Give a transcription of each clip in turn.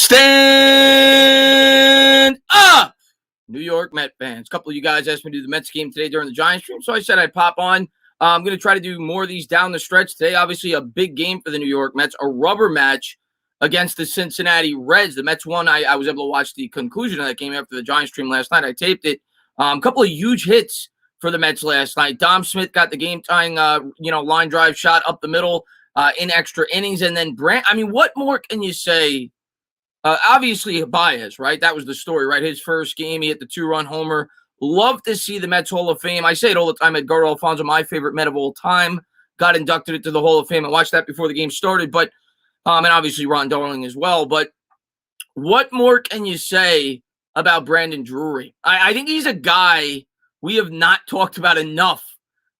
Stand up, New York Met fans. A couple of you guys asked me to do the Mets game today during the Giants stream, so I said I'd pop on. I'm going to try to do more of these down the stretch today. Obviously, a big game for the New York Mets, a rubber match against the Cincinnati Reds. The Mets won. I was able to watch the conclusion of that game after the Giants stream last night. I taped it. A couple of huge hits for the Mets last night. Dom Smith got the game-tying, line drive shot up the middle in extra innings, and then what more can you say? Obviously, Baez, right? That was the story, right? His first game, he hit the 2-run homer. Love to see the Mets Hall of Fame. I say it all the time. Edgardo Alfonso, my favorite Met of all time, got inducted into the Hall of Fame. I watched that before the game started, but and obviously Ron Darling as well. But what more can you say about Brandon Drury? I think he's a guy we have not talked about enough,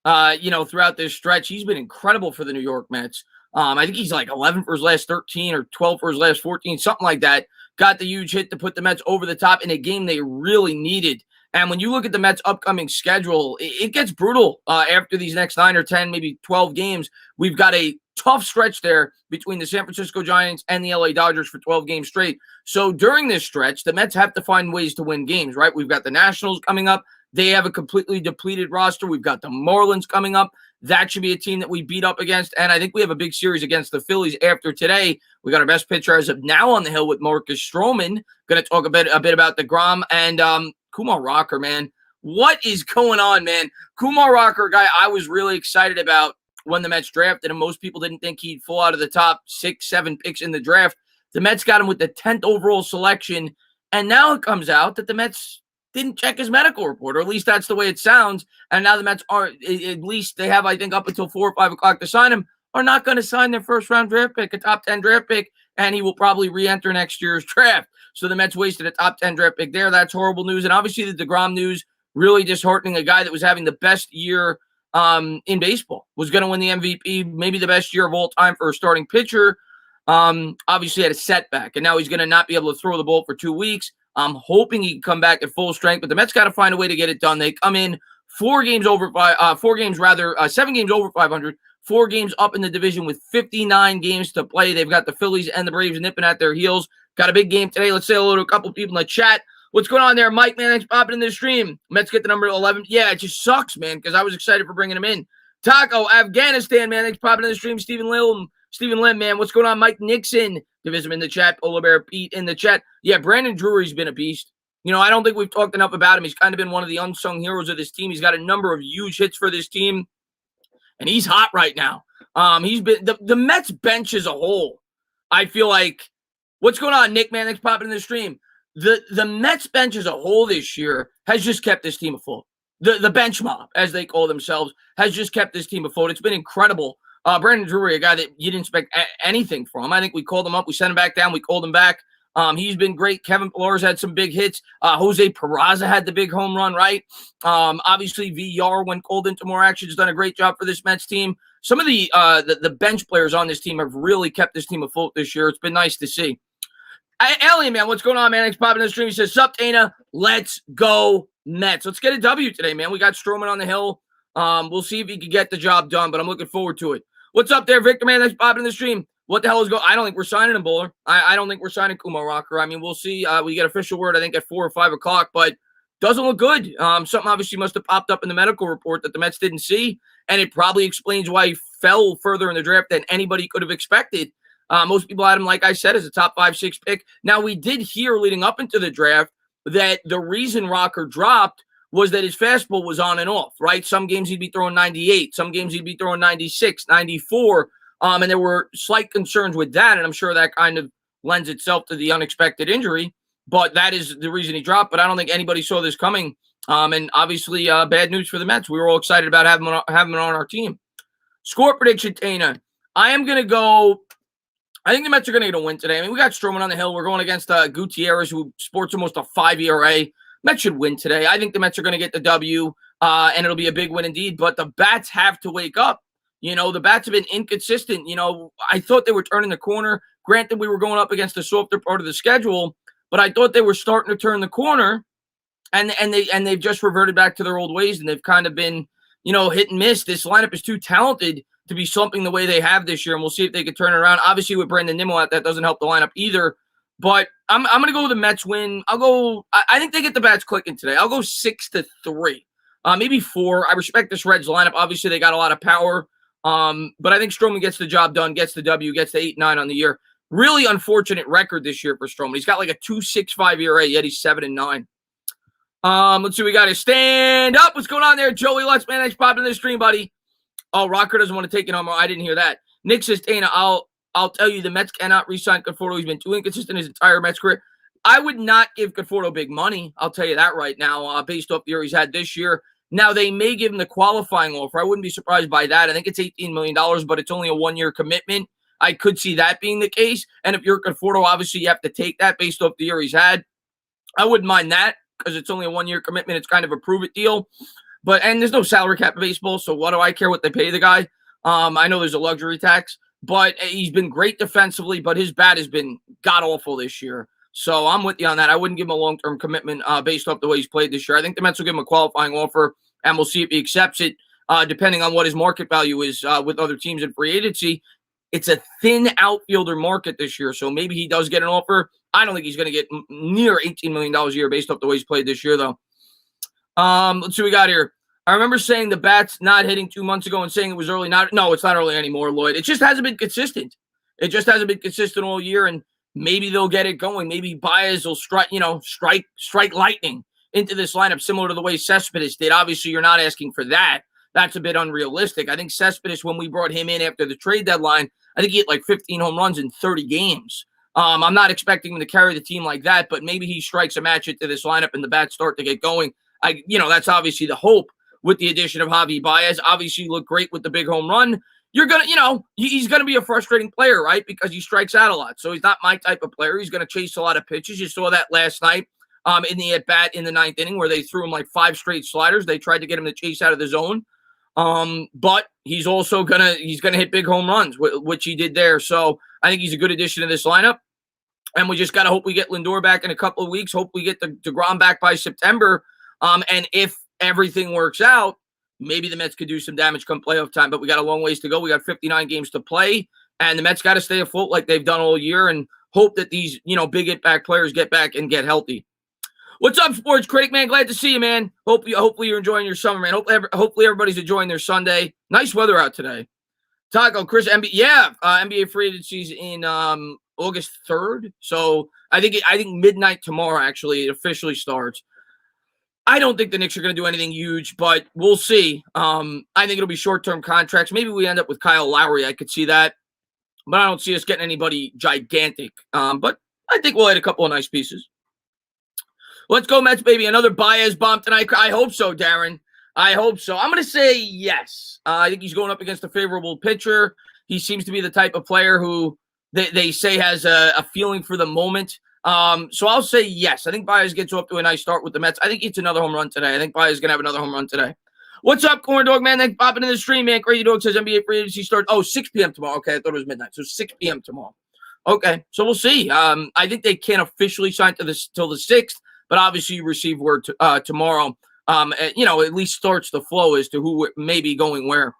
throughout this stretch. He's been incredible for the New York Mets. I think he's like 11 for his last 13 or 12 for his last 14, something like that. Got the huge hit to put the Mets over the top in a game they really needed. And when you look at the Mets' upcoming schedule, it gets brutal after these next 9 or 10, maybe 12 games. We've got a tough stretch there between the San Francisco Giants and the LA Dodgers for 12 games straight. So during this stretch, the Mets have to find ways to win games, right? We've got the Nationals coming up. They have a completely depleted roster. We've got the Marlins coming up. That should be a team that we beat up against. And I think we have a big series against the Phillies after today. We got our best pitcher as of now on the hill with Marcus Stroman. Going to talk a bit about DeGrom and Kumar Rocker, man. What is going on, man? Kumar Rocker, guy I was really excited about when the Mets drafted him. Most people didn't think he'd fall out of the top 6, 7 picks in the draft. The Mets got him with the 10th overall selection. And now it comes out that the Mets didn't check his medical report, or at least that's the way it sounds. And now the Mets are, at least they have, I think, up until 4 or 5 o'clock to sign him, are not going to sign their first-round draft pick, a top 10 draft pick, and he will probably re-enter next year's draft. So the Mets wasted a top 10 draft pick there. That's horrible news. And obviously the DeGrom news, really disheartening. A guy that was having the best year in baseball, was going to win the MVP, maybe the best year of all time for a starting pitcher. Obviously had a setback, and now he's going to not be able to throw the ball for 2 weeks. I'm hoping he can come back at full strength, but the Mets got to find a way to get it done. They come in 7 games over 500, 4 games up in the division with 59 games to play. They've got the Phillies and the Braves nipping at their heels. Got a big game today. Let's say hello to a couple people in the chat. What's going on there, Mike? Man, thanks for popping in the stream. Mets get the number 11. Yeah, it just sucks, man, because I was excited for bringing him in. Taco, Afghanistan, man, thanks for popping in the stream. Stephen Lim, man, what's going on? Mike Nixon, Division in the chat. Polar Bear Pete in the chat. Yeah, Brandon Drury's been a beast. I don't think we've talked enough about him. He's kind of been one of the unsung heroes of this team. He's got a number of huge hits for this team, and he's hot right now. He's been the Mets bench as a whole. I feel like, what's going on, Nick? Man, thanks for popping in the stream. The Mets bench as a whole this year has just kept this team afloat. The bench mob, as they call themselves, has just kept this team afloat. It's been incredible. Brandon Drury, a guy that you didn't expect anything from. I think we called him up. We sent him back down. We called him back. He's been great. Kevin Pillar's had some big hits. Jose Peraza had the big home run, right? Obviously, VR, when called into more action, has done a great job for this Mets team. Some of the bench players on this team have really kept this team afloat this year. It's been nice to see. Alien, man, what's going on, man? Thanks for popping in the stream. He says, sup, Dana? Let's go, Mets. Let's get a W today, man. We got Stroman on the hill. We'll see if he can get the job done, but I'm looking forward to it. What's up there, Victor, man? Thanks for popping in the stream. What the hell is going on? I don't think we're signing him, Bowler. I don't think we're signing Kumar Rocker. I mean, we'll see. We get official word, I think, at 4 or 5 o'clock, but doesn't look good. Something obviously must have popped up in the medical report that the Mets didn't see, and it probably explains why he fell further in the draft than anybody could have expected. Most people had him, like I said, as a top 5, 6 pick. Now, we did hear leading up into the draft that the reason Rocker dropped was that his fastball was on and off, right? Some games he'd be throwing 98. Some games he'd be throwing 96, 94. And there were slight concerns with that, and I'm sure that kind of lends itself to the unexpected injury. But that is the reason he dropped. But I don't think anybody saw this coming. And obviously, bad news for the Mets. We were all excited about having him on our team. Score prediction, Tana. I am going to go. I think the Mets are going to get a win today. I mean, we got Stroman on the hill. We're going against Gutierrez, who sports almost a 5 ERA. Mets should win today. I think the Mets are going to get the W, and it'll be a big win indeed. But the bats have to wake up. The bats have been inconsistent. I thought they were turning the corner. Granted, we were going up against the softer part of the schedule, but I thought they were starting to turn the corner, and they've just reverted back to their old ways, and they've kind of been, hit and miss. This lineup is too talented to be slumping the way they have this year, and we'll see if they can turn it around. Obviously, with Brandon Nimmo out, that doesn't help the lineup either. But I'm going to go with the Mets win. I think they get the bats clicking today. I'll go 6-3, maybe 4. I respect this Reds lineup. Obviously, they got a lot of power. But I think Stroman gets the job done, gets the W, gets the 8-9 on the year. Really unfortunate record this year for Stroman. He's got like a 2.65 ERA, yet he's 7-9. Let's see. We got to stand up. What's going on there, Joey? Let's man. Thanks for popping in the stream, buddy. Oh, Rocker doesn't want to take it home. I didn't hear that. Nick says, Dana, I'll tell you, the Mets cannot re-sign Conforto. He's been too inconsistent his entire Mets career. I would not give Conforto big money. I'll tell you that right now, based off the year he's had this year. Now, they may give him the qualifying offer. I wouldn't be surprised by that. I think it's $18 million, but it's only a one-year commitment. I could see that being the case. And if you're Conforto, obviously you have to take that based off the year he's had. I wouldn't mind that because it's only a one-year commitment. It's kind of a prove-it deal. And there's no salary cap in baseball, so what do I care what they pay the guy? I know there's a luxury tax, but he's been great defensively, but his bat has been god-awful this year. So I'm with you on that. I wouldn't give him a long-term commitment based off the way he's played this year. I think the Mets will give him a qualifying offer, and we'll see if he accepts it, depending on what his market value is with other teams in free agency. It's a thin outfielder market this year, so maybe he does get an offer. I don't think he's going to get near $18 million a year based off the way he's played this year, though. Let's see what we got here. I remember saying the bat's not hitting 2 months ago and saying it was early. No, it's not early anymore, Lloyd. It just hasn't been consistent. It just hasn't been consistent all year, and maybe they'll get it going. Maybe Baez will strike lightning into this lineup, similar to the way Cespedes did. Obviously, you're not asking for that. That's a bit unrealistic. I think Cespedes, when we brought him in after the trade deadline, I think he hit like 15 home runs in 30 games. I'm not expecting him to carry the team like that, but maybe he strikes a match into this lineup and the bats start to get going. That's obviously the hope with the addition of Javi Baez. Obviously, you look great with the big home run. You're going to, he's going to be a frustrating player, right? Because he strikes out a lot. So he's not my type of player. He's going to chase a lot of pitches. You saw that last night in the at-bat in the 9th inning where they threw him like 5 straight sliders. They tried to get him to chase out of the zone. But he's also going to hit big home runs, which he did there. So I think he's a good addition to this lineup. And we just got to hope we get Lindor back in a couple of weeks. Hope we get the DeGrom back by September. And if everything works out, maybe the Mets could do some damage come playoff time. But we got a long ways to go. We got 59 games to play. And the Mets got to stay afloat like they've done all year and hope that these, big hit-back players get back and get healthy. What's up, Sports Critic, man? Glad to see you, man. Hopefully you're enjoying your summer, man. Hopefully everybody's enjoying their Sunday. Nice weather out today. Taco, Chris, NBA free agency's in August 3rd. So I think midnight tomorrow, actually, it officially starts. I don't think the Knicks are going to do anything huge, but we'll see. I think it'll be short-term contracts. Maybe we end up with Kyle Lowry. I could see that. But I don't see us getting anybody gigantic. But I think we'll add a couple of nice pieces. Let's go, Mets, baby. Another Baez bomb tonight. I hope so, Darren. I hope so. I'm going to say yes. I think he's going up against a favorable pitcher. He seems to be the type of player who they say has a feeling for the moment. So I'll say yes. I think Baez gets off to a nice start with the Mets. I think it's another home run today. I think Baez is going to have another home run today. What's up, Corn Dog, man? Thanks for popping in the stream, man. Crazy Dog says NBA free agency starts. 6 p.m. tomorrow. Okay, I thought it was midnight. So 6 p.m. tomorrow. Okay, so we'll see. I think they can't officially sign till the 6th, but obviously you receive word tomorrow. At least starts the flow as to who may be going where.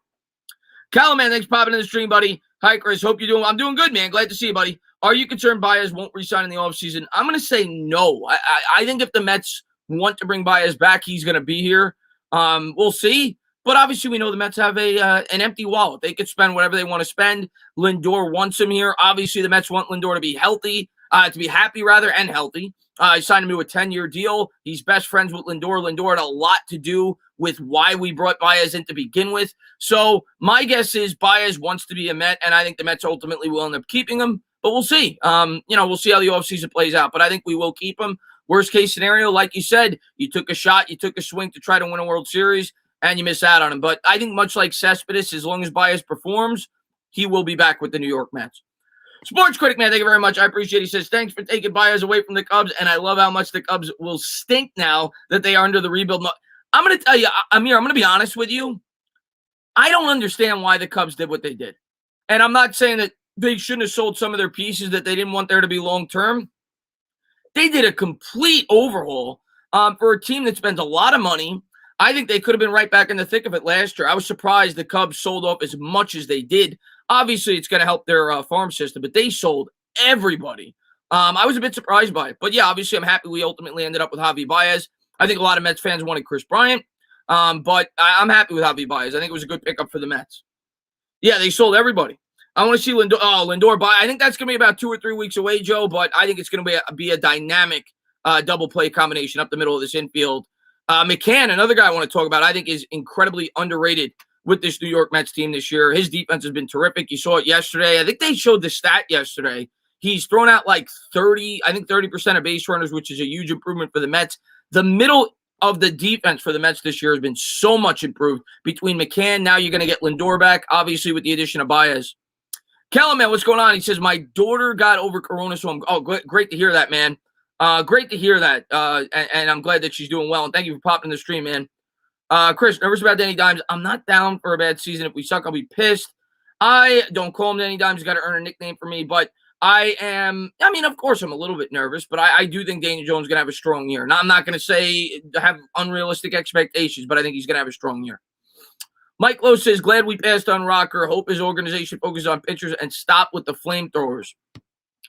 Callum, man, thanks for popping in the stream, buddy. Hi, Chris. Hope you're doing well. I'm doing good, man. Glad to see you, buddy. Are you concerned Baez won't re-sign in the offseason? I'm going to say no. I think if the Mets want to bring Baez back, he's going to be here. We'll see. But obviously, we know the Mets have an empty wallet. They could spend whatever they want to spend. Lindor wants him here. Obviously, the Mets want Lindor to be healthy, to be happy, rather, and healthy. He signed him to a 10-year deal. He's best friends with Lindor. Lindor had a lot to do with why we brought Baez in to begin with. So my guess is Baez wants to be a Met, and I think the Mets ultimately will end up keeping him. But we'll see. We'll see how the offseason plays out. But I think we will keep him. Worst case scenario, like you said, you took a shot, you took a swing to try to win a World Series, and you miss out on him. But I think much like Cespedes, as long as Baez performs, he will be back with the New York Mets. Sports Critic, man, thank you very much. I appreciate it. He says, thanks for taking Baez away from the Cubs, and I love how much the Cubs will stink now that they are under the rebuild. I'm going to tell you, Amir, I'm going to be honest with you. I don't understand why the Cubs did what they did. And I'm not saying that they shouldn't have sold some of their pieces that they didn't want there to be long-term. They did a complete overhaul for a team that spends a lot of money. I think they could have been right back in the thick of it last year. I was surprised the Cubs sold off as much as they did. Obviously, it's going to help their farm system, but they sold everybody I was a bit surprised by it. But yeah, obviously I'm happy we ultimately ended up with Javi Baez. I think a lot of Mets fans wanted Chris Bryant. But I'm happy with Javi Baez. I think it was a good pickup for the Mets. Yeah, they sold everybody. I want to see Lindor. Oh, Lindor. I think that's going to be about 2 or 3 weeks away, Joe. But I think it's going to be a dynamic double play combination up the middle of this infield. McCann, another guy I want to talk about, I think is incredibly underrated with this New York Mets team this year. His defense has been terrific. You saw it yesterday. I think they showed the stat yesterday. He's thrown out like 30% of base runners, which is a huge improvement for the Mets. The middle of the defense for the Mets this year has been so much improved between McCann. Now you're going to get Lindor back, obviously with the addition of Baez. Kellen, man, what's going on? He says, my daughter got over Corona, so great to hear that, man. Great to hear that, and I'm glad that she's doing well, and thank you for popping in the stream, man. Chris, nervous about Danny Dimes. I'm not down for a bad season. If we suck, I'll be pissed. I don't call him Danny Dimes. He's got to earn a nickname for me, but of course I'm a little bit nervous, but I do think Daniel Jones is going to have a strong year. Now, I'm not going to say have unrealistic expectations, but I think he's going to have a strong year. Mike Lowe says, glad we passed on Rocker. Hope his organization focuses on pitchers and stop with the flamethrowers.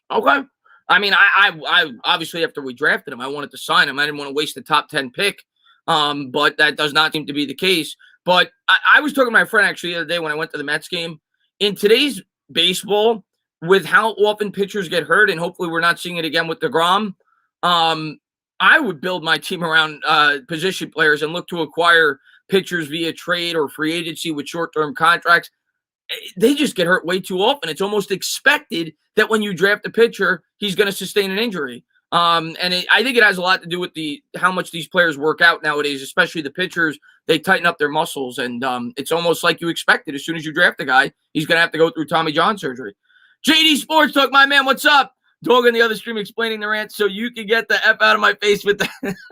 Okay. I obviously after we drafted him, I wanted to sign him. I didn't want to waste the top 10 pick, but that does not seem to be the case. But I was talking to my friend actually the other day when I went to the Mets game. In today's baseball, with how often pitchers get hurt, and hopefully we're not seeing it again with DeGrom, I would build my team around position players and look to acquire pitchers via trade or free agency with short-term contracts. They just get hurt way too often. It's almost expected that when you draft a pitcher, he's going to sustain an injury. I think it has a lot to do with how much these players work out nowadays, especially the pitchers. They tighten up their muscles, and it's almost like you expected. As soon as you draft a guy, he's going to have to go through Tommy John surgery. JD Sports Talk, my man, what's up? Dog on the other stream explaining the rant so you can get the F out of my face with that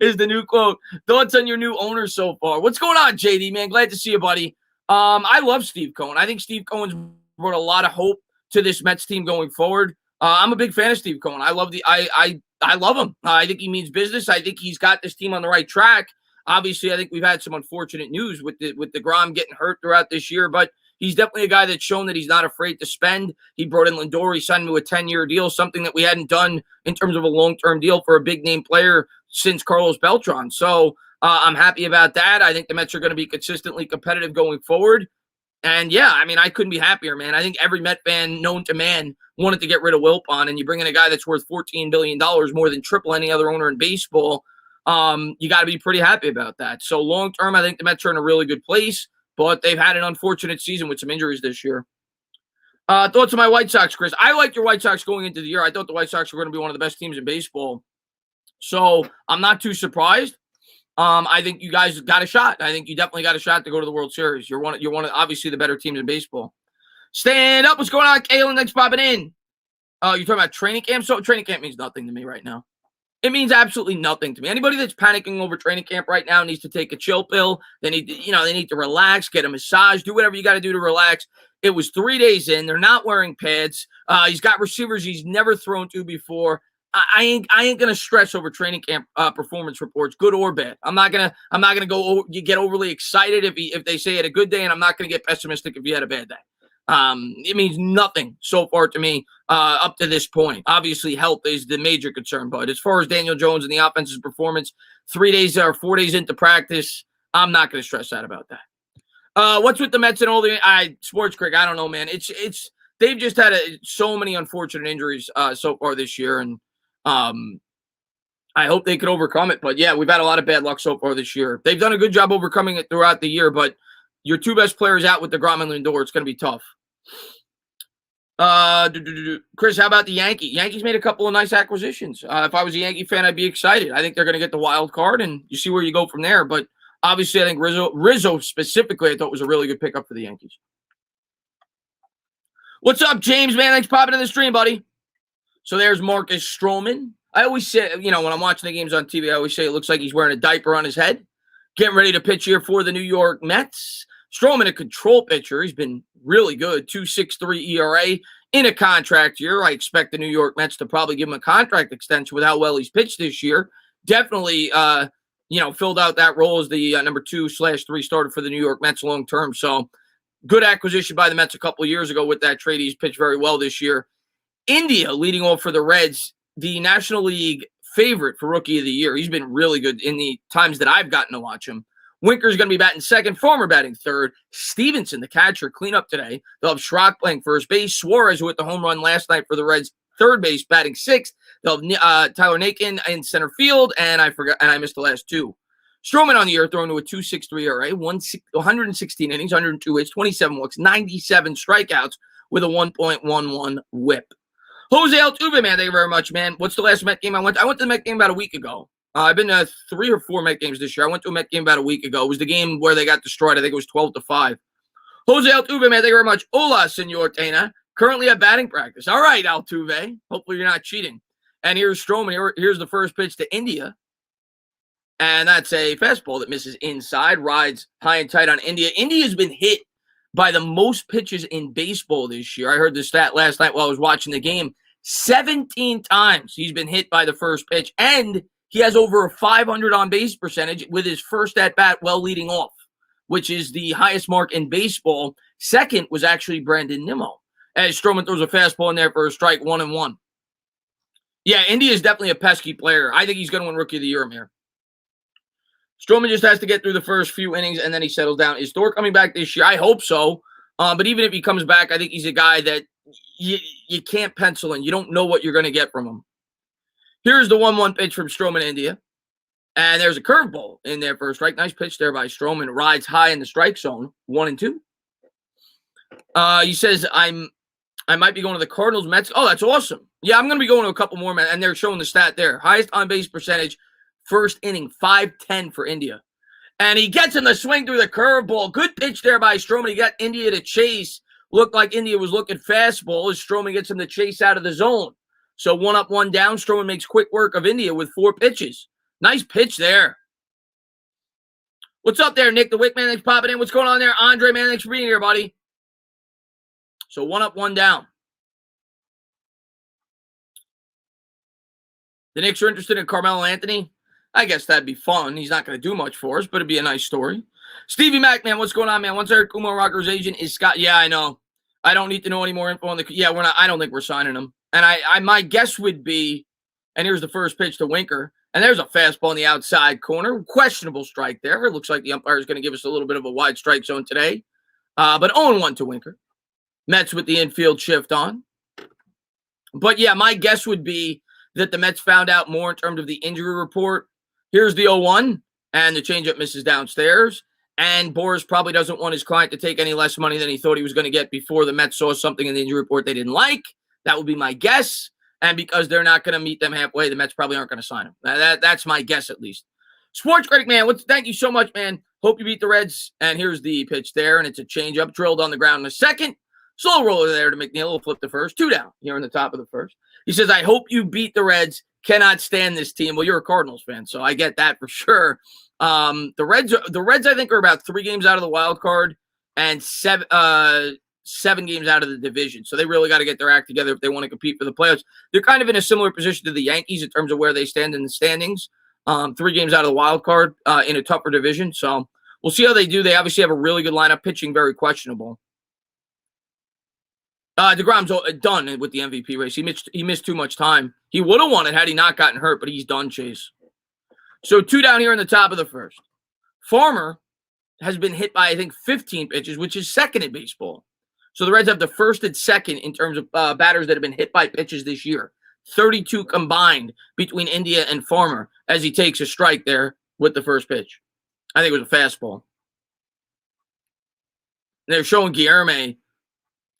is the new quote. Thoughts on your new owner so far? What's going on, JD, man? Glad to see you, buddy. I love Steve Cohen. I think Steve Cohen's brought a lot of hope to this Mets team going forward. I'm a big fan of Steve Cohen. I love I love him. I think he means business. I think he's got this team on the right track. Obviously, I think we've had some unfortunate news with DeGrom getting hurt throughout this year, but he's definitely a guy that's shown that he's not afraid to spend. He brought in Lindor. He signed him to a 10-year deal, something that we hadn't done in terms of a long-term deal for a big-name player since Carlos Beltran. So I'm happy about that. I think the Mets are going to be consistently competitive going forward. And, yeah, I couldn't be happier, man. I think every Met fan known to man wanted to get rid of Wilpon, and you bring in a guy that's worth $14 billion, more than triple any other owner in baseball. You got to be pretty happy about that. So long-term, I think the Mets are in a really good place. But they've had an unfortunate season with some injuries this year. Thoughts on my White Sox, Chris? I liked your White Sox going into the year. I thought the White Sox were going to be one of the best teams in baseball. So I'm not too surprised. I think you guys got a shot. I think you definitely got a shot to go to the World Series. You're one of obviously the better teams in baseball. Stand up. What's going on, Kalen? Thanks for popping in. You're talking about training camp? So training camp means nothing to me right now. It means absolutely nothing to me. Anybody that's panicking over training camp right now needs to take a chill pill. They need to relax, get a massage, do whatever you got to do to relax. It was 3 days in. They're not wearing pads. He's got receivers he's never thrown to before. I ain't gonna stress over training camp performance reports, good or bad. I'm not gonna get overly excited if they say he had a good day, and I'm not gonna get pessimistic if he had a bad day. It means nothing so far to me up to this point. Obviously, health is the major concern, but as far as Daniel Jones and the offense's performance, 3 days or 4 days into practice, I'm not going to stress out about that. What's with the Mets and all the sports critic? I don't know, man. It's they've just had so many unfortunate injuries so far this year, and I hope they could overcome it. But yeah, we've had a lot of bad luck so far this year. They've done a good job overcoming it throughout the year, but your two best players out with DeGrom and Lindor, it's going to be tough. Chris, how about the Yankees? Yankees made a couple of nice acquisitions. If I was a Yankee fan, I'd be excited. I think they're going to get the wild card, and you see where you go from there. But obviously, I think Rizzo specifically, I thought was a really good pickup for the Yankees. What's up, James, man? Thanks for popping in the stream, buddy. So there's Marcus Stroman. I always say, when I'm watching the games on TV, I always say it looks like he's wearing a diaper on his head. Getting ready to pitch here for the New York Mets. Stroman, a control pitcher. He's been really good. 2.63 ERA in a contract year. I expect the New York Mets to probably give him a contract extension with how well he's pitched this year. Definitely, filled out that role as the number 2/3 starter for the New York Mets long term. So good acquisition by the Mets a couple of years ago with that trade. He's pitched very well this year. India leading off for the Reds, the National League favorite for Rookie of the Year. He's been really good in the times that I've gotten to watch him. Winker's going to be batting second, Farmer batting third. Stevenson, the catcher, clean up today. They'll have Schrock playing first base. Suarez, who hit the home run last night for the Reds, third base, batting sixth. They'll have Tyler Naquin in center field, and I missed the last two. Stroman on the year, throwing to a 2.63 ERA, 116 innings, 102 hits, 27 walks, 97 strikeouts with a 1.11 WHIP. Jose Altuve, man, thank you very much, man. What's the last Met game I went to? I went to the Met game about a week ago. I've been to 3 or 4 Met games this year. I went to a Met game about a week ago. It was the game where they got destroyed. I think it was 12-5. Jose Altuve, man, thank you very much. Hola, Senor Tena. Currently at batting practice. All right, Altuve. Hopefully you're not cheating. And here's Stroman. Here's the first pitch to India. And that's a fastball that misses inside. Rides high and tight on India. India's been hit by the most pitches in baseball this year. I heard the stat last night while I was watching the game. 17 times he's been hit by the first pitch. And he has over a 500 on-base percentage with his first at-bat well leading off, which is the highest mark in baseball. Second was actually Brandon Nimmo, as Stroman throws a fastball in there for a strike, 1-1. Yeah, India is definitely a pesky player. I think he's going to win Rookie of the Year, Amir. Stroman just has to get through the first few innings, and then he settles down. Is Thor coming back this year? I hope so. But even if he comes back, I think he's a guy that you can't pencil in. You don't know what you're going to get from him. Here's the 1-1 pitch from Stroman, India. And there's a curveball in there for a strike. Nice pitch there by Stroman. Rides high in the strike zone, 1-2. He says, I might be going to the Cardinals, Mets. Oh, that's awesome. Yeah, I'm going to be going to a couple more, man. And they're showing the stat there. Highest on-base percentage, first inning, 5-10 for India. And he gets him to swing through the curveball. Good pitch there by Stroman. He got India to chase. Looked like India was looking fastball as Stroman gets him to chase out of the zone. So 1 up, 1 down. Stroman makes quick work of India with 4 pitches. Nice pitch there. What's up there, Nick? The Wick man, thanks for popping in. What's going on there? Andre, man, thanks for being here, buddy. So 1 up, 1 down. The Knicks are interested in Carmelo Anthony. I guess that'd be fun. He's not going to do much for us, but it'd be a nice story. Stevie Mack, man, what's going on, man? Once Eric Kumar Rocker's agent is Scott. Yeah, I know. I don't need to know any more info on the. Yeah, we're not. I don't think we're signing him. And my guess would be, and here's the first pitch to Winker, and there's a fastball in the outside corner. Questionable strike there. It looks like the umpire is going to give us a little bit of a wide strike zone today. But 0-1 to Winker. Mets with the infield shift on. But yeah, my guess would be that the Mets found out more in terms of the injury report. Here's the 0-1, and the changeup misses downstairs. And Boris probably doesn't want his client to take any less money than he thought he was going to get before the Mets saw something in the injury report they didn't like. That would be my guess. And because they're not going to meet them halfway, the Mets probably aren't going to sign him. That's my guess, at least. Sports Critic, man, thank you so much, man. Hope you beat the Reds. And here's the pitch there, and it's a changeup drilled on the ground in a second. Slow roller there to McNeil. Will flip the first. 2 down here in the top of the first. He says, I hope you beat the Reds. Cannot stand this team. Well, you're a Cardinals fan, so I get that for sure. The Reds, I think, are about 3 games out of the wild card and 7 games out of the division. So they really got to get their act together if they want to compete for the playoffs. They're kind of in a similar position to the Yankees in terms of where they stand in the standings. 3 games out of the wild card in a tougher division. So we'll see how they do. They obviously have a really good lineup. Pitching very questionable. DeGrom's done with the MVP race. He missed too much time. He would have won it had he not gotten hurt, but he's done, Chase. So 2 down here in the top of the first. Farmer has been hit by, I think, 15 pitches, which is second in baseball. So the Reds have the first and second in terms of batters that have been hit by pitches this year. 32 combined between India and Farmer as he takes a strike there with the first pitch. I think it was a fastball. And they're showing Guillerme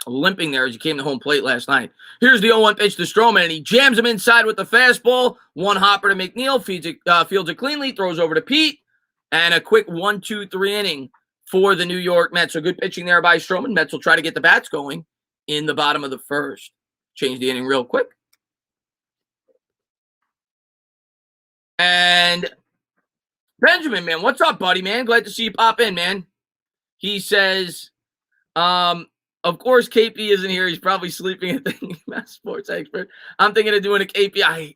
limping there as he came to home plate last night. Here's the 0-1 pitch to Stroman, and he jams him inside with the fastball. 1 hopper to McNeil, fields it cleanly, throws over to Pete, and a quick 1-2-3 inning for the New York Mets. So good pitching there by Stroman. Mets will try to get the bats going in the bottom of the first. Change the inning real quick. And Benjamin, man, what's up, buddy, man? Glad to see you pop in, man. He says, of course, KP isn't here. He's probably sleeping at the sports expert. I'm thinking of doing a KP.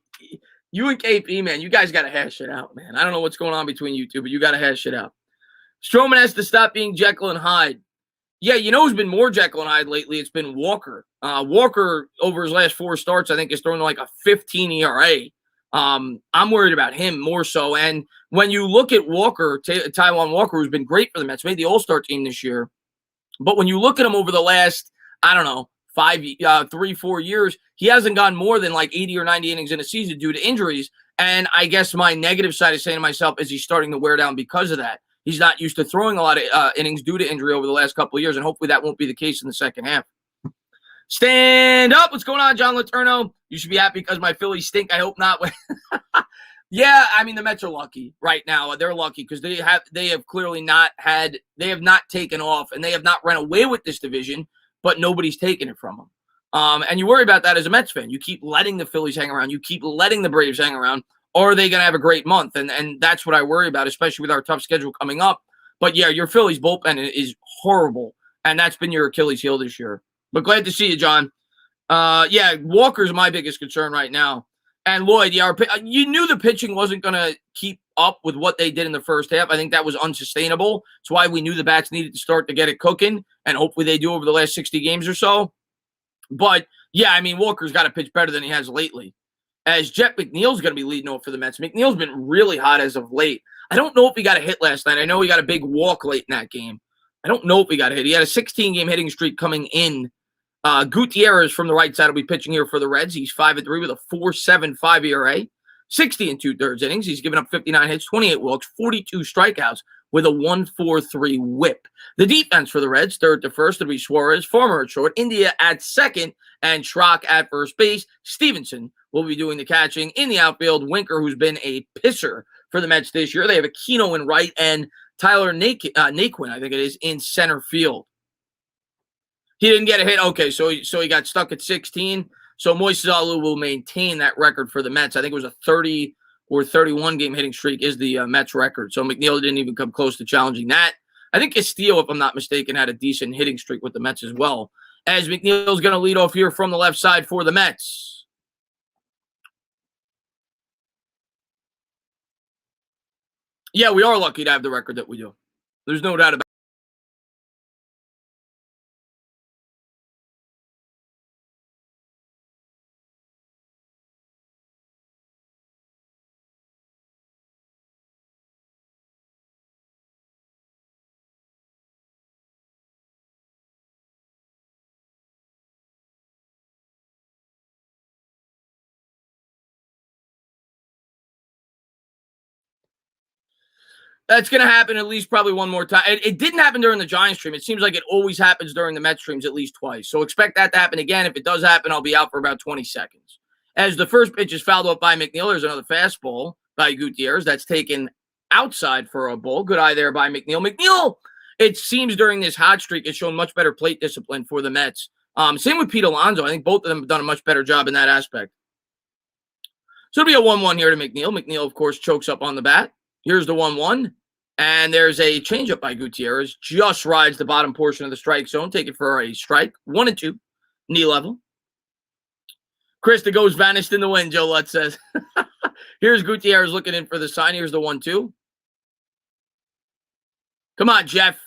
You and KP, man, you guys got to hash it out, man. I don't know what's going on between you two, but you got to hash it out. Stroman has to stop being Jekyll and Hyde. Yeah, you know who's been more Jekyll and Hyde lately? It's been Walker. Walker, over his last 4 starts, I think is throwing like a 15 ERA. I'm worried about him more so. And when you look at Walker, Taijuan Walker, who's been great for the Mets, made the All-Star team this year. But when you look at him over the last, I don't know, 3-4 years, he hasn't gone more than like 80 or 90 innings in a season due to injuries. And I guess my negative side is saying to myself, is he's starting to wear down because of that? He's not used to throwing a lot of innings due to injury over the last couple of years, and hopefully that won't be the case in the second half. Stand up. What's going on, John Letourneau? You should be happy because my Phillies stink. I hope not. Yeah, I mean, the Mets are lucky right now. They're lucky because they have clearly not taken off, and they have not run away with this division, but nobody's taken it from them. And you worry about that as a Mets fan. You keep letting the Phillies hang around. You keep letting the Braves hang around. Or are they going to have a great month? And that's what I worry about, especially with our tough schedule coming up. But, yeah, your Phillies bullpen is horrible, and that's been your Achilles heel this year. But glad to see you, John. Yeah, Walker's my biggest concern right now. And Lloyd, yeah, you knew the pitching wasn't going to keep up with what they did in the first half. I think that was unsustainable. That's why we knew the bats needed to start to get it cooking, and hopefully they do over the last 60 games or so. But, yeah, I mean, Walker's got to pitch better than he has lately. As Jeff McNeil's going to be leading off for the Mets. McNeil's been really hot as of late. I don't know if he got a hit last night. I know he got a big walk late in that game. I don't know if he got a hit. He had a 16-game hitting streak coming in. Gutierrez from the right side will be pitching here for the Reds. He's 5-3 with a 4.75 ERA, 60 2/3 innings. He's given up 59 hits, 28 walks, 42 strikeouts with a 1.43 WHIP. The defense for the Reds, third to first, will be Suarez, Farmer at short, India at second, and Schrock at first base. Stevenson will be doing the catching in the outfield. Winker, who's been a pisser for the Mets this year. They have Aquino in right and Tyler Naquin, I think it is, in center field. He didn't get a hit. Okay, so he got stuck at 16. So Moises Alou will maintain that record for the Mets. I think it was a 30 or 31 game hitting streak is the Mets record. So McNeil didn't even come close to challenging that. I think Castillo, if I'm not mistaken, had a decent hitting streak with the Mets as well. As McNeil's going to lead off here from the left side for the Mets. Yeah, we are lucky to have the record that we do. There's no doubt about it. That's going to happen at least probably one more time. It didn't happen during the Giants stream. It seems like it always happens during the Mets streams at least twice. So expect that to happen again. If it does happen, I'll be out for about 20 seconds. As the first pitch is fouled up by McNeil, there's another fastball by Gutierrez. That's taken outside for a ball. Good eye there by McNeil. McNeil, it seems during this hot streak, has shown much better plate discipline for the Mets. Same with Pete Alonso. I think both of them have done a much better job in that aspect. So it'll be a 1-1 here to McNeil. McNeil, of course, chokes up on the bat. Here's the 1-1. And there's a changeup by Gutierrez. Just rides the bottom portion of the strike zone. Take it for a strike. 1-2. Knee level. Chris, the ghost vanished in the wind, Joe Lutz says. Here's Gutierrez looking in for the sign. Here's the 1-2. Come on, Jeff.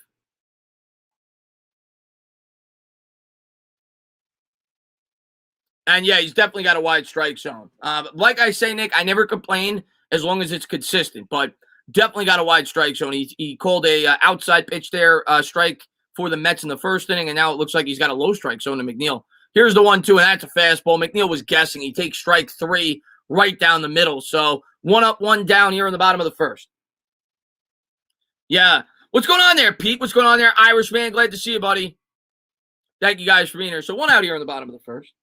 And, yeah, he's definitely got a wide strike zone. Like I say, Nick, I never complain as long as it's consistent. But definitely got a wide strike zone. He called a outside pitch there, strike for the Mets in the first inning, and now it looks like he's got a low strike zone to McNeil. Here's the 1-2, and that's a fastball. McNeil was guessing. He takes strike 3 right down the middle. So 1 up, 1 down here in the bottom of the first. Yeah. What's going on there, Pete? What's going on there, Irishman? Glad to see you, buddy. Thank you guys for being here. So 1 out here in the bottom of the first.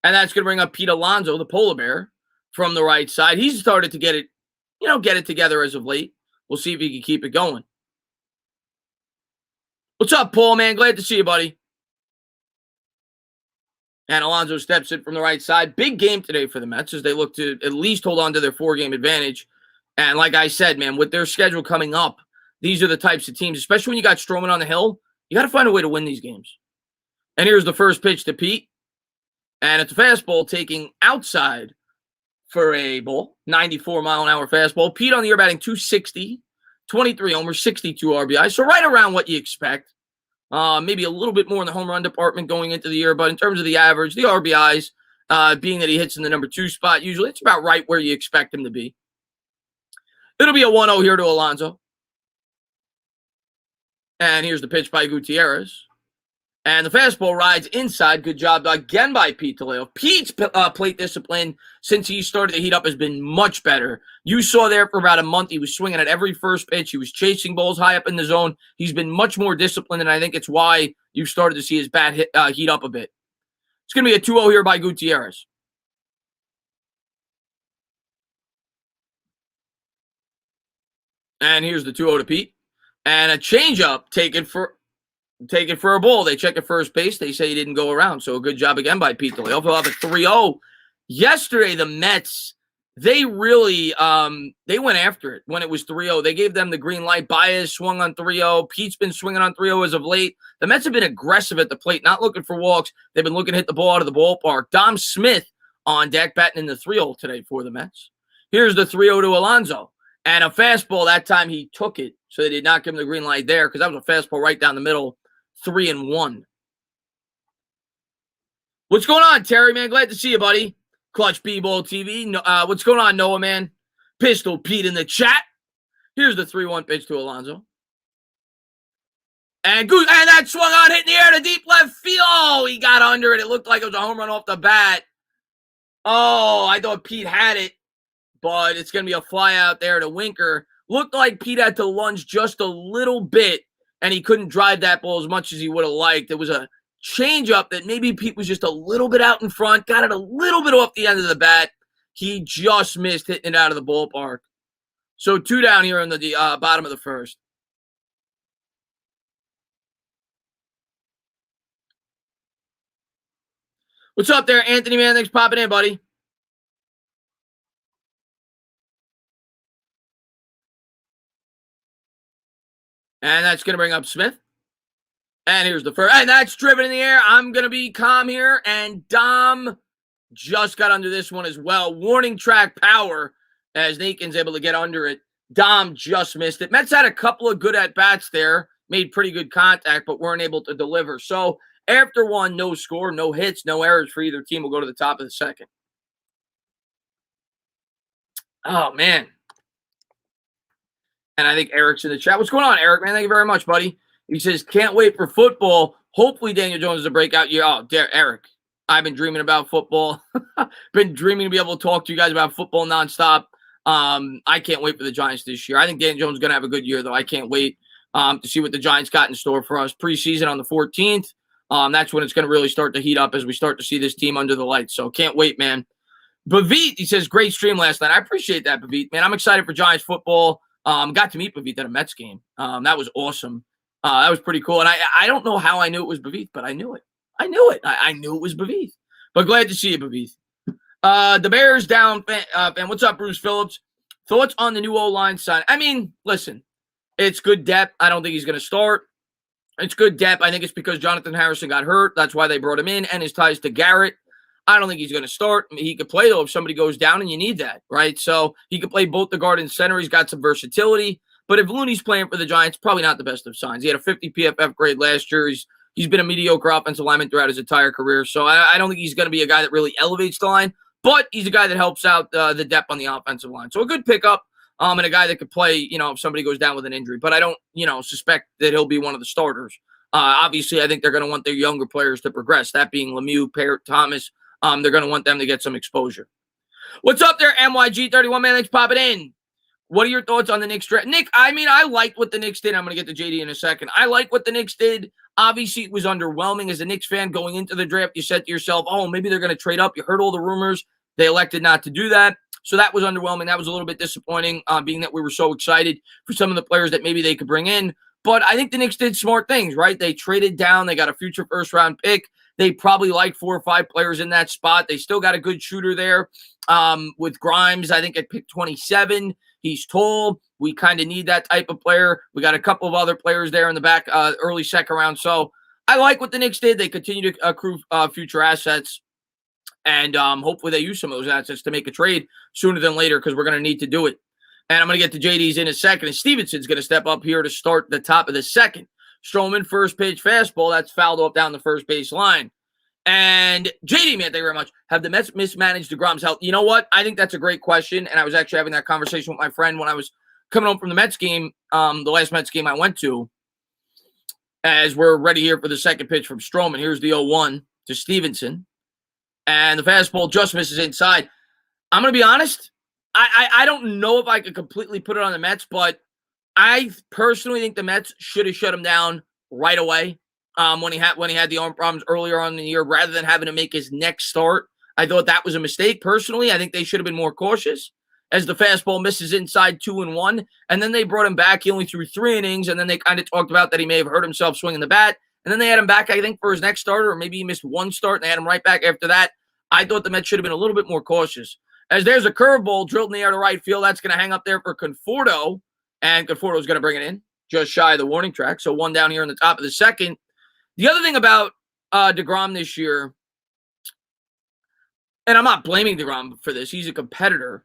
And that's going to bring up Pete Alonso, the polar bear, from the right side. He's started to get it together as of late. We'll see if he can keep it going. What's up, Paul, man? Glad to see you, buddy. And Alonso steps in from the right side. Big game today for the Mets as they look to at least hold on to their 4-game advantage. And like I said, man, with their schedule coming up, these are the types of teams, especially when you got Stroman on the hill, you got to find a way to win these games. And here's the first pitch to Pete. And it's a fastball taking outside for a ball, 94-mile-an-hour fastball. Pete on the year batting .260, 23 homers, 62 RBI. So right around what you expect. Maybe a little bit more in the home run department going into the year, but in terms of the average, the RBIs, being that he hits in the number 2 spot, usually it's about right where you expect him to be. It'll be a 1-0 here to Alonso. And here's the pitch by Gutierrez. And the fastball rides inside. Good job again by Pete Toledo. Pete's plate discipline since he started to heat up has been much better. You saw there for about a month, he was swinging at every first pitch. He was chasing balls high up in the zone. He's been much more disciplined, and I think it's why you've started to see his bat heat up a bit. It's going to be a 2-0 here by Gutierrez. And here's the 2-0 to Pete. And a changeup taken for a ball. They check at first base. They say he didn't go around. So a good job again by Pete Toledo. He'll have a 3-0. Yesterday, the Mets, they really they went after it when it was 3-0. They gave them the green light. Baez swung on 3-0. Pete's been swinging on 3-0 as of late. The Mets have been aggressive at the plate, not looking for walks. They've been looking to hit the ball out of the ballpark. Dom Smith on deck batting in the 3-0 today for the Mets. Here's the 3-0 to Alonso. And a fastball, that time he took it. So they did not give him the green light there because that was a fastball right down the middle. 3-1. What's going on, Terry, man? Glad to see you, buddy. Clutch B-Ball TV. What's going on, Noah, man? Pistol Pete in the chat. Here's the 3-1 pitch to Alonso. And that swung on, hit in the air to deep left field. Oh, he got under it. It looked like it was a home run off the bat. Oh, I thought Pete had it, but it's going to be a fly out there to Winker. Looked like Pete had to lunge just a little bit, and he couldn't drive that ball as much as he would have liked. It was a changeup that maybe Pete was just a little bit out in front, got it a little bit off the end of the bat. He just missed hitting it out of the ballpark. So 2 down here in the bottom of the first. What's up there, Anthony, man? Thanks for popping in, buddy. And that's going to bring up Smith. And here's the first. And that's driven in the air. I'm going to be calm here. And Dom just got under this one as well. Warning track power as Nakin's able to get under it. Dom just missed it. Mets had a couple of good at-bats there. Made pretty good contact, but weren't able to deliver. So after one, no score, no hits, no errors for either team. We'll go to the top of the second. Oh, man. And I think Eric's in the chat. What's going on, Eric, man? Thank you very much, buddy. He says, can't wait for football. Hopefully Daniel Jones is a breakout year. Oh, Eric, I've been dreaming about football. Been dreaming to be able to talk to you guys about football nonstop. I can't wait for the Giants this year. I think Daniel Jones is going to have a good year, though. I can't wait to see what the Giants got in store for us. Preseason on the 14th. That's when it's going to really start to heat up as we start to see this team under the lights. So can't wait, man. Bavit, he says, great stream last night. I appreciate that, Bavit. Man, I'm excited for Giants football. Got to meet Bavit at a Mets game. That was awesome. That was pretty cool. And I don't know how I knew it was Bavit, but I knew it. I knew it was Bavit. But glad to see you, Bavit. The Bears down. And what's up, Bruce Phillips? Thoughts on the new O-line sign? I mean, listen, it's good depth. I don't think he's going to start. It's good depth. I think it's because Jonathan Harrison got hurt. That's why they brought him in, and his ties to Garrett. I don't think he's going to start. I mean, he could play, though, if somebody goes down, and you need that, right? So he could play both the guard and center. He's got some versatility. But if Looney's playing for the Giants, probably not the best of signs. He had a 50 PFF grade last year. He's been a mediocre offensive lineman throughout his entire career. So I don't think he's going to be a guy that really elevates the line. But he's a guy that helps out the depth on the offensive line. So a good pickup and a guy that could play, if somebody goes down with an injury. But I don't, suspect that he'll be one of the starters. Obviously, I think they're going to want their younger players to progress, that being Lemieux, Parrott, Thomas. They're going to want them to get some exposure. What's up there, MYG31, man? Thanks for popping in. What are your thoughts on the Knicks draft? Nick, I mean, I liked what the Knicks did. I'm going to get to JD in a second. I like what the Knicks did. Obviously, it was underwhelming. As a Knicks fan going into the draft, you said to yourself, oh, maybe they're going to trade up. You heard all the rumors. They elected not to do that. So that was underwhelming. That was a little bit disappointing, being that we were so excited for some of the players that maybe they could bring in. But I think the Knicks did smart things, right? They traded down. They got a future first-round pick. They probably like 4 or 5 players in that spot. They still got a good shooter there with Grimes, I think, at pick 27. He's tall. We kind of need that type of player. We got a couple of other players there in the back, early second round. So I like what the Knicks did. They continue to accrue future assets. And hopefully they use some of those assets to make a trade sooner than later because we're going to need to do it. And I'm going to get to JD's in a second. And Stevenson's going to step up here to start the top of the second. Stroman, first pitch fastball, that's fouled off down the first base line. And JD, man, thank you very much. Have the Mets mismanaged DeGrom's health? You know what? I think that's a great question. And I was actually having that conversation with my friend when I was coming home from the Mets game, the last Mets game I went to, as we're ready here for the second pitch from Stroman. Here's the 0-1 to Stevenson. And the fastball just misses inside. I'm going to be honest. I don't know if I could completely put it on the Mets, but I personally think the Mets should have shut him down right away when he had the arm problems earlier on in the year, rather than having to make his next start. I thought that was a mistake. Personally, I think they should have been more cautious as the fastball misses inside 2-1. And then they brought him back. He only threw 3 innings, and then they kind of talked about that he may have hurt himself swinging the bat. And then they had him back, I think, for his next starter, or maybe he missed one start, and they had him right back after that. I thought the Mets should have been a little bit more cautious. As there's a curveball drilled in the air to right field, that's going to hang up there for Conforto, and Conforto's going to bring it in just shy of the warning track. So 1 down here in the top of the second. The other thing about DeGrom this year, and I'm not blaming DeGrom for this, he's a competitor,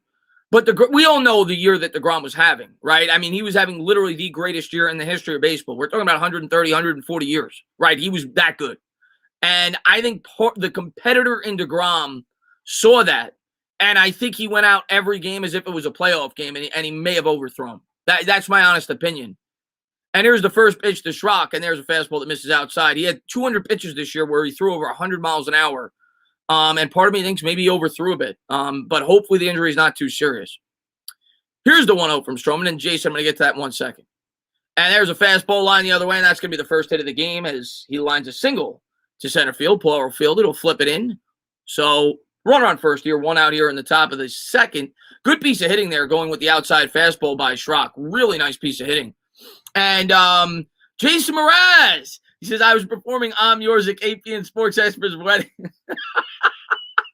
but we all know the year that DeGrom was having, right? I mean, he was having literally the greatest year in the history of baseball. We're talking about 130, 140 years, right? He was that good. And I think the competitor in DeGrom saw that, and I think he went out every game as if it was a playoff game, and he may have overthrown. That's my honest opinion. And here's the first pitch to Schrock, and there's a fastball that misses outside. He had 200 pitches this year where he threw over 100 miles an hour, and part of me thinks maybe he overthrew a bit, but hopefully the injury is not too serious. Here's the 1-0 from Stroman, and Jason, I'm going to get to that in 1 second. And there's a fastball line the other way, and that's going to be the first hit of the game as he lines a single to center field. Poirot field, it'll flip it in. So runner on first here, 1 out here in the top of the second. Good piece of hitting there, going with the outside fastball by Schrock. Really nice piece of hitting. And Jason Mraz, he says, I was performing I'm Yours at APN Sports Expert's wedding.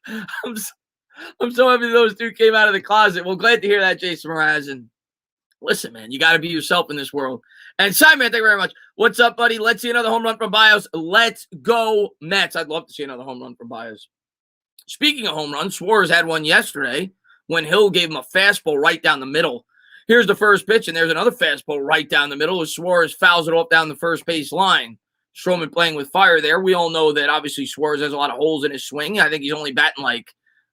I'm so happy those two came out of the closet. Well, glad to hear that, Jason Mraz. And listen, man, you got to be yourself in this world. And Simon, thank you very much. What's up, buddy? Let's see another home run from Bios. Let's go, Mets. I'd love to see another home run from Bios. Speaking of home runs, Suarez had one yesterday when Hill gave him a fastball right down the middle. Here's the first pitch, and there's another fastball right down the middle as Suarez fouls it off down the first base line. Stroman playing with fire there. We all know that obviously Suarez has a lot of holes in his swing. I think he's only batting like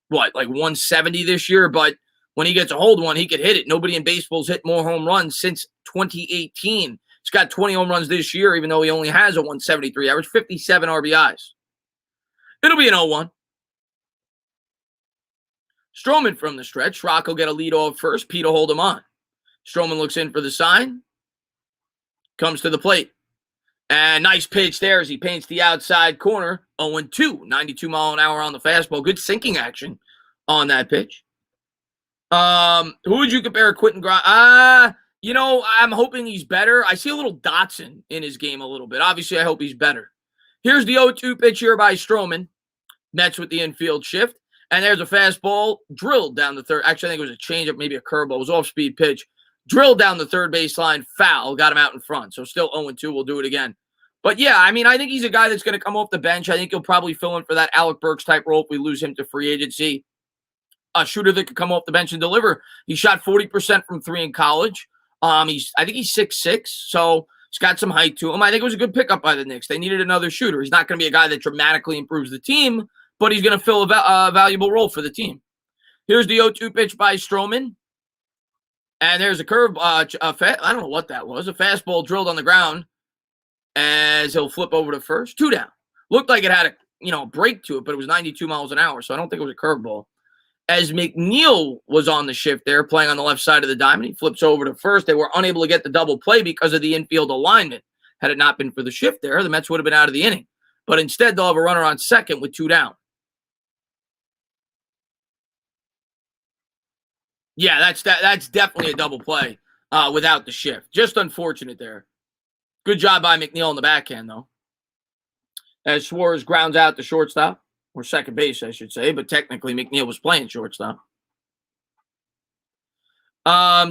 170 this year, but when he gets a hold one, he could hit it. Nobody in baseball's hit more home runs since 2018. He's got 20 home runs this year, even though he only has a 173 average, 57 RBIs. It'll be an 0-1. Stroman from the stretch. Schrock will get a lead off first. Pete will hold him on. Stroman looks in for the sign. Comes to the plate. And nice pitch there as he paints the outside corner. 0-2. 92 mile an hour on the fastball. Good sinking action on that pitch. Who would you compare Quentin Grimes? I'm hoping he's better. I see a little Dotson in his game a little bit. Obviously, I hope he's better. Here's the 0-2 pitch here by Stroman. Mets with the infield shift. And there's a fastball drilled down the third. Actually, I think it was a changeup, maybe a curveball. It was off-speed pitch. Drilled down the third baseline, foul. Got him out in front. So still 0-2. We'll do it again. But, yeah, I mean, I think he's a guy that's going to come off the bench. I think he'll probably fill in for that Alec Burks type role if we lose him to free agency. A shooter that could come off the bench and deliver. He shot 40% from 3 in college. I think he's 6'6", so he's got some height to him. I think it was a good pickup by the Knicks. They needed another shooter. He's not going to be a guy that dramatically improves the team, but he's going to fill a valuable role for the team. Here's the 0-2 pitch by Stroman. And there's a curve. I don't know what that was. A fastball drilled on the ground as he'll flip over to first. 2 down. Looked like it had a break to it, but it was 92 miles an hour, so I don't think it was a curveball. As McNeil was on the shift there, playing on the left side of the diamond, he flips over to first. They were unable to get the double play because of the infield alignment. Had it not been for the shift there, the Mets would have been out of the inning. But instead, they'll have a runner on second with 2 down. Yeah, that's definitely a double play without the shift. Just unfortunate there. Good job by McNeil on the backhand, though. As Suarez grounds out the shortstop, or second base, I should say, but technically McNeil was playing shortstop. I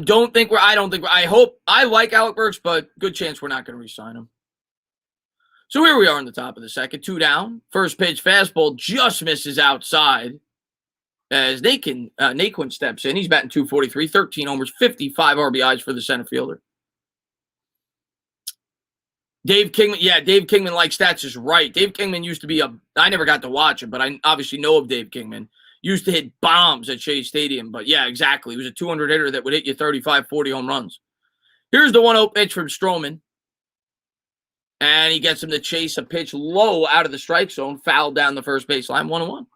like Alec Burks, but good chance we're not going to re-sign him. So here we are in the top of the second, 2 down. First pitch fastball just misses outside as Naquin steps in. He's batting .243, 13 homers, 55 RBIs for the center fielder. Dave Kingman, yeah, Dave Kingman like stats is right. Dave Kingman used to be I never got to watch him, but I obviously know of Dave Kingman. Used to hit bombs at Shea Stadium, but yeah, exactly. He was a 200 hitter that would hit you 35, 40 home runs. Here's the 1-0 pitch from Stroman. And he gets him to chase a pitch low out of the strike zone, fouled down the first baseline, 1-1.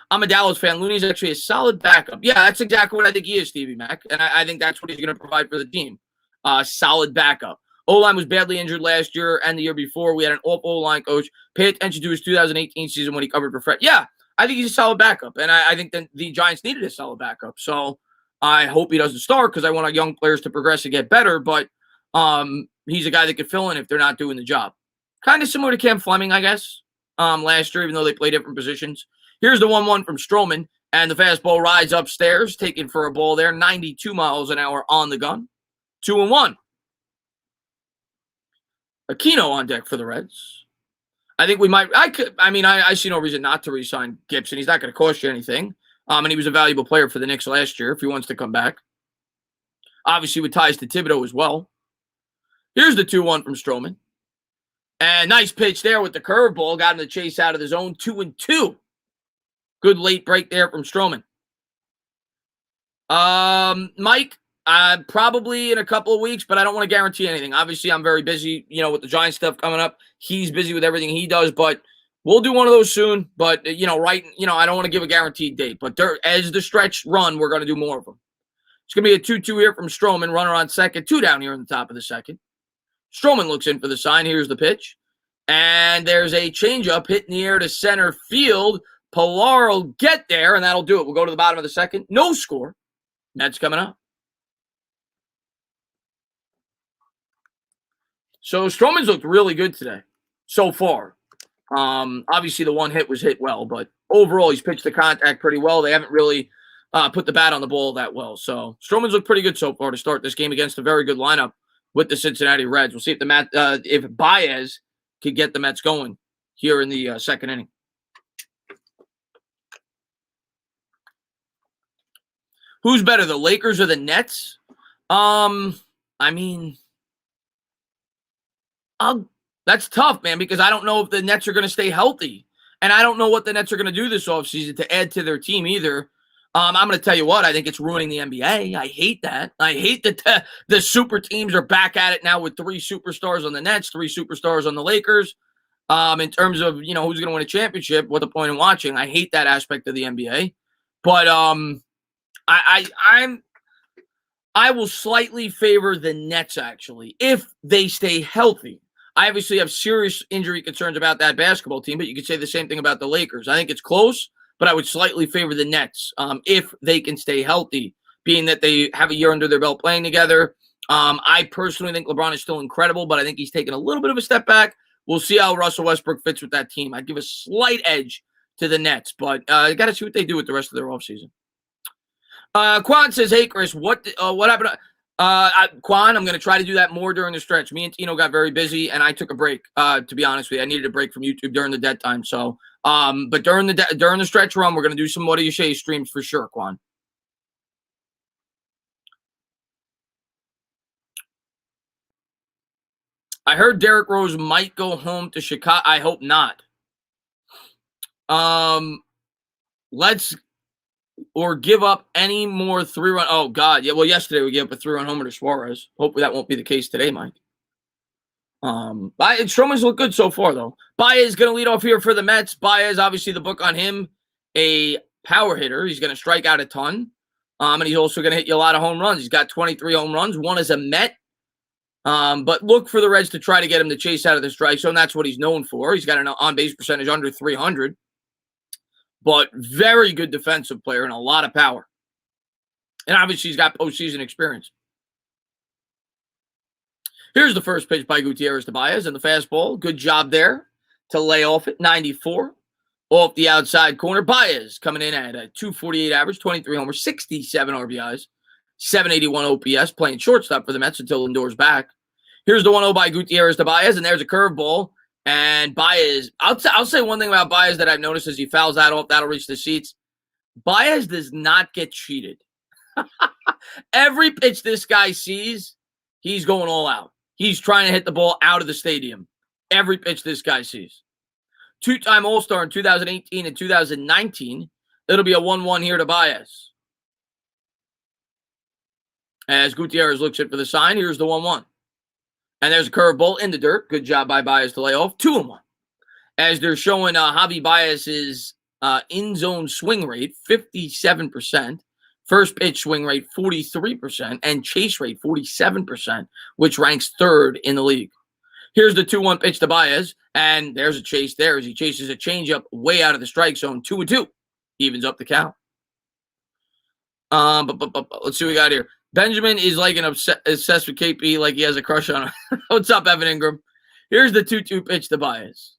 I'm a Dallas fan. Looney's actually a solid backup. Yeah, that's exactly what I think he is, Stevie Mac. And I think that's what he's going to provide for the team. Solid backup. O-line was badly injured last year and the year before. We had an awful O-line coach. Pay attention to his 2018 season when he covered for Fred. Yeah, I think he's a solid backup. And I think that the Giants needed a solid backup. So I hope he doesn't start because I want our young players to progress and get better. But he's a guy that could fill in if they're not doing the job. Kind of similar to Cam Fleming, I guess, last year, even though they play different positions. Here's the 1-1 from Stroman, and the fastball rides upstairs, taken for a ball there, 92 miles an hour on the gun. 2-1. Aquino on deck for the Reds. I think we might. I see no reason not to re-sign Gibson. He's not going to cost you anything. And he was a valuable player for the Knicks last year if he wants to come back. Obviously, with ties to Thibodeau as well. Here's the 2-1 from Stroman. And nice pitch there with the curveball. Got him to chase out of the zone. 2-2. Good late break there from Stroman. Mike, probably in a couple of weeks, but I don't want to guarantee anything. Obviously, I'm very busy, with the Giants stuff coming up. He's busy with everything he does, but we'll do one of those soon. But, I don't want to give a guaranteed date. But as the stretch run, we're going to do more of them. It's going to be a 2-2 here from Stroman. Runner on second. 2 down here in the top of the second. Stroman looks in for the sign. Here's the pitch. And there's a changeup hit in the air to center field. Pilar will get there, and that'll do it. We'll go to the bottom of the second. No score. Mets coming up. So Stroman's looked really good today so far. Obviously, the one hit was hit well, but overall, he's pitched the contact pretty well. They haven't really put the bat on the ball that well. So Stroman's looked pretty good so far to start this game against a very good lineup with the Cincinnati Reds. We'll see if Baez could get the Mets going here in the second inning. Who's better, the Lakers or the Nets? That's tough, man, because I don't know if the Nets are going to stay healthy. And I don't know what the Nets are going to do this offseason to add to their team either. I'm going to tell you what, I think it's ruining the NBA. I hate that. I hate that the super teams are back at it now with 3 superstars on the Nets, 3 superstars on the Lakers. In terms of, who's going to win a championship, what the point in watching. I hate that aspect of the NBA. But I will slightly favor the Nets, actually, if they stay healthy. I obviously have serious injury concerns about that basketball team, but you could say the same thing about the Lakers. I think it's close, but I would slightly favor the Nets if they can stay healthy, being that they have a year under their belt playing together. I personally think LeBron is still incredible, but I think he's taken a little bit of a step back. We'll see how Russell Westbrook fits with that team. I'd give a slight edge to the Nets, but you got to see what they do with the rest of their offseason. Quan says, hey, Chris, what happened? Quan, I'm going to try to do that more during the stretch. Me and Tino got very busy, and I took a break, to be honest with you. I needed a break from YouTube during the dead time. So, but during the stretch run, we're going to do some What Do You Say streams for sure, Quan. I heard Derrick Rose might go home to Chicago. I hope not. Or give up any more 3-run. Oh, God. Yeah, well, yesterday we gave up a 3-run homer to Suarez. Hopefully that won't be the case today, Mike. Stroman's looked good so far, though. Baez is going to lead off here for the Mets. Baez, obviously, the book on him, a power hitter. He's going to strike out a ton. And he's also going to hit you a lot of home runs. He's got 23 home runs. One is a Met. But look for the Reds to try to get him to chase out of the strike zone. That's what he's known for. He's got an on-base percentage under 300. But very good defensive player and a lot of power. And obviously, he's got postseason experience. Here's the first pitch by Gutierrez to Baez and the fastball. Good job there to lay off it. 94 off the outside corner. Baez coming in at a 248 average, 23 homers, 67 RBIs, 781 OPS, playing shortstop for the Mets until Lindor's back. Here's the 1-0 by Gutierrez to Baez, and there's a curveball. And Baez, I'll say one thing about Baez that I've noticed is he fouls that off. That'll reach the seats. Baez does not get cheated. Every pitch this guy sees, he's going all out. He's trying to hit the ball out of the stadium. Every pitch this guy sees. Two-time All-Star in 2018 and 2019. It'll be a 1-1 here to Baez. As Gutierrez looks in for the sign, here's the 1-1. And there's a curveball in the dirt. Good job by Baez to lay off. 2-1. As they're showing Javi Baez's in-zone swing rate, 57%. First pitch swing rate, 43%. And chase rate, 47%, which ranks third in the league. Here's the 2-1 pitch to Baez. And there's a chase there as he chases a changeup way out of the strike zone. 2-2. Evens up the count. Let's see what we got here. Benjamin is like obsessed with KP, like he has a crush on him. What's up, Evan Ingram? Here's the 2-2 pitch to Baez.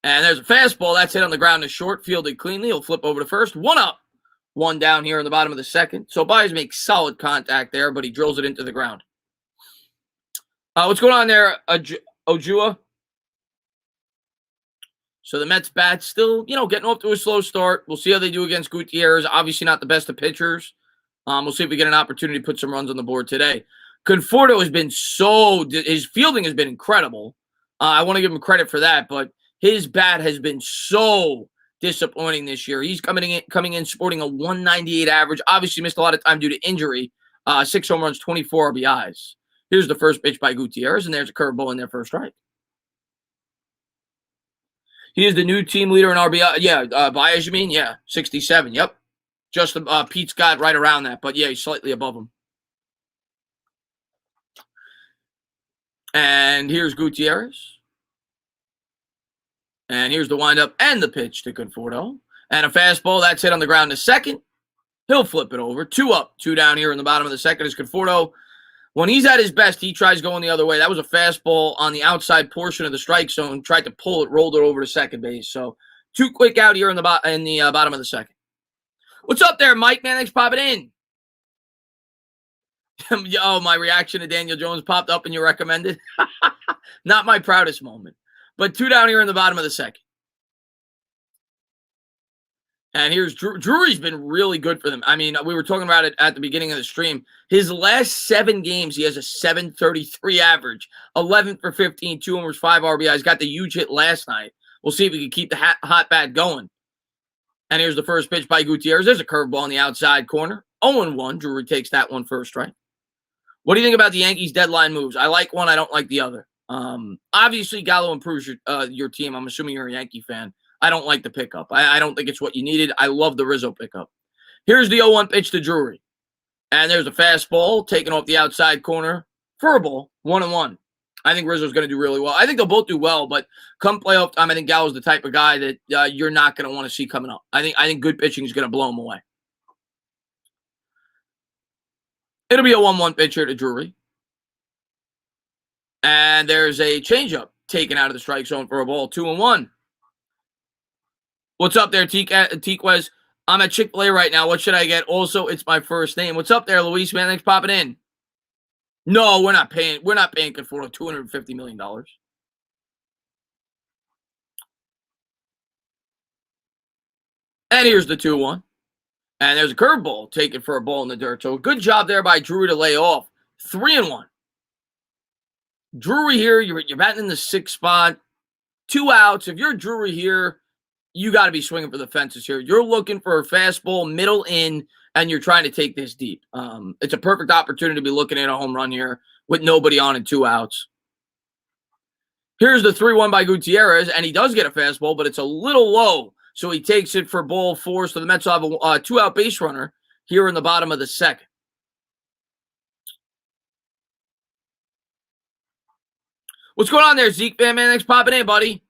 And there's a fastball. That's hit on the ground to short, fielded cleanly. He'll flip over to first. 1 up, 1 down here in the bottom of the second. So Baez makes solid contact there, but he drills it into the ground. What's going on there, Ojua? So the Mets bat still, getting off to a slow start. We'll see how they do against Gutierrez. Obviously not the best of pitchers. We'll see if we get an opportunity to put some runs on the board today. Conforto has been his fielding has been incredible. I want to give him credit for that, but his bat has been so disappointing this year. He's coming in sporting a 198 average. Obviously missed a lot of time due to injury. 6 home runs, 24 RBIs. Here's the first pitch by Gutierrez, and there's a curveball in there for a strike. He is the new team leader in RBI. Yeah, Baez, you mean? Yeah, 67. Yep. Just Pete's got right around that, but yeah, he's slightly above him. And here's Gutierrez. And here's the windup and the pitch to Conforto. And a fastball that's hit on the ground to second. He'll flip it over. 2 up, 2 down here in the bottom of the second is Conforto. When he's at his best, he tries going the other way. That was a fastball on the outside portion of the strike zone. Tried to pull it, rolled it over to second base. So 2 quick out here in the bottom of the second. What's up there, Mike? Man, thanks for popping in. Oh, my reaction to Daniel Jones popped up and you recommended. Not my proudest moment. But 2 down here in the bottom of the second. And here's Drury's been really good for them. I mean, we were talking about it at the beginning of the stream. His last 7 games, he has a 733 average, 11 for 15, 2 homers, 5 RBIs. Got the huge hit last night. We'll see if we can keep the hot bat going. And here's the first pitch by Gutierrez. There's a curveball in the outside corner. 0-1. Drury takes that one for a strike. What do you think about the Yankees' deadline moves? I like one. I don't like the other. Obviously, Gallo improves your team. I'm assuming you're a Yankee fan. I don't like the pickup. I don't think it's what you needed. I love the Rizzo pickup. Here's the 0-1 pitch to Drury. And there's a fastball taken off the outside corner for a ball. 1-1. I think Rizzo's going to do really well. I think they'll both do well, but come playoff time, I think Gallo's the type of guy that you're not going to want to see coming up. I think good pitching is going to blow him away. It'll be a 1-1 pitcher to Drury. And there's a changeup taken out of the strike zone for a ball. 2-1. What's up there, Tequez? I'm at Chick-fil-A right now. What should I get? Also, it's my first name. What's up there, Luis? Man, thanks for popping in. No, we're not paying Conforto $250 million. And here's the 2-1. And there's a curveball taken for a ball in the dirt. So good job there by Drury to lay off. 3-1. Drury here, you're batting in the 6th spot. 2 outs. If you're Drury here, you got to be swinging for the fences here. You're looking for a fastball, middle in, and you're trying to take this deep. It's a perfect opportunity to be looking at a home run here with nobody on and 2 outs. Here's the 3-1 by Gutierrez, and he does get a fastball, but it's a little low, so he takes it for ball 4. So the Mets will have a 2-out base runner here in the bottom of the second. What's going on there, Zeke fan, man? Thanks for popping in, buddy.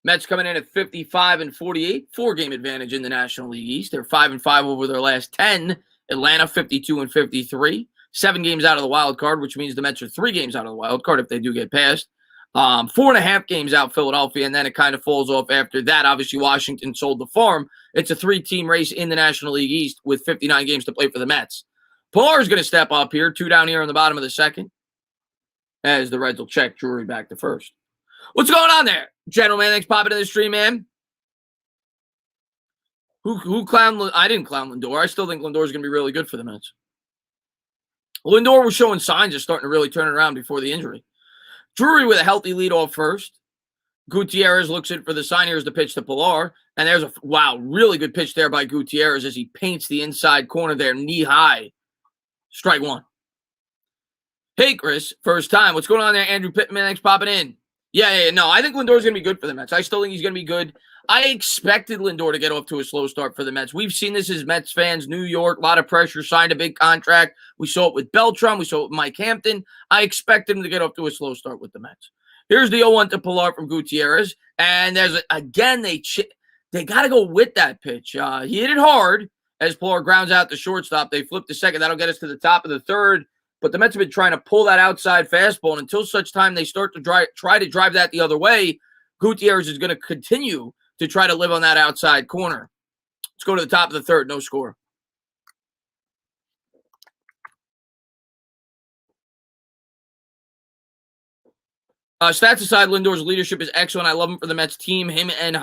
Mets coming in at 55-48, 4-game advantage in the National League East. They're 5-5 over their last 10. Atlanta 52-53, 7 games out of the wild card, which means the Mets are 3 games out of the wild card if they do get past. 4.5 games out Philadelphia, and then it kind of falls off after that. Obviously, Washington sold the farm. It's a 3-team race in the National League East with 59 games to play for the Mets. Pilar is going to step up here, 2 down here in the bottom of the second, as the Reds will check Drury back to first. What's going on there? Gentleman, thanks for popping in the stream, man. Who clowned? I didn't clown Lindor. I still think Lindor is going to be really good for the Mets. Lindor was showing signs of starting to really turn it around before the injury. Drury with a healthy lead off first. Gutierrez looks in for the sign. Here's the pitch to Pilar. And there's a, wow, really good pitch there by Gutierrez as he paints the inside corner there, knee high. Strike one. Hey, Chris, first time. What's going on there? Andrew Pittman, thanks popping in. Yeah. No, I think Lindor's going to be good for the Mets. I still think he's going to be good. I expected Lindor to get off to a slow start for the Mets. We've seen this as Mets fans. New York, a lot of pressure, signed a big contract. We saw it with Beltran. We saw it with Mike Hampton. I expected him to get off to a slow start with the Mets. Here's the 0-1 to Pilar from Gutierrez. And there's, again, they got to go with that pitch. He hit it hard as Pilar grounds out the shortstop. They flip the second. That'll get us to the top of the third. But the Mets have been trying to pull that outside fastball. And until such time they start to try to drive that the other way, Gutierrez is going to continue to try to live on that outside corner. Let's go to the top of the third. No score. Stats aside, Lindor's leadership is excellent. I love him for the Mets team. Him and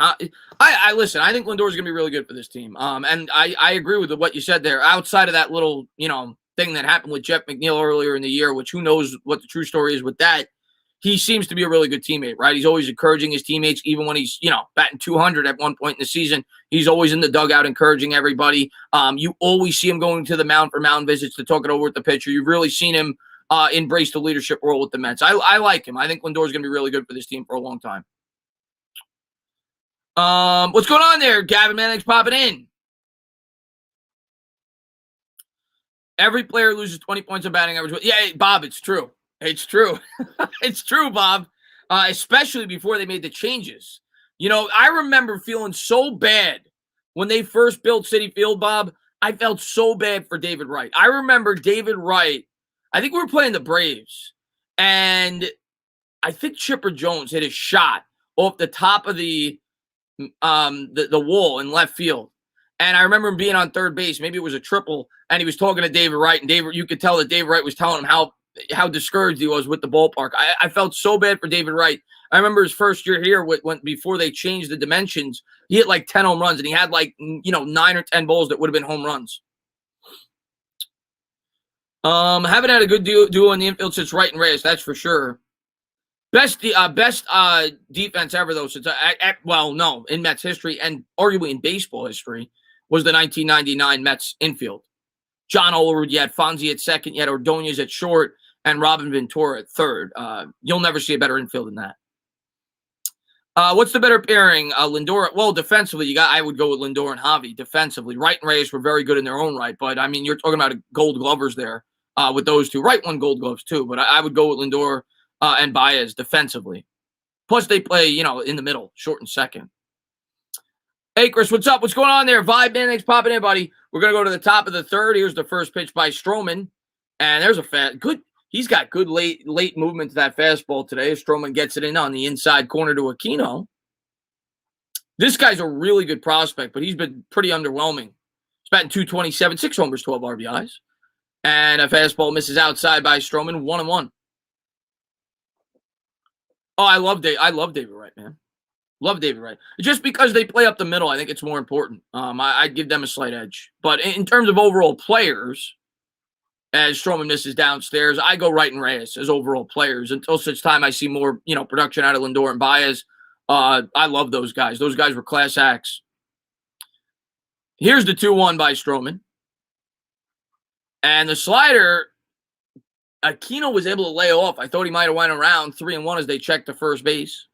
I listen. I think Lindor's going to be really good for this team. And I agree with what you said there. Outside of that little, thing that happened with Jeff McNeil earlier in the year, which who knows what the true story is with that. He seems to be a really good teammate, right? He's always encouraging his teammates, even when he's, batting 200 at one point in the season. He's always in the dugout encouraging everybody. You always see him going to the mound for mound visits to talk it over with the pitcher. You've really seen him embrace the leadership role with the Mets. I like him. I think Lindor's going to be really good for this team for a long time. What's going on there, Gavin? Man, thanks popping in. Every player loses 20 points of batting average. Yeah, Bob, it's true. It's true. It's true, Bob, especially before they made the changes. I remember feeling so bad when they first built Citi Field, Bob. I felt so bad for David Wright. I remember David Wright, I think we were playing the Braves, and I think Chipper Jones hit a shot off the top of the wall in left field. And I remember him being on third base. Maybe it was a triple, and he was talking to David Wright, and you could tell that David Wright was telling him how discouraged he was with the ballpark. I felt so bad for David Wright. I remember his first year here before they changed the dimensions, he hit like 10 home runs, and he had 9 or 10 balls that would have been home runs. Haven't had a good duo in the infield since Wright and Reyes, that's for sure. Best defense ever, though, since in Mets history and arguably in baseball history, was the 1999 Mets infield. John Olerud, you had Fonzie at second, you had Ordonez at short, and Robin Ventura at third. You'll never see a better infield than that. What's the better pairing? Lindor. Well, defensively, I would go with Lindor and Javi. Defensively, Wright and Reyes were very good in their own right, but I mean, you're talking about gold glovers there with those two. Wright won gold gloves too, but I would go with Lindor and Baez defensively. Plus, they play, in the middle, short and second. Hey, Chris, what's up? What's going on there? Vibe, man, thanks popping in, buddy. We're going to go to the top of the third. Here's the first pitch by Stroman. And there's he's got good late movement to that fastball today. Stroman gets it in on the inside corner to Aquino. This guy's a really good prospect, but he's been pretty underwhelming. He's batting .227, 6 homers, 12 RBIs. And a fastball misses outside by Stroman, 1-1. Oh, I love David Wright, man. Love David Wright. Just because they play up the middle, I think it's more important. I'd give them a slight edge. But in terms of overall players, as Stroman misses downstairs, I go Wright and Reyes as overall players until such time I see more, production out of Lindor and Baez. I love those guys. Those guys were class acts. Here's the 2-1 by Stroman. And the slider, Aquino was able to lay off. I thought he might have went around 3-1 as they checked the first base.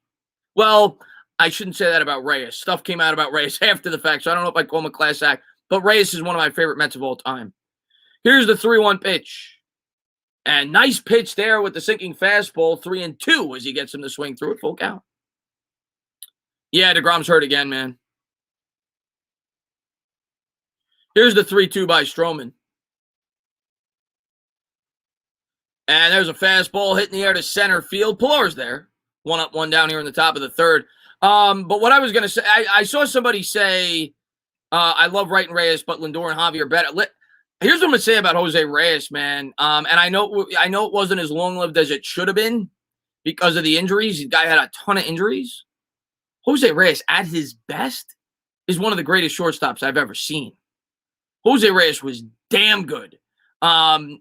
Well, I shouldn't say that about Reyes. Stuff came out about Reyes after the fact, so I don't know if I call him a class act. But Reyes is one of my favorite Mets of all time. Here's the 3-1 pitch. And nice pitch there with the sinking fastball, 3-2 as he gets him to swing through it, full count. Yeah, DeGrom's hurt again, man. Here's the 3-2 by Stroman. And there's a fastball hitting the air to center field. Pilar's there. 1 up, 1 down here in the top of the third. But what I was going to say, I saw somebody say, I love Wright and Reyes, but Lindor and Javi are better. Here's what I'm going to say about Jose Reyes, man. And I know it wasn't as long-lived as it should have been because of the injuries. The guy had a ton of injuries. Jose Reyes, at his best, is one of the greatest shortstops I've ever seen. Jose Reyes was damn good.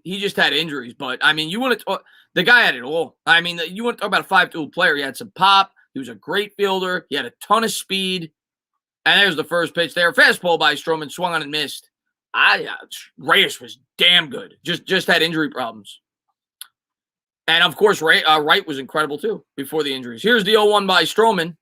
He just had injuries, but I mean, you want to talk, the guy had it all. I mean, you want to talk about a 5-tool player. He had some pop. He was a great fielder. He had a ton of speed. And there's the first pitch there. Fastball by Stroman, swung on and missed. Reyes was damn good. Just had injury problems. And of course, Wright was incredible too before the injuries. Here's the 0-1 by Stroman.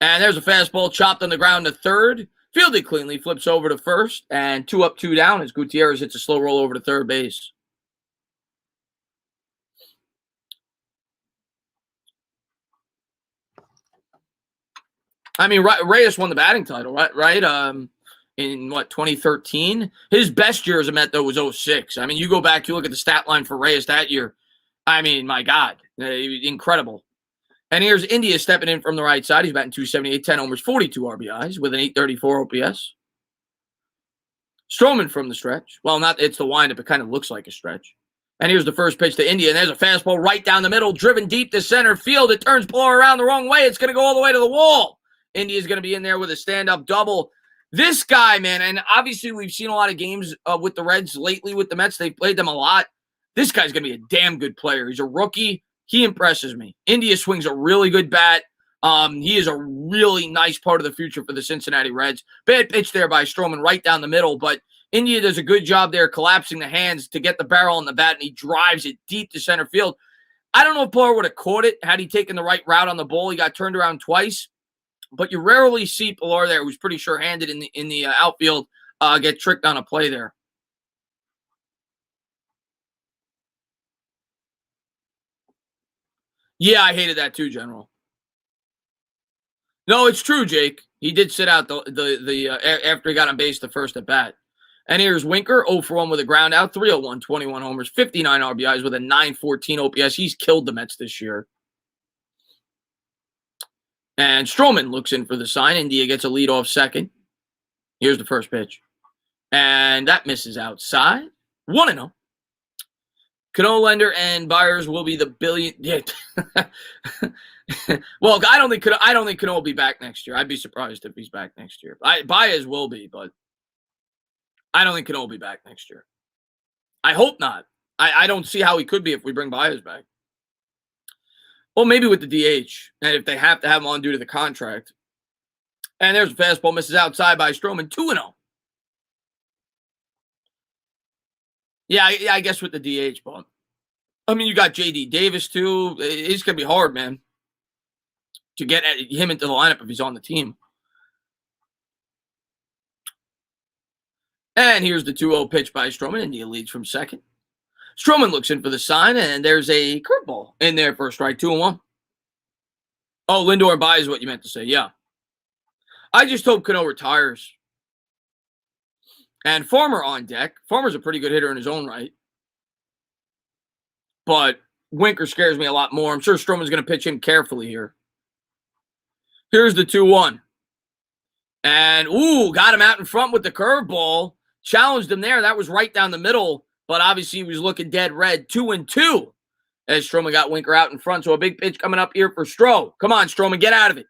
And there's a fastball chopped on the ground to third. Fielded cleanly, flips over to first, and 2 up, 2 down as Gutierrez hits a slow roll over to third base. I mean, Reyes won the batting title, right? In 2013? His best year as a Met, though, was 06. I mean, you go back, you look at the stat line for Reyes that year. I mean, my God, incredible. And here's India stepping in from the right side. He's batting .278, 10 homers, 42 RBIs with an .834 OPS. Stroman from the stretch. Well, it's the windup. It kind of looks like a stretch. And here's the first pitch to India. And there's a fastball right down the middle, driven deep to center field. It turns Blower around the wrong way. It's going to go all the way to the wall. India's going to be in there with a stand-up double. This guy, man, and obviously we've seen a lot of games with the Reds lately with the Mets. They've played them a lot. This guy's going to be a damn good player. He's a rookie. He impresses me. India swings a really good bat. He is a really nice part of the future for the Cincinnati Reds. Bad pitch there by Stroman right down the middle, but India does a good job there collapsing the hands to get the barrel on the bat, and he drives it deep to center field. I don't know if Blower would have caught it had he taken the right route on the ball. He got turned around twice, but you rarely see Blower there, who's pretty sure-handed in the outfield, get tricked on a play there. Yeah, I hated that too, General. No, it's true, Jake. He did sit out after he got on base the first at bat. And here's Winker, 0 for 1 with a ground out, 301, 21 homers, 59 RBIs with a 914 OPS. He's killed the Mets this year. And Stroman looks in for the sign. India gets a lead off second. Here's the first pitch. And that misses outside. 1-0. Cano, Lender, and Byers will be the billion. Yeah. Well, I don't think Cano will be back next year. I'd be surprised if he's back next year. Baez will be, but I don't think Cano will be back next year. I hope not. I don't see how he could be if we bring Baez back. Well, maybe with the DH, and if they have to have him on due to the contract. And there's a fastball, misses outside by Stroman, 2-0. Yeah, I guess with the DH, but I mean, you got J.D. Davis too. It's gonna be hard, man, to get him into the lineup if he's on the team. And here's the 2-0 pitch by Stroman. India leads from second. Stroman looks in for the sign, and there's a curveball in there for a strike, 2-1. Oh, Lindor and Baez is what you meant to say, yeah. I just hope Cano retires. And Farmer on deck. Farmer's a pretty good hitter in his own right. But Winker scares me a lot more. I'm sure Stroman's going to pitch him carefully here. Here's the 2-1. And, got him out in front with the curveball. Challenged him there. That was right down the middle. But obviously he was looking dead red. 2-2 as Stroman got Winker out in front. So a big pitch coming up here for Stro. Come on, Stroman, get out of it.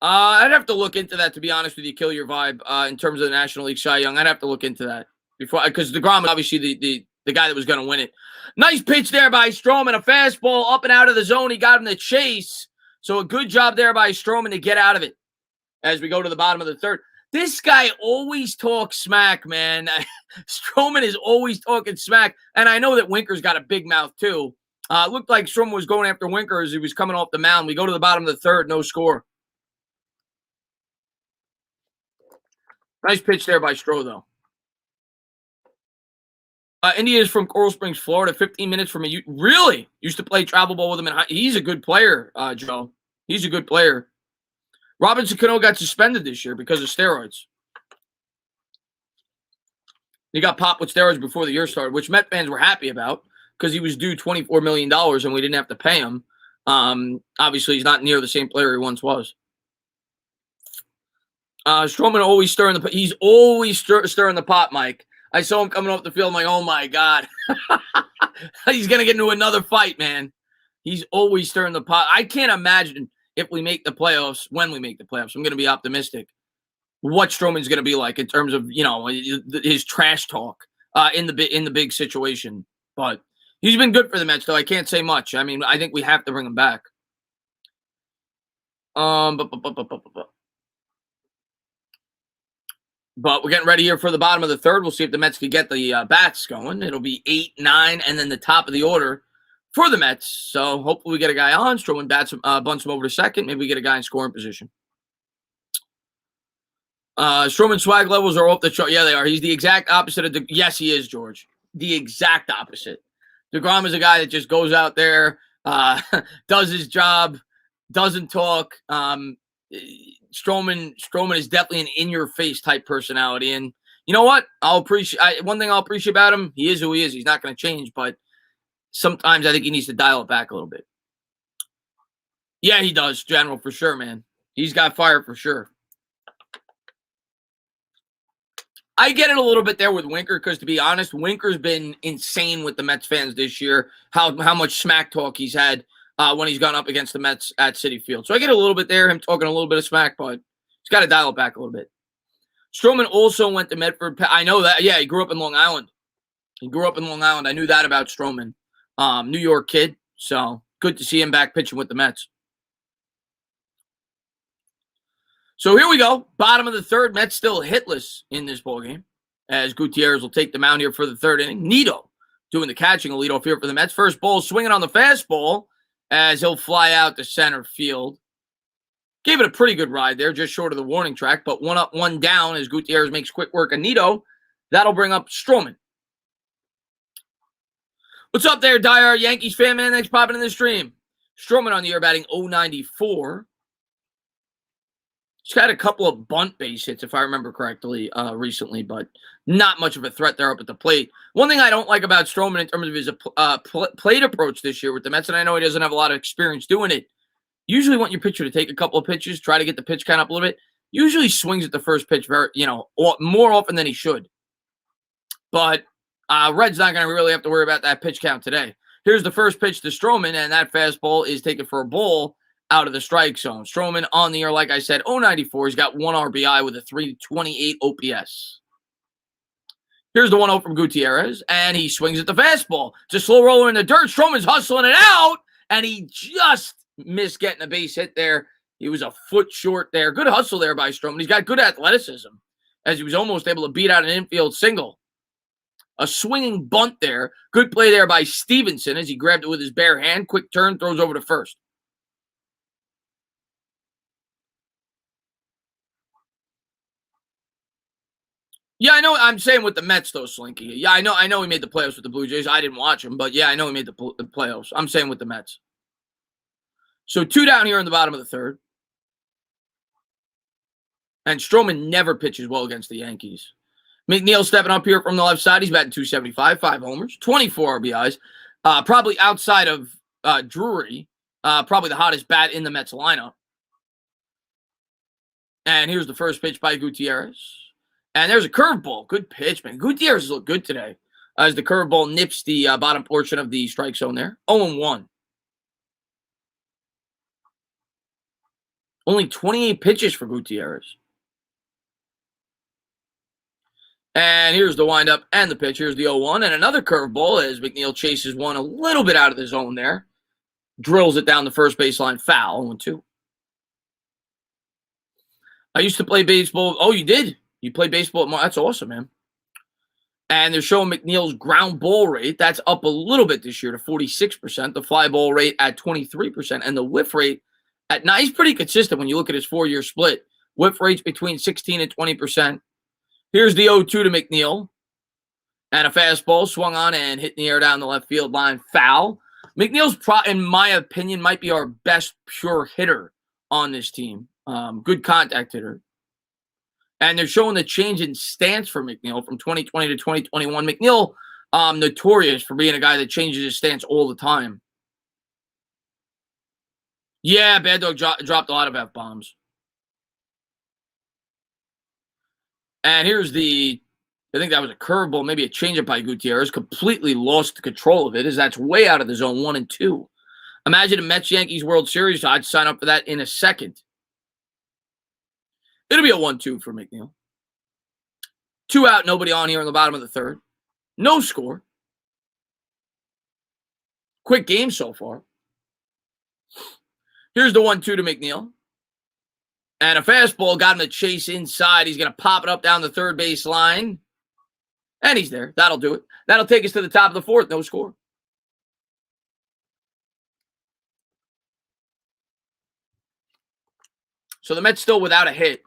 I'd have to look into that, to be honest with you, kill your vibe in terms of the National League Cy Young. I'd have to look into that before, because DeGrom is obviously the guy that was going to win it. Nice pitch there by Stroman, a fastball up and out of the zone. He got him to chase. So a good job there by Stroman to get out of it as we go to the bottom of the third. This guy always talks smack, man. Stroman is always talking smack. And I know that Winker's got a big mouth too. It looked like Stroman was going after Winker as he was coming off the mound. We go to the bottom of the third, no score. Nice pitch there by Stro, though. India is from Coral Springs, Florida, 15 minutes from me. Really? Used to play travel ball with him. He's a good player, Joe. He's a good player. Robinson Cano got suspended this year because of steroids. He got popped with steroids before the year started, which Met fans were happy about because he was due $24 million and we didn't have to pay him. Obviously, he's not near the same player he once was. Stroman always stirring the pot. He's always stirring the pot, Mike. I saw him coming off the field. I'm like, oh, my God. He's going to get into another fight, man. He's always stirring the pot. I can't imagine. if we make the playoffs, when we make the playoffs. I'm going to be optimistic. What Stroman's going to be like in terms of, his trash talk in the big situation. But he's been good for the Mets, though. I can't say much. I mean, I think we have to bring him back. But we're getting ready here for the bottom of the third. We'll see if the Mets can get the bats going. It'll be 8, 9, and then the top of the order for the Mets. So hopefully we get a guy on. Stroman bats bunts him over to second. Maybe we get a guy in scoring position. Stroman swag levels are off the chart. Yeah, they are. He's the exact opposite of yes, he is, George. The exact opposite. DeGrom is a guy that just goes out there, does his job, doesn't talk. Stroman is definitely an in-your-face type personality, and you know what? One thing I'll appreciate about him. He is who he is. He's not going to change, but sometimes I think he needs to dial it back a little bit. Yeah, he does, General, for sure, man. He's got fire for sure. I get it a little bit there with Winker because, to be honest, Winker's been insane with the Mets fans this year. How much smack talk he's had when he's gone up against the Mets at Citi Field. So I get a little bit there, him talking a little bit of smack, but he's got to dial it back a little bit. Stroman also went to Medford. I know that. Yeah, he grew up in Long Island. I knew that about Stroman. New York kid. So good to see him back pitching with the Mets. So here we go. Bottom of the third. Mets still hitless in this ballgame as Gutierrez will take the mound here for the third inning. Nito doing the catching, a leadoff here for the Mets. First ball swinging on the fastball as he'll fly out to center field. Gave it a pretty good ride there, just short of the warning track, but 1 up, 1 down as Gutierrez makes quick work of Nito. That'll bring up Stroman. What's up there, diehard Yankees fan, man? Thanks for popping in the stream. Stroman on the air batting .094. He's had a couple of bunt base hits, if I remember correctly, recently, but not much of a threat there up at the plate. One thing I don't like about Stroman in terms of his plate approach this year with the Mets, and I know he doesn't have a lot of experience doing it, usually want your pitcher to take a couple of pitches, try to get the pitch count up a little bit. Usually swings at the first pitch more often than he should. But Red's not going to really have to worry about that pitch count today. Here's the first pitch to Stroman, and that fastball is taken for a ball out of the strike zone. Stroman on the air, like I said, .094. He's got 1 RBI with a .328 OPS. Here's the 1-0 from Gutierrez, and he swings at the fastball. It's a slow roller in the dirt. Stroman's hustling it out, and he just missed getting a base hit there. He was a foot short there. Good hustle there by Stroman. He's got good athleticism, as he was almost able to beat out an infield single. A swinging bunt there. Good play there by Stevenson as he grabbed it with his bare hand. Quick turn, throws over to first. Yeah, I know. I'm saying with the Mets, though, Slinky. Yeah, I know he made the playoffs with the Blue Jays. I didn't watch him, but yeah, I know he made the playoffs. I'm saying with the Mets. So 2 down here in the bottom of the third. And Stroman never pitches well against the Yankees. McNeil stepping up here from the left side. He's batting .275, 5 homers, 24 RBIs. Probably outside of Drury, probably the hottest bat in the Mets lineup. And here's the first pitch by Gutierrez. And there's a curveball. Good pitch, man. Gutierrez looked good today as the curveball nips the bottom portion of the strike zone there. 0-1. Only 28 pitches for Gutierrez. And here's the windup and the pitch. Here's the 0-1. And another curveball as McNeil chases one a little bit out of the zone there. Drills it down the first baseline. Foul. 0-2. I used to play baseball. Oh, you did? You played baseball? That's awesome, man. And they're showing McNeil's ground ball rate. That's up a little bit this year to 46%. The fly ball rate at 23%. And the whiff rate at 9. He's pretty consistent when you look at his 4-year split. Whiff rates between 16 and 20%. Here's the 0-2 to McNeil. And a fastball swung on and hit in the air down the left field line. Foul. McNeil's, in my opinion, might be our best pure hitter on this team. Good contact hitter. And they're showing the change in stance for McNeil from 2020 to 2021. McNeil, notorious for being a guy that changes his stance all the time. Yeah, Bad Dog dropped a lot of F-bombs. And here's I think that was a curveball, maybe a changeup by Gutierrez. Completely lost control of it as that's way out of the zone, 1 and 2. Imagine a Mets-Yankees World Series. I'd sign up for that in a second. It'll be a 1-2 for McNeil. 2 out, nobody on here in the bottom of the third. No score. Quick game so far. Here's the 1-2 to McNeil. And a fastball got him to chase inside. He's going to pop it up down the third base line. And he's there. That'll do it. That'll take us to the top of the fourth. No score. So the Mets still without a hit.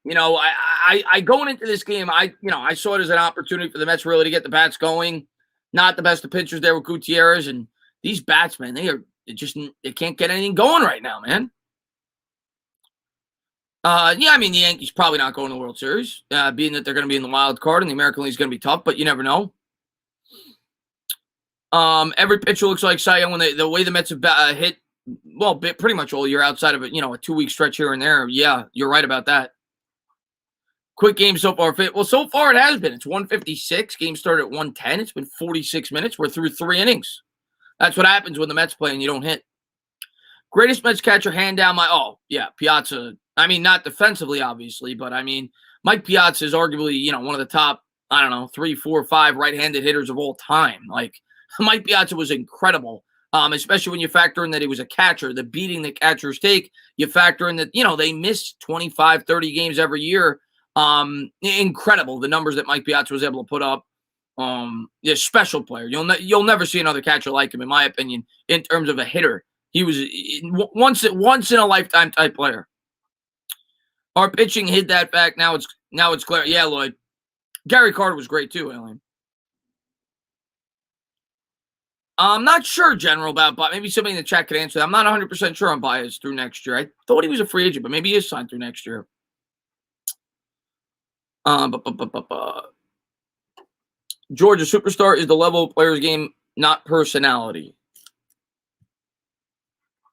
You know, I going into this game, I saw it as an opportunity for the Mets really to get the bats going. Not the best of pitchers there with Gutierrez, and these bats, man, they can't get anything going right now, man. Yeah, I mean, the Yankees probably not going to the World Series, being that they're going to be in the wild card, and the American League is going to be tough, but you never know. Every pitcher looks like Cy Young when the way the Mets have hit, well, pretty much all year outside of a 2-week stretch here and there. Yeah, you're right about that. Quick game so far. Well, so far it has been. It's 156. Game started at 110. It's been 46 minutes. We're through 3 innings. That's what happens when the Mets play and you don't hit. Greatest Mets catcher, hand down Piazza. I mean, not defensively, obviously, but I mean, Mike Piazza is arguably, one of the top, 3, 4, 5 right-handed hitters of all time. Like, Mike Piazza was incredible, especially when you factor in that he was a catcher, the beating that catchers take. You factor in that, they miss 25, 30 games every year. Incredible, the numbers that Mike Piazza was able to put up. Special player. You'll never see another catcher like him, in my opinion, in terms of a hitter. He was once in a lifetime type player. Our pitching hid that fact. Now it's clear. Yeah, Lloyd. Gary Carter was great too, Alien. I'm not sure, General, about Baez. Maybe somebody in the chat could answer that. I'm not 100% sure on Baez through next year. I thought he was a free agent, but maybe he is signed through next year. Georgia superstar is the level of player's game, not personality.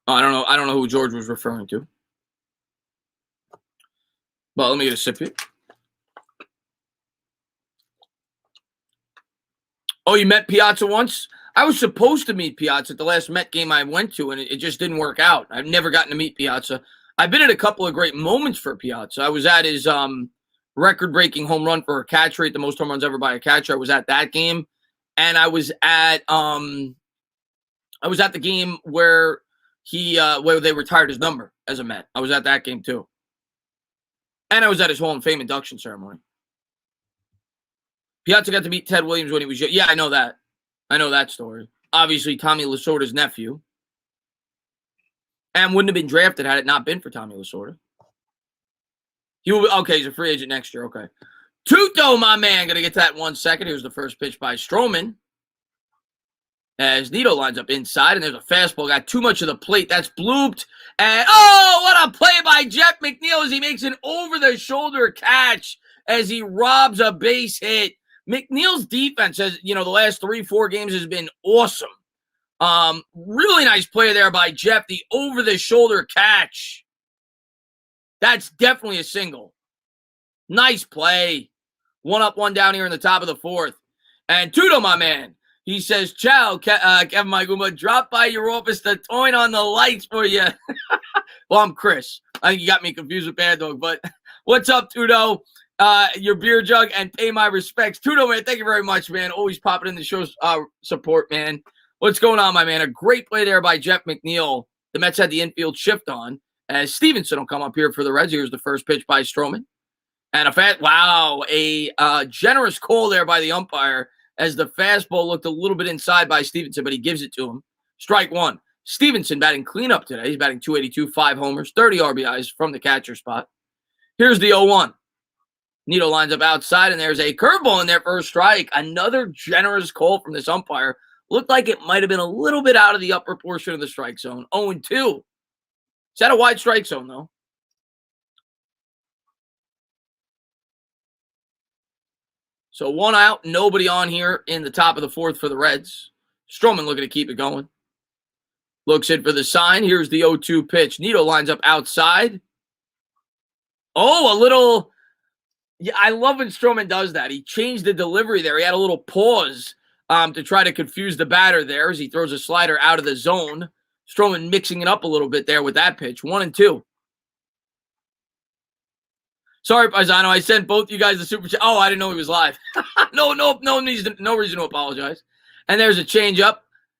I don't know who George was referring to. But let me get a sip here. Oh, you met Piazza once? I was supposed to meet Piazza at the last Met game I went to, and it just didn't work out. I've never gotten to meet Piazza. I've been at a couple of great moments for Piazza. I was at his record-breaking home run for a catch rate, the most home runs ever by a catcher. I was at that game, and I was at the game where where they retired his number as a Met. I was at that game too, and I was at his Hall of Fame induction ceremony. Piazza got to meet Ted Williams when he was young. Yeah, I know that. I know that story. Obviously, Tommy Lasorda's nephew, and wouldn't have been drafted had it not been for Tommy Lasorda. He's a free agent next year. Okay. Tuto, my man. Going to get to that in 1 second. Here's the first pitch by Stroman. As Nito lines up inside, and there's a fastball. Got too much of the plate. That's blooped. And, what a play by Jeff McNeil as he makes an over-the-shoulder catch as he robs a base hit. McNeil's defense has, the last 3-4 games has been awesome. Really nice play there by Jeff. The over-the-shoulder catch. That's definitely a single. Nice play. 1 up, 1 down here in the top of the fourth. And Tuto, my man, he says, ciao, Kevin Maguma. Drop by your office to turn on the lights for you. Well, I'm Chris. I think you got me confused with Bad Dog. But what's up, Tuto? Your beer jug and pay my respects. Tuto, man, thank you very much, man. Always popping in the show's support, man. What's going on, my man? A great play there by Jeff McNeil. The Mets had the infield shift on. As Stevenson will come up here for the Reds. Here's the first pitch by Stroman. And a generous call there by the umpire as the fastball looked a little bit inside by Stevenson, but he gives it to him. Strike one. Stevenson batting cleanup today. He's batting .282, 5 homers, 30 RBIs from the catcher spot. Here's the 0-1. Nito lines up outside, and there's a curveball in there for a strike. Another generous call from this umpire. Looked like it might have been a little bit out of the upper portion of the strike zone. 0-2. It's at a wide strike zone, though. So 1 out, nobody on here in the top of the fourth for the Reds. Stroman looking to keep it going. Looks in for the sign. Here's the 0-2 pitch. Nito lines up outside. Oh, a little... Yeah, I love when Stroman does that. He changed the delivery there. He had a little pause to try to confuse the batter there as he throws a slider out of the zone. Stroman mixing it up a little bit there with that pitch. 1-2. Sorry, Paisano. I sent both you guys the super chat. Oh, I didn't know he was live. No reason to apologize. And there's a changeup.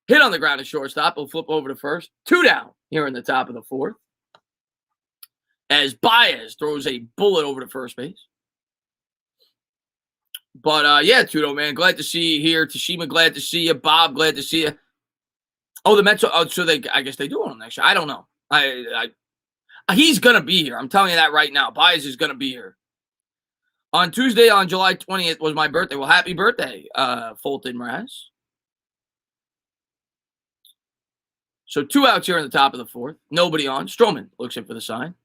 Hit on the ground to shortstop. He'll flip over to first. 2 down here in the top of the 4th. As Baez throws a bullet over to first base. But, yeah, Tudo, man, glad to see you here. Tashima, glad to see you. Bob, glad to see you. Oh, the Mets. Oh, so I guess they do want him next year. I don't know. He's going to be here. I'm telling you that right now. Baez is going to be here. On Tuesday, on July 20th, was my birthday. Well, happy birthday, Fulton Mraz. So 2 outs here in the top of the 4th. Nobody on. Stroman looks in for the sign.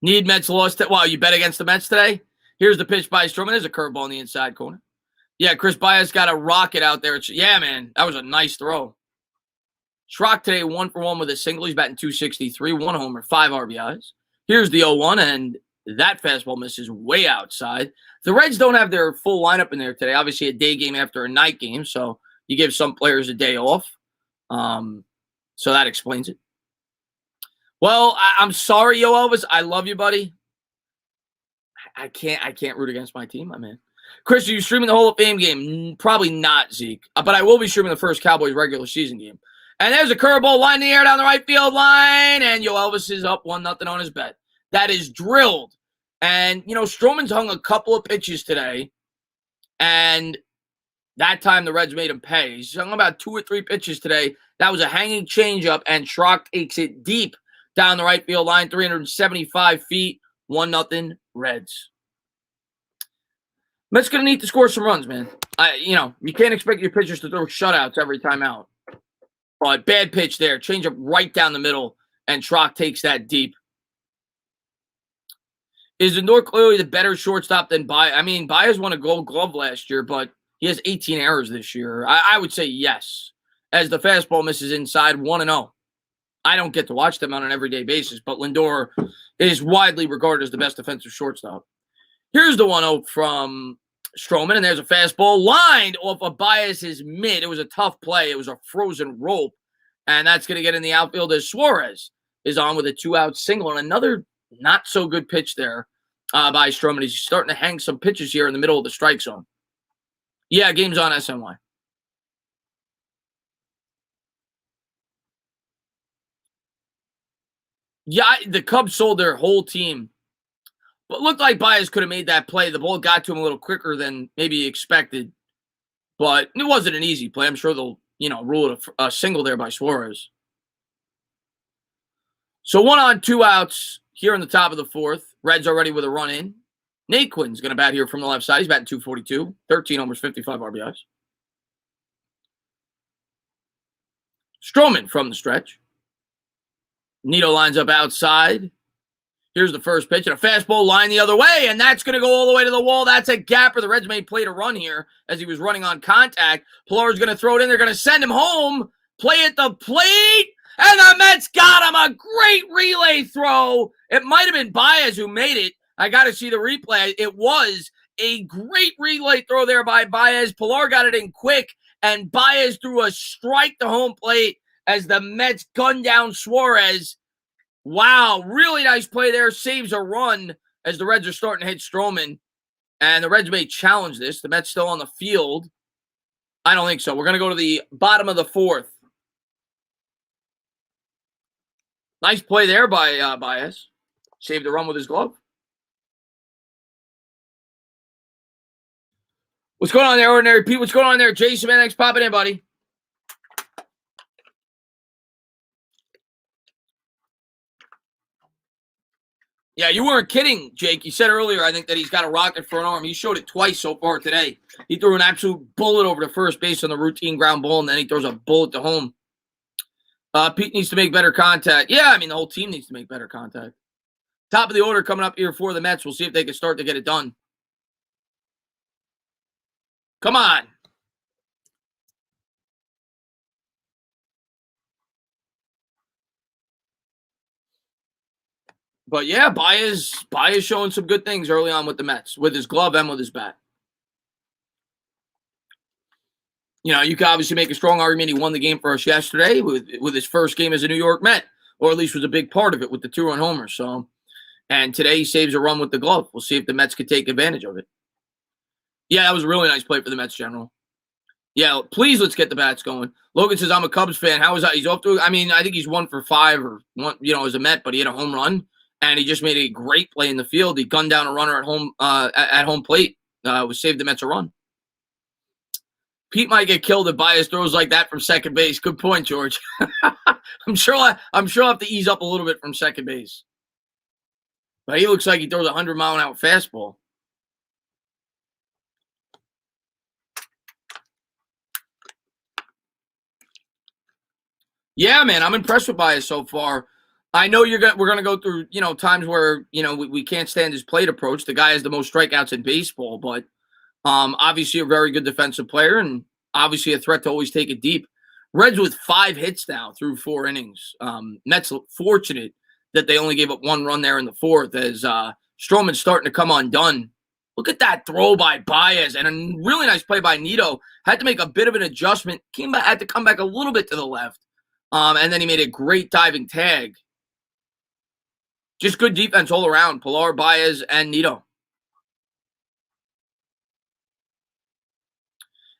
Need Mets lost. Wow, you bet against the Mets today? Here's the pitch by Stroman. There's a curveball in the inside corner. Yeah, Chris Baez got a rocket out there. Yeah, man, that was a nice throw. Schrock today 1 for 1 with a single. He's batting .263, 1 homer, 5 RBIs. Here's the 0-1, and that fastball misses way outside. The Reds don't have their full lineup in there today. Obviously, a day game after a night game, so you give some players a day off. So that explains it. Well, I'm sorry, Yo Elvis. I love you, buddy. I can't root against my team, my man. Chris, are you streaming the Hall of Fame game? Probably not, Zeke. But I will be streaming the first Cowboys regular season game. And there's a curveball line in the air down the right field line. And Yo Elvis is up 1-0 on his bet. That is drilled. And, Stroman's hung a couple of pitches today. And that time the Reds made him pay. He's hung about 2 or 3 pitches today. That was a hanging changeup. And Schrock takes it deep down the right field line, 375 feet, 1-0 Reds. Mets going to need to score some runs, man. You can't expect your pitchers to throw shutouts every time out. But bad pitch there. Change up right down the middle, and Schrock takes that deep. Is Lindor clearly the better shortstop than Baez? I mean, Baez won a Gold Glove last year, but he has 18 errors this year. I would say yes, as the fastball misses inside 1-0. I don't get to watch them on an everyday basis, but Lindor is widely regarded as the best defensive shortstop. Here's the 1-0 from Stroman, and there's a fastball lined off of Baez's mid. It was a tough play. It was a frozen rope, and that's going to get in the outfield as Suarez is on with a 2-out single, and another not-so-good pitch there by Stroman. He's starting to hang some pitches here in the middle of the strike zone. Yeah, game's on SNY. Yeah, the Cubs sold their whole team. But it looked like Baez could have made that play. The ball got to him a little quicker than maybe expected. But it wasn't an easy play. I'm sure they'll, rule it a single there by Suarez. So 1 on, 2 outs here in the top of the 4th. Reds already with a run in. Naquin's going to bat here from the left side. He's batting .242, 13 homers, 55 RBIs. Stroman from the stretch. Nito lines up outside. Here's the first pitch, and a fastball line the other way, and that's going to go all the way to the wall. That's a gapper. The Reds may play to run here as he was running on contact. Pilar's going to throw it in. They're going to send him home. Play at the plate, and the Mets got him. A great relay throw. It might have been Baez who made it. I got to see the replay. It was a great relay throw there by Baez. Pilar got it in quick, and Baez threw a strike to home plate as the Mets gunned down Suarez. Wow, really nice play there. Saves a run as the Reds are starting to hit Stroman. And the Reds may challenge this. The Mets still on the field. I don't think so. We're going to go to the bottom of the 4th. Nice play there by Baez. Saved the run with his glove. What's going on there, Ordinary Pete? What's going on there? Jason, man, thanks for popping in, buddy. Yeah, you weren't kidding, Jake. You said earlier, I think, that he's got a rocket for an arm. He showed it twice so far today. He threw an absolute bullet over to first base on the routine ground ball, and then he throws a bullet to home. Pete needs to make better contact. Yeah, the whole team needs to make better contact. Top of the order coming up here for the Mets. We'll see if they can start to get it done. Come on. But yeah, Baez showing some good things early on with the Mets, with his glove and with his bat. You know, you could obviously make a strong argument he won the game for us yesterday with his first game as a New York Met, or at least was a big part of it with the 2-run homer. So, and today he saves a run with the glove. We'll see if the Mets could take advantage of it. Yeah, that was a really nice play for the Mets, General. Yeah, please let's get the bats going. Logan says, I'm a Cubs fan. How is that? He's off to, I mean, I think he's 1-for-5 or one, as a Met, but he had a home run and he just made a great play in the field. He gunned down a runner at home plate. Was saved the Mets a run. Pete might get killed if Baez throws like that from second base. Good point, George. I'm sure I'll have to ease up a little bit from second base. But he looks like he throws a 100-mile-an-hour fastball. Yeah, man, I'm impressed with Baez so far. I know we're gonna go through times where we can't stand his plate approach. The guy has the most strikeouts in baseball, but obviously a very good defensive player and obviously a threat to always take it deep. Reds with 5 hits now through 4 innings. Mets fortunate that they only gave up 1 run there in the 4th as Stroman's starting to come undone. Look at that throw by Baez and a really nice play by Nito. Had to make a bit of an adjustment. Had to come back a little bit to the left. And then he made a great diving tag. Just good defense all around. Pilar, Baez, and Nito.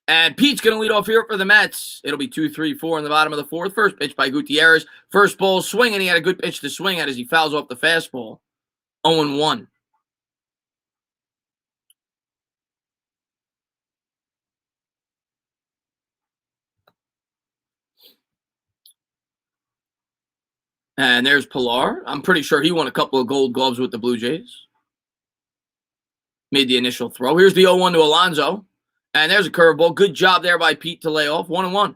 And Pete's going to lead off here for the Mets. It'll be 2-3-4 in the bottom of the 4th. First pitch by Gutierrez. First ball swinging. He had a good pitch to swing at as he fouls off the fastball. 0-1. And there's Pilar. I'm pretty sure he won a couple of gold gloves with the Blue Jays. Made the initial throw. Here's the 0-1 to Alonso. And there's a curveball. Good job there by Pete to lay off. 1-1.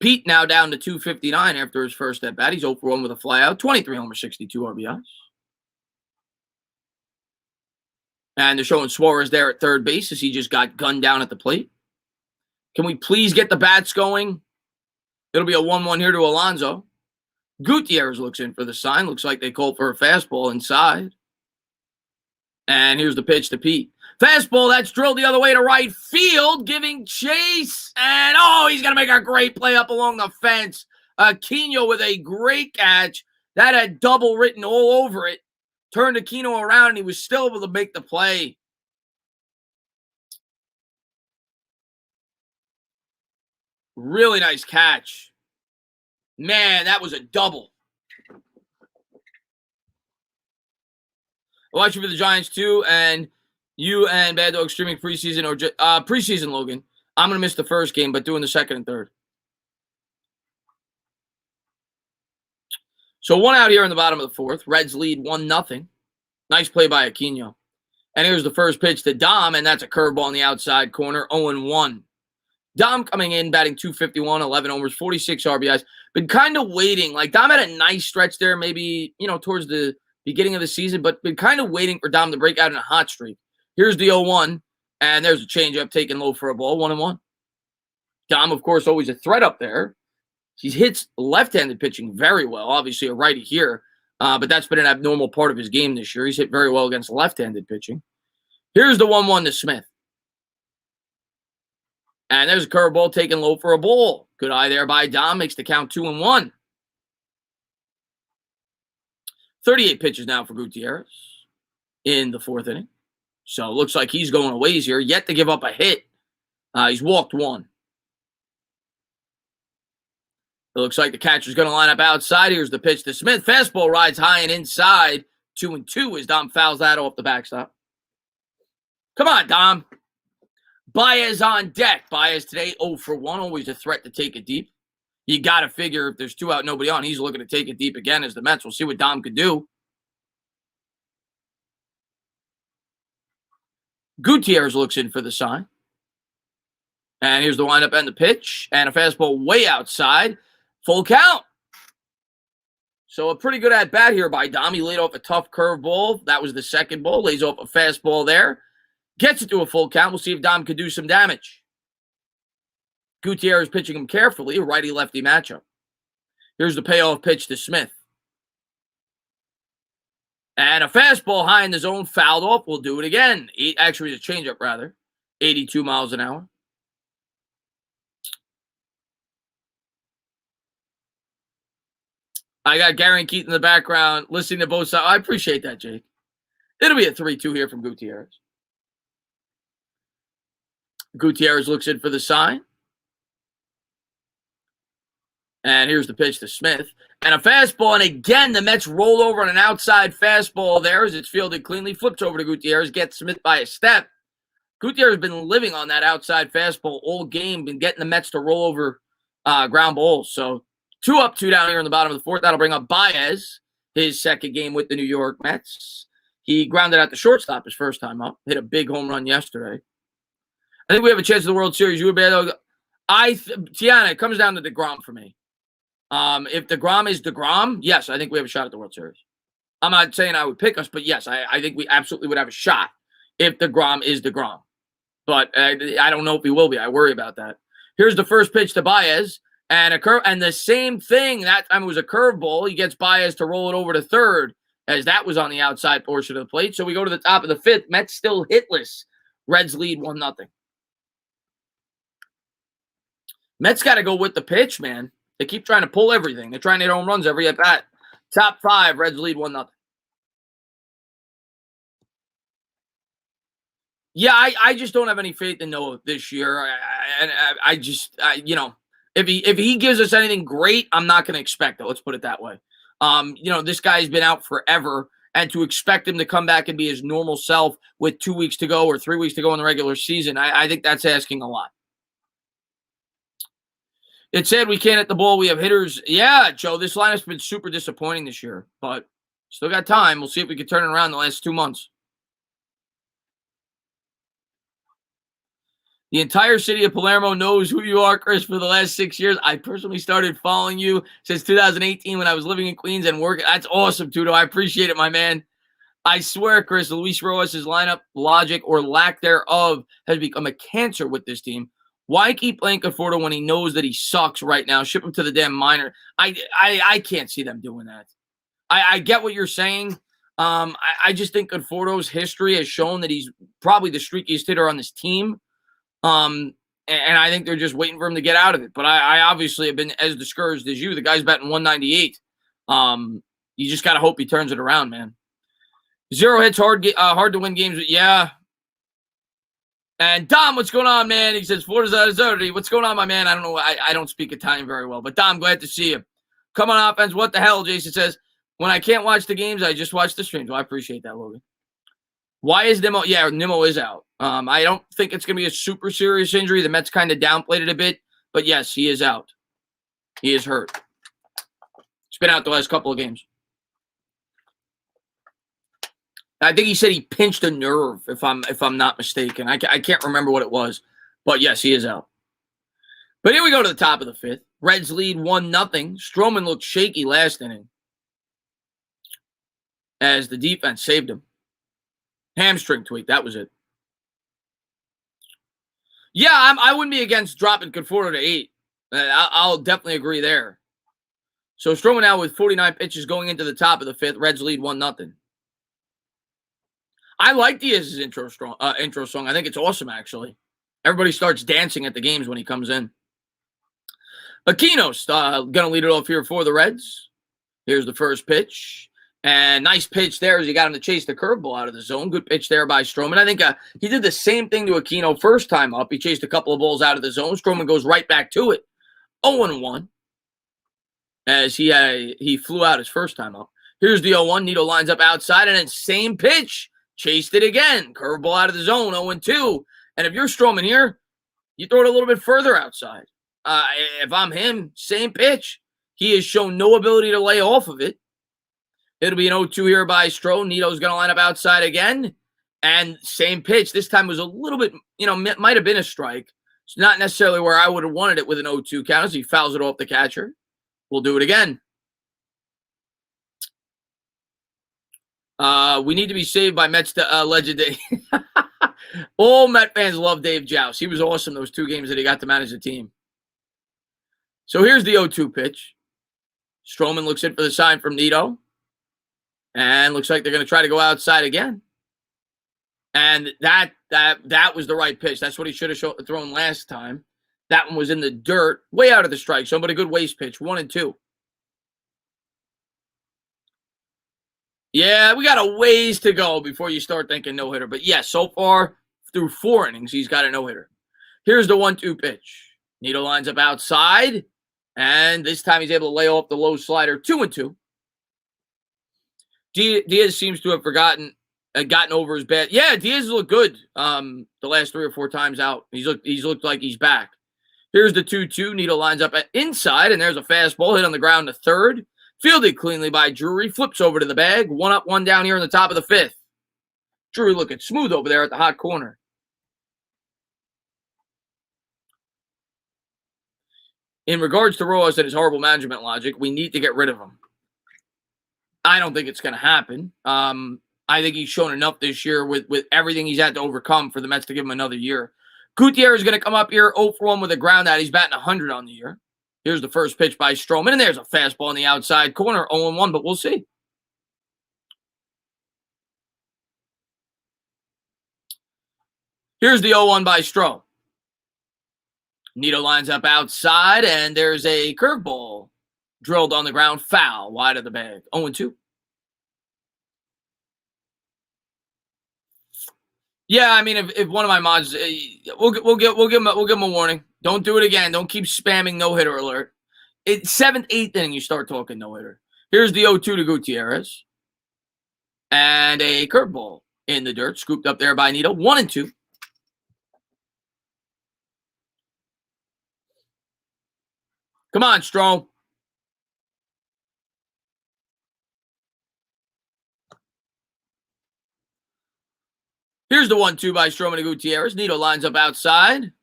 Pete now down to 259 after his first at bat. He's 0-for-1 with a flyout. 23 homers, 62 RBIs. And they're showing Suarez there at third base as he just got gunned down at the plate. Can we please get the bats going? It'll be a 1-1 here to Alonso. Gutierrez looks in for the sign. Looks like they called for a fastball inside. And here's the pitch to Pete. Fastball, that's drilled the other way to right field, giving chase. And, he's going to make a great play up along the fence. Aquino with a great catch. That had double written all over it. Turned Aquino around, and he was still able to make the play. Really nice catch. Man, that was a double. Watching for the Giants, too, and you and Bad Dog streaming preseason or preseason, Logan. I'm going to miss the first game, but doing the second and third. So 1 out here in the bottom of the 4th. Reds lead 1-0. Nice play by Aquino. And here's the first pitch to Dom, and that's a curveball on the outside corner, 0-1. Dom coming in, batting .251, 11 homers, 46 RBIs. Been kind of waiting. Like, Dom had a nice stretch there, maybe, towards the beginning of the season, but been kind of waiting for Dom to break out in a hot streak. Here's the 0-1, and there's a changeup taken low for a ball, 1-1. Dom, of course, always a threat up there. He hits left-handed pitching very well. Obviously, a righty here, but that's been an abnormal part of his game this year. He's hit very well against left-handed pitching. Here's the 1-1 to Smith. And there's a curveball taken low for a ball. Good eye there by Dom. Makes the count 2-1. 38 pitches now for Gutierrez in the 4th inning. So it looks like he's going a ways here. Yet to give up a hit. He's walked 1. It looks like the catcher's going to line up outside. Here's the pitch to Smith. Fastball rides high and inside. 2-2 as Dom fouls that off the backstop. Come on, Dom. Baez on deck. Baez today 0-for-1. Always a threat to take it deep. You got to figure if there's 2 out, nobody on, he's looking to take it deep again as the Mets. We'll see what Dom could do. Gutierrez looks in for the sign. And here's the windup and the pitch. And a fastball way outside. Full count. So a pretty good at-bat here by Dom. He laid off a tough curveball. That was the second ball. Lays off a fastball there. Gets it to a full count. We'll see if Dom could do some damage. Gutierrez pitching him carefully. A righty-lefty matchup. Here's the payoff pitch to Smith. And a fastball high in the zone. Fouled off. We'll do it again. Actually, it's a changeup, rather. 82 miles an hour. I got Gary and Keith in the background listening to both sides. I appreciate that, Jake. It'll be a 3-2 here from Gutierrez. Gutierrez looks in for the sign. And here's the pitch to Smith. And a fastball. And again, the Mets roll over on an outside fastball there as it's fielded cleanly. Flips over to Gutierrez. Gets Smith by a step. Gutierrez has been living on that outside fastball all game. Been getting the Mets to roll over ground balls. So 2 up, 2 down here in the bottom of the fourth. That'll bring up Baez, his second game with the New York Mets. He grounded out the shortstop his first time up. Hit a big home run yesterday. I think we have a chance at the World Series. Tiana, it comes down to DeGrom for me. If DeGrom is DeGrom, yes, I think we have a shot at the World Series. I'm not saying I would pick us, but yes, I think we absolutely would have a shot if DeGrom is DeGrom. But I don't know if he will be. I worry about that. Here's the first pitch to Baez. And the same thing, that time it was a curveball. He gets Baez to roll it over to third, as that was on the outside portion of the plate. So we go to the top of the fifth. Mets still hitless. Reds lead 1-0. Mets got to go with the pitch, man. They keep trying to pull everything. They're trying to hit home runs every at bat. Top 5, Reds lead 1-0. Yeah, I just don't have any faith in Noah this year. If he gives us anything great, I'm not going to expect it. Let's put it that way. This guy's been out forever, and to expect him to come back and be his normal self with 2 weeks to go or 3 weeks to go in the regular season, I think that's asking a lot. It said we can't hit the ball. We have hitters. Yeah, Joe, this lineup's been super disappointing this year, but still got time. We'll see if we can turn it around in the last 2 months. The entire city of Palermo knows who you are, Chris, for the last 6 years. I personally started following you since 2018 when I was living in Queens and working. That's awesome, Tudo. I appreciate it, my man. I swear, Chris, Luis Rojas' lineup logic or lack thereof has become a cancer with this team. Why keep playing Conforto when he knows that he sucks right now? Ship him to the damn minor. I can't see them doing that. I get what you're saying. I just think Conforto's history has shown that he's probably the streakiest hitter on this team. And I think they're just waiting for him to get out of it. But I obviously have been as discouraged as you. The guy's batting 198. You just got to hope he turns it around, man. 0 hits, hard to win games. But yeah. And Dom, what's going on, man? He says, what's going on, my man? I don't know. I don't speak Italian very well. But Dom, glad to see you. Come on, offense. What the hell? Jason says, when I can't watch the games, I just watch the streams. Well, I appreciate that, Logan. Why is Nimmo? Yeah, Nimmo is out. I don't think it's going to be a super serious injury. The Mets kind of downplayed it a bit. But, yes, he is out. He is hurt. He's been out the last couple of games. I think he said he pinched a nerve, if I'm not mistaken. I can't remember what it was. But, yes, he is out. But here we go to the top of the fifth. Reds lead 1-0. Stroman looked shaky last inning as the defense saved him. Hamstring tweak, that was it. Yeah, I wouldn't be against dropping Conforto to 8. I'll definitely agree there. So Stroman now with 49 pitches going into the top of the fifth. Reds lead 1-0. I like Diaz's intro song. I think it's awesome, actually. Everybody starts dancing at the games when he comes in. Aquino's going to lead it off here for the Reds. Here's the first pitch. And nice pitch there as he got him to chase the curveball out of the zone. Good pitch there by Stroman. I think he did the same thing to Aquino first time up. He chased a couple of balls out of the zone. Stroman goes right back to it. 0-1 as he flew out his first time up. Here's the 0-1. Nito lines up outside, and then same pitch. Chased it again. Curveball out of the zone, 0-2. And if you're Stroman here, you throw it a little bit further outside. If I'm him, same pitch. He has shown no ability to lay off of it. It'll be an 0-2 here by Stroh. Nito's going to line up outside again. And same pitch. This time was a little bit, might have been a strike. It's not necessarily where I would have wanted it with an 0-2 count as he fouls it off the catcher. We'll do it again. We need to be saved by Mets legend Dave. All Met fans love Dave Joust. He was awesome those 2 games that he got to manage the team. So here's the 0-2 pitch. Stroman looks in for the sign from Nito. And looks like they're going to try to go outside again. And that was the right pitch. That's what he should have thrown last time. That one was in the dirt, way out of the strike zone, but a good waste pitch, 1-2. Yeah, we got a ways to go before you start thinking no-hitter. But yeah, so far through 4 innings, he's got a no-hitter. Here's the 1-2 pitch. Needle lines up outside, and this time he's able to lay off the low slider 2-2. Diaz seems to have gotten over his bat. Yeah, Diaz looked good the last 3 or 4 times out. He's looked like he's back. Here's the 2-2. Needle lines up at inside, and there's a fastball hit on the ground to third. Fielded cleanly by Drury. Flips over to the bag. 1 up, 1 down here in the top of the 5th. Drury looking smooth over there at the hot corner. In regards to Rojas and his horrible management logic, we need to get rid of him. I don't think it's going to happen. I think he's shown enough this year with everything he's had to overcome for the Mets to give him another year. Gutierrez is going to come up here 0 for 1 with a ground out. He's batting 100 on the year. Here's the first pitch by Stroman, and there's a fastball on the outside corner, 0-1, but we'll see. Here's the 0-1 by Stroh. Needle lines up outside, and there's a curveball drilled on the ground, foul, wide of the bag, 0-2. Yeah, I mean, if one of my mods, we'll give him a warning. Don't do it again. Don't keep spamming no-hitter alert. It's 7th, 8th inning, you start talking no-hitter. Here's the 0-2 to Gutierrez. And a curveball in the dirt, scooped up there by Needle, 1-2. Come on, Strom. Here's the 1-2 by Stroman to Gutierrez. Needle lines up outside.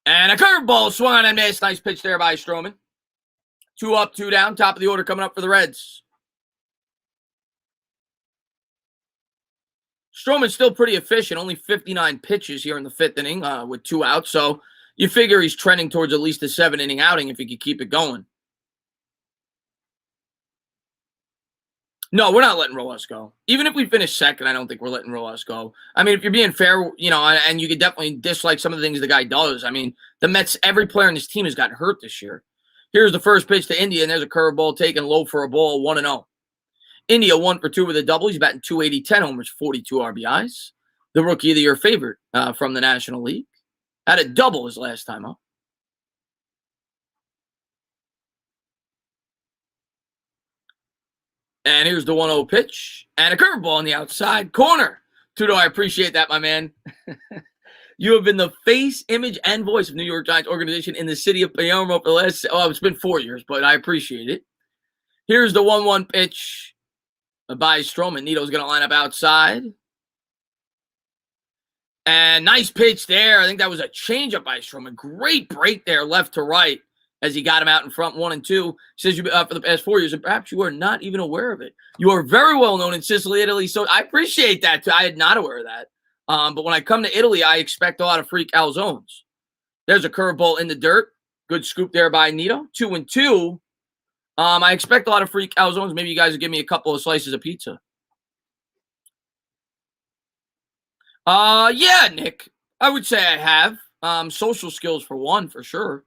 And a curveball swung on and missed. Nice pitch there by Stroman. 2 up, 2 down. Top of the order coming up for the Reds. Stroman's still pretty efficient. Only 59 pitches here in the 5th inning with 2 outs. So you figure he's trending towards at least a 7-inning outing if he could keep it going. No, we're not letting Rojas go. Even if we finish second, I don't think we're letting Rojas go. I mean, if you're being fair, and you could definitely dislike some of the things the guy does. I mean, the Mets, every player in this team has gotten hurt this year. Here's the first pitch to India, and there's a curveball taken low for a ball, 1-0. India 1 for 2 with a double. He's batting 280, 10 homers, 42 RBIs. The rookie of the year favorite from the National League. Had a double his last time up. And here's the 1-0 pitch. And a curveball on the outside corner. Tudo, I appreciate that, my man. You have been the face, image, and voice of New York Giants organization in the city of Palermo for the last, it's been 4 years, but I appreciate it. Here's the 1-1 pitch by Stroman. Nito's going to line up outside. And nice pitch there. I think that was a changeup by Stroman. Great break there, left to right, as he got him out in front, 1-2. Says you for the past 4 years, and perhaps you are not even aware of it. You are very well known in Sicily, Italy, so I appreciate that too. I had not aware of that. But when I come to Italy, I expect a lot of freak calzones. There's a curveball in the dirt. Good scoop there by Nito. 2-2. I expect a lot of freak calzones. Maybe you guys will give me a couple of slices of pizza. Yeah, Nick. I would say I have. Social skills for one, for sure.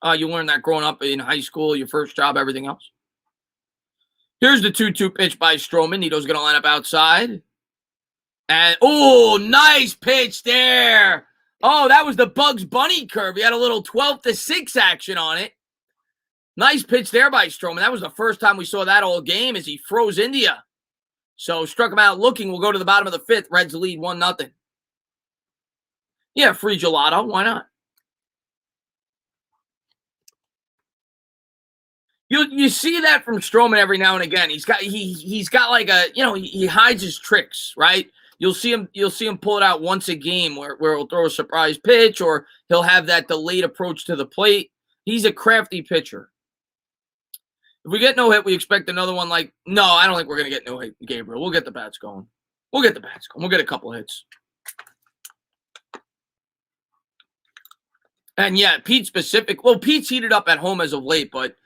You learn that growing up in high school, your first job, everything else. Here's the 2-2 pitch by Stroman. Nito's going to line up outside. And, nice pitch there. Oh, that was the Bugs Bunny curve. He had a little 12-6 action on it. Nice pitch there by Stroman. That was the first time we saw that all game as he froze India. So struck him out looking. We'll go to the bottom of the 5th. Reds lead 1-0. Yeah, free gelato. Why not? You see that from Stroman every now and again. He's got like a, he hides his tricks, right? You'll see him pull it out once a game where he'll throw a surprise pitch or he'll have that delayed approach to the plate. He's a crafty pitcher. If we get no hit, we expect another one no, I don't think we're going to get no hit, Gabriel. We'll get the bats going. We'll get a couple of hits. And yeah, Pete's heated up at home as of late, but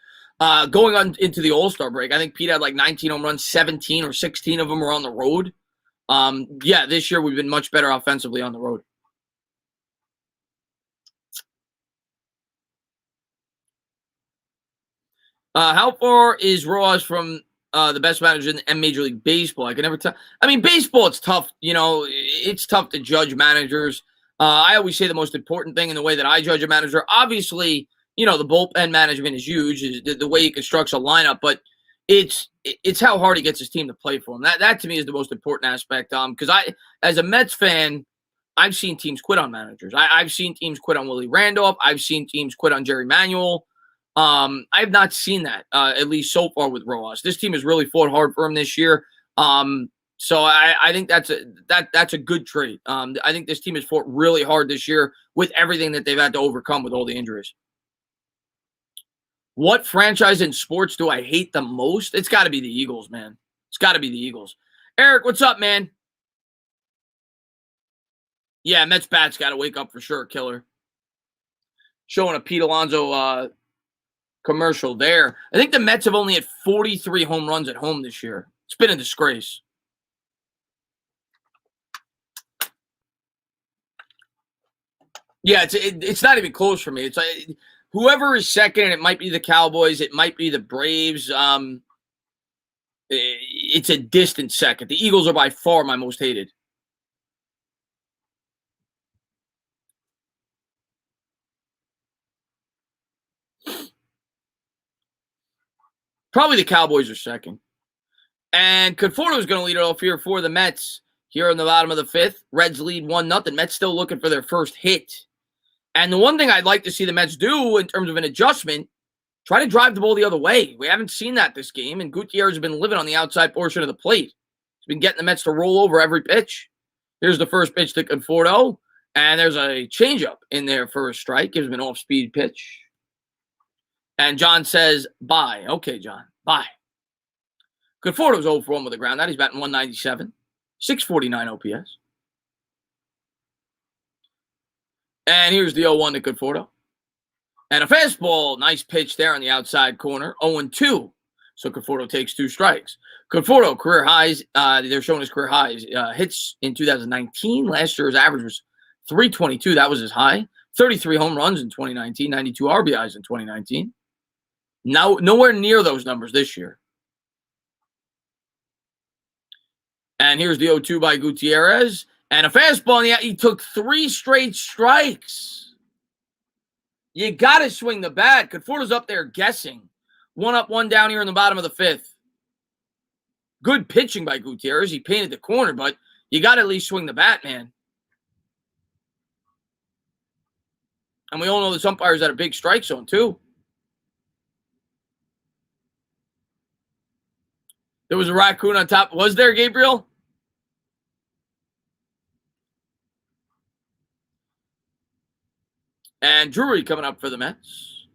going on into the All-Star break, I think Pete had 19 home runs, 17 or 16 of them were on the road. This year we've been much better offensively on the road. How far is Rojas from the best manager in Major League Baseball. I can never tell. I mean, baseball, it's tough. It's tough to judge managers. I always say the most important thing in the way that I judge a manager, obviously, the bullpen management is huge, is the way he constructs a lineup, but it's how hard he gets his team to play for him. That to me is the most important aspect. Because as a Mets fan, I've seen teams quit on managers. I've seen teams quit on Willie Randolph. I've seen teams quit on Jerry Manuel. I've not seen that, at least so far with Rojas. This team has really fought hard for him this year. So I think that's a good trait. I think this team has fought really hard this year with everything that they've had to overcome with all the injuries. What franchise in sports do I hate the most? It's got to be the Eagles, man. It's got to be the Eagles. Eric, what's up, man? Yeah, Mets bat's got to wake up for sure, killer. Showing a Pete Alonso commercial there. I think the Mets have only had 43 home runs at home this year. It's been a disgrace. Yeah, it's not even close for me. It's like whoever is second, and it might be the Cowboys, it might be the Braves. It's a distant second. The Eagles are by far my most hated. Probably the Cowboys are second. And Conforto is going to lead it off here for the Mets here in the bottom of the fifth. Reds lead 1-0. Mets still looking for their first hit. And the one thing I'd like to see the Mets do in terms of an adjustment, try to drive the ball the other way. We haven't seen that this game, and Gutierrez has been living on the outside portion of the plate. He's been getting the Mets to roll over every pitch. Here's the first pitch to Conforto, and there's a changeup in there for a strike. Gives him an off-speed pitch. And John says, bye. Okay, John, bye. Conforto's 0 for 1 with the ground. That he's batting 197, 649 OPS. And here's the 0-1 to Conforto. And a fastball, nice pitch there on the outside corner, 0-2. So Conforto takes 2 strikes. Conforto, career highs, they're showing his career highs. Hits in 2019. Last year his average was 322. That was his high. 33 home runs in 2019, 92 RBIs in 2019. Now, nowhere near those numbers this year. And here's the 0-2 by Gutierrez. And a fastball, and he took 3 straight strikes. You got to swing the bat. Conforto's up there guessing. 1 up, 1 down here in the bottom of the fifth. Good pitching by Gutierrez. He painted the corner, but you got to at least swing the bat, man. And we all know this umpire's at a big strike zone, too. There was a raccoon on top. Was there, Gabriel? And Drury coming up for the Mets.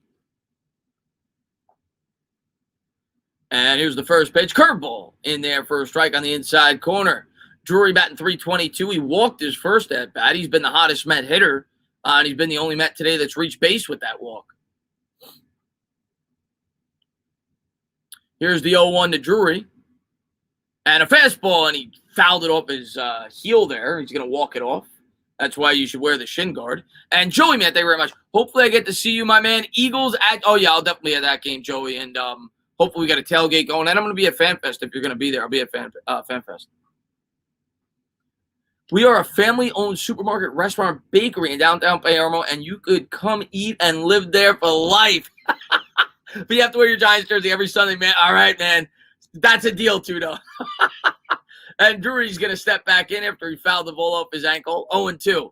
And here's the first pitch. Curveball in there for a strike on the inside corner. Drury batting 322. He walked his first at bat. He's been the hottest Met hitter. And he's been the only Met today that's reached base with that walk. Here's the 0-1 to Drury. And a fastball, and he fouled it off his heel there. He's going to walk it off. That's why you should wear the shin guard. And Joey, man, thank you very much. Hopefully I get to see you, my man. Eagles at – oh, yeah, I'll definitely at that game, Joey. And hopefully we got a tailgate going. And I'm going to be at FanFest if you're going to be there. I'll be at FanFest. We are a family-owned supermarket, restaurant, bakery in downtown Palermo, and you could come eat and live there for life. But you have to wear your Giants jersey every Sunday, man. All right, man. That's a deal, too, though. And Drury's going to step back in after he fouled the ball off his ankle. 0-2.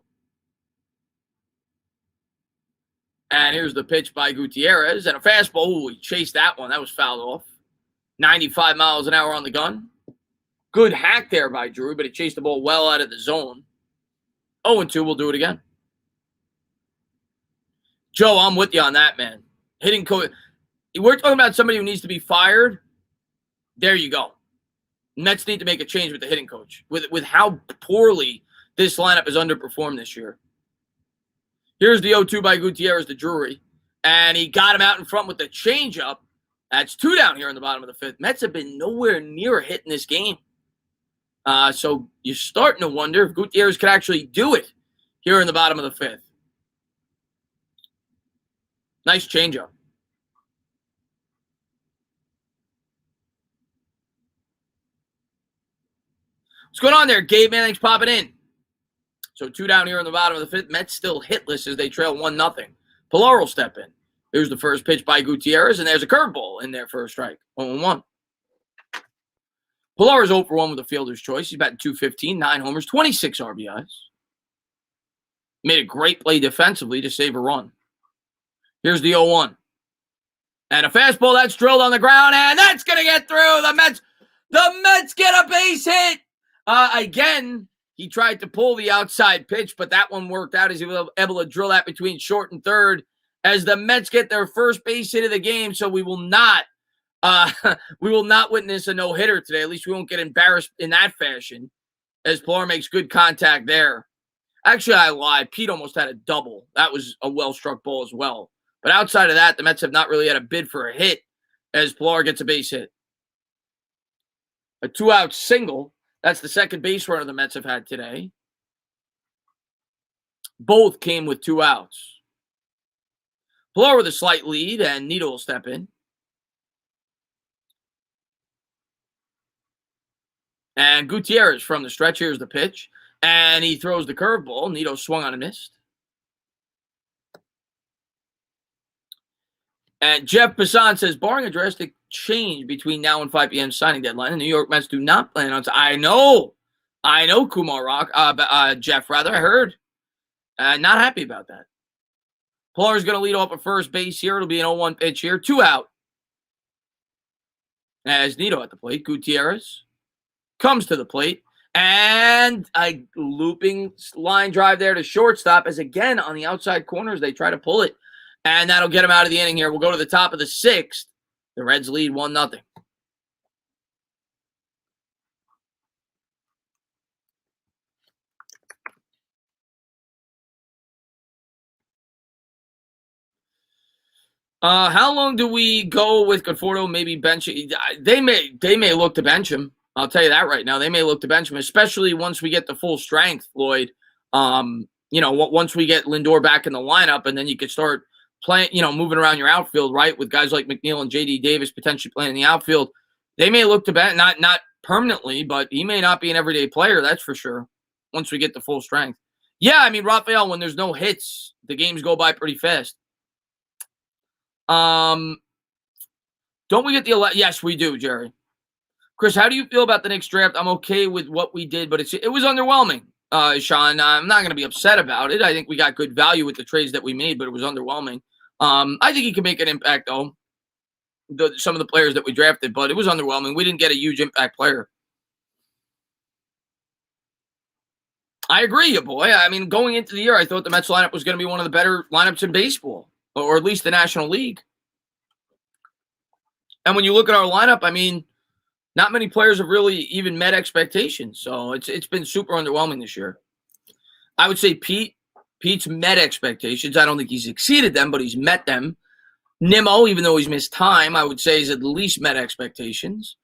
And here's the pitch by Gutierrez. And a fastball. Ooh, he chased that one. That was fouled off. 95 miles an hour on the gun. Good hack there by Drury, but he chased the ball well out of the zone. 0-2. We'll do it again. Joe, I'm with you on that, man. Hitting coach. We're talking about somebody who needs to be fired. There you go. Mets need to make a change with the hitting coach. With how poorly this lineup has underperformed this year. Here's the 0-2 by Gutierrez to Drury. And he got him out in front with the changeup. That's 2 down here in the bottom of the fifth. Mets have been nowhere near hitting this game. So you're starting to wonder if Gutierrez could actually do it here in the bottom of the fifth. Nice changeup. What's going on there? Gabe Manning's popping in. So 2 down here in the bottom of the 5th. Mets still hitless as they trail 1-0. Pilar will step in. Here's the first pitch by Gutierrez, and there's a curveball in there for a strike. 0-1. Pilar is 0 for 1 with a fielder's choice. He's batting .215, 9 homers, 26 RBIs. Made a great play defensively to save a run. Here's the 0-1. And a fastball that's drilled on the ground, and that's going to get through. The Mets get a base hit. Again, he tried to pull the outside pitch, but that one worked out as he was able to drill that between short and third as the Mets get their first base hit of the game. So we will not witness a no-hitter today. At least we won't get embarrassed in that fashion as Pilar makes good contact there. Actually, I lied. Pete almost had a double. That was a well-struck ball as well. But outside of that, the Mets have not really had a bid for a hit as Pilar gets a base hit. A 2-out single. That's the second base runner the Mets have had today. Both came with 2 outs. Pilar with a slight lead, and Neto will step in. And Gutierrez from the stretch. Here's the pitch. And he throws the curveball. Neto swung on and missed. And Jeff Passan says, barring a drastic change between now and 5 p.m. signing deadline, the New York Mets do not plan on. I know, Kumar Rock, Jeff, rather, I heard. Not happy about that. Pilar's going to lead off at first base here. It'll be an 0-1 pitch here. 2 out. As Neto at the plate. Gutierrez comes to the plate. And a looping line drive there to shortstop as again on the outside corners they try to pull it. And that'll get him out of the inning here. We'll go to the top of the 6th. The Reds lead 1-0. How long do we go with Conforto? Maybe bench. They may look to bench him. I'll tell you that right now. They may look to bench him, especially once we get the full strength, Lloyd. Once we get Lindor back in the lineup, and then you could start playing, moving around your outfield, right, with guys like McNeil and J.D. Davis potentially playing in the outfield. They may look to bench, not permanently, but he may not be an everyday player, that's for sure, once we get the full strength. Yeah, I mean, Rafael, when there's no hits, the games go by pretty fast. Don't we get the yes, we do, Jerry. Chris, how do you feel about the Knicks draft? I'm okay with what we did, but it was underwhelming. Sean, I'm not going to be upset about it. I think we got good value with the trades that we made, but it was underwhelming. I think he can make an impact, though, some of the players that we drafted, but it was underwhelming. We didn't get a huge impact player. I agree, you boy. I mean, going into the year, I thought the Mets lineup was going to be one of the better lineups in baseball, or at least the National League. And when you look at our lineup, I mean, not many players have really even met expectations. So it's been super underwhelming this year. I would say Pete's met expectations. I don't think he's exceeded them, but he's met them. Nimmo, even though he's missed time, I would say he's at least met expectations.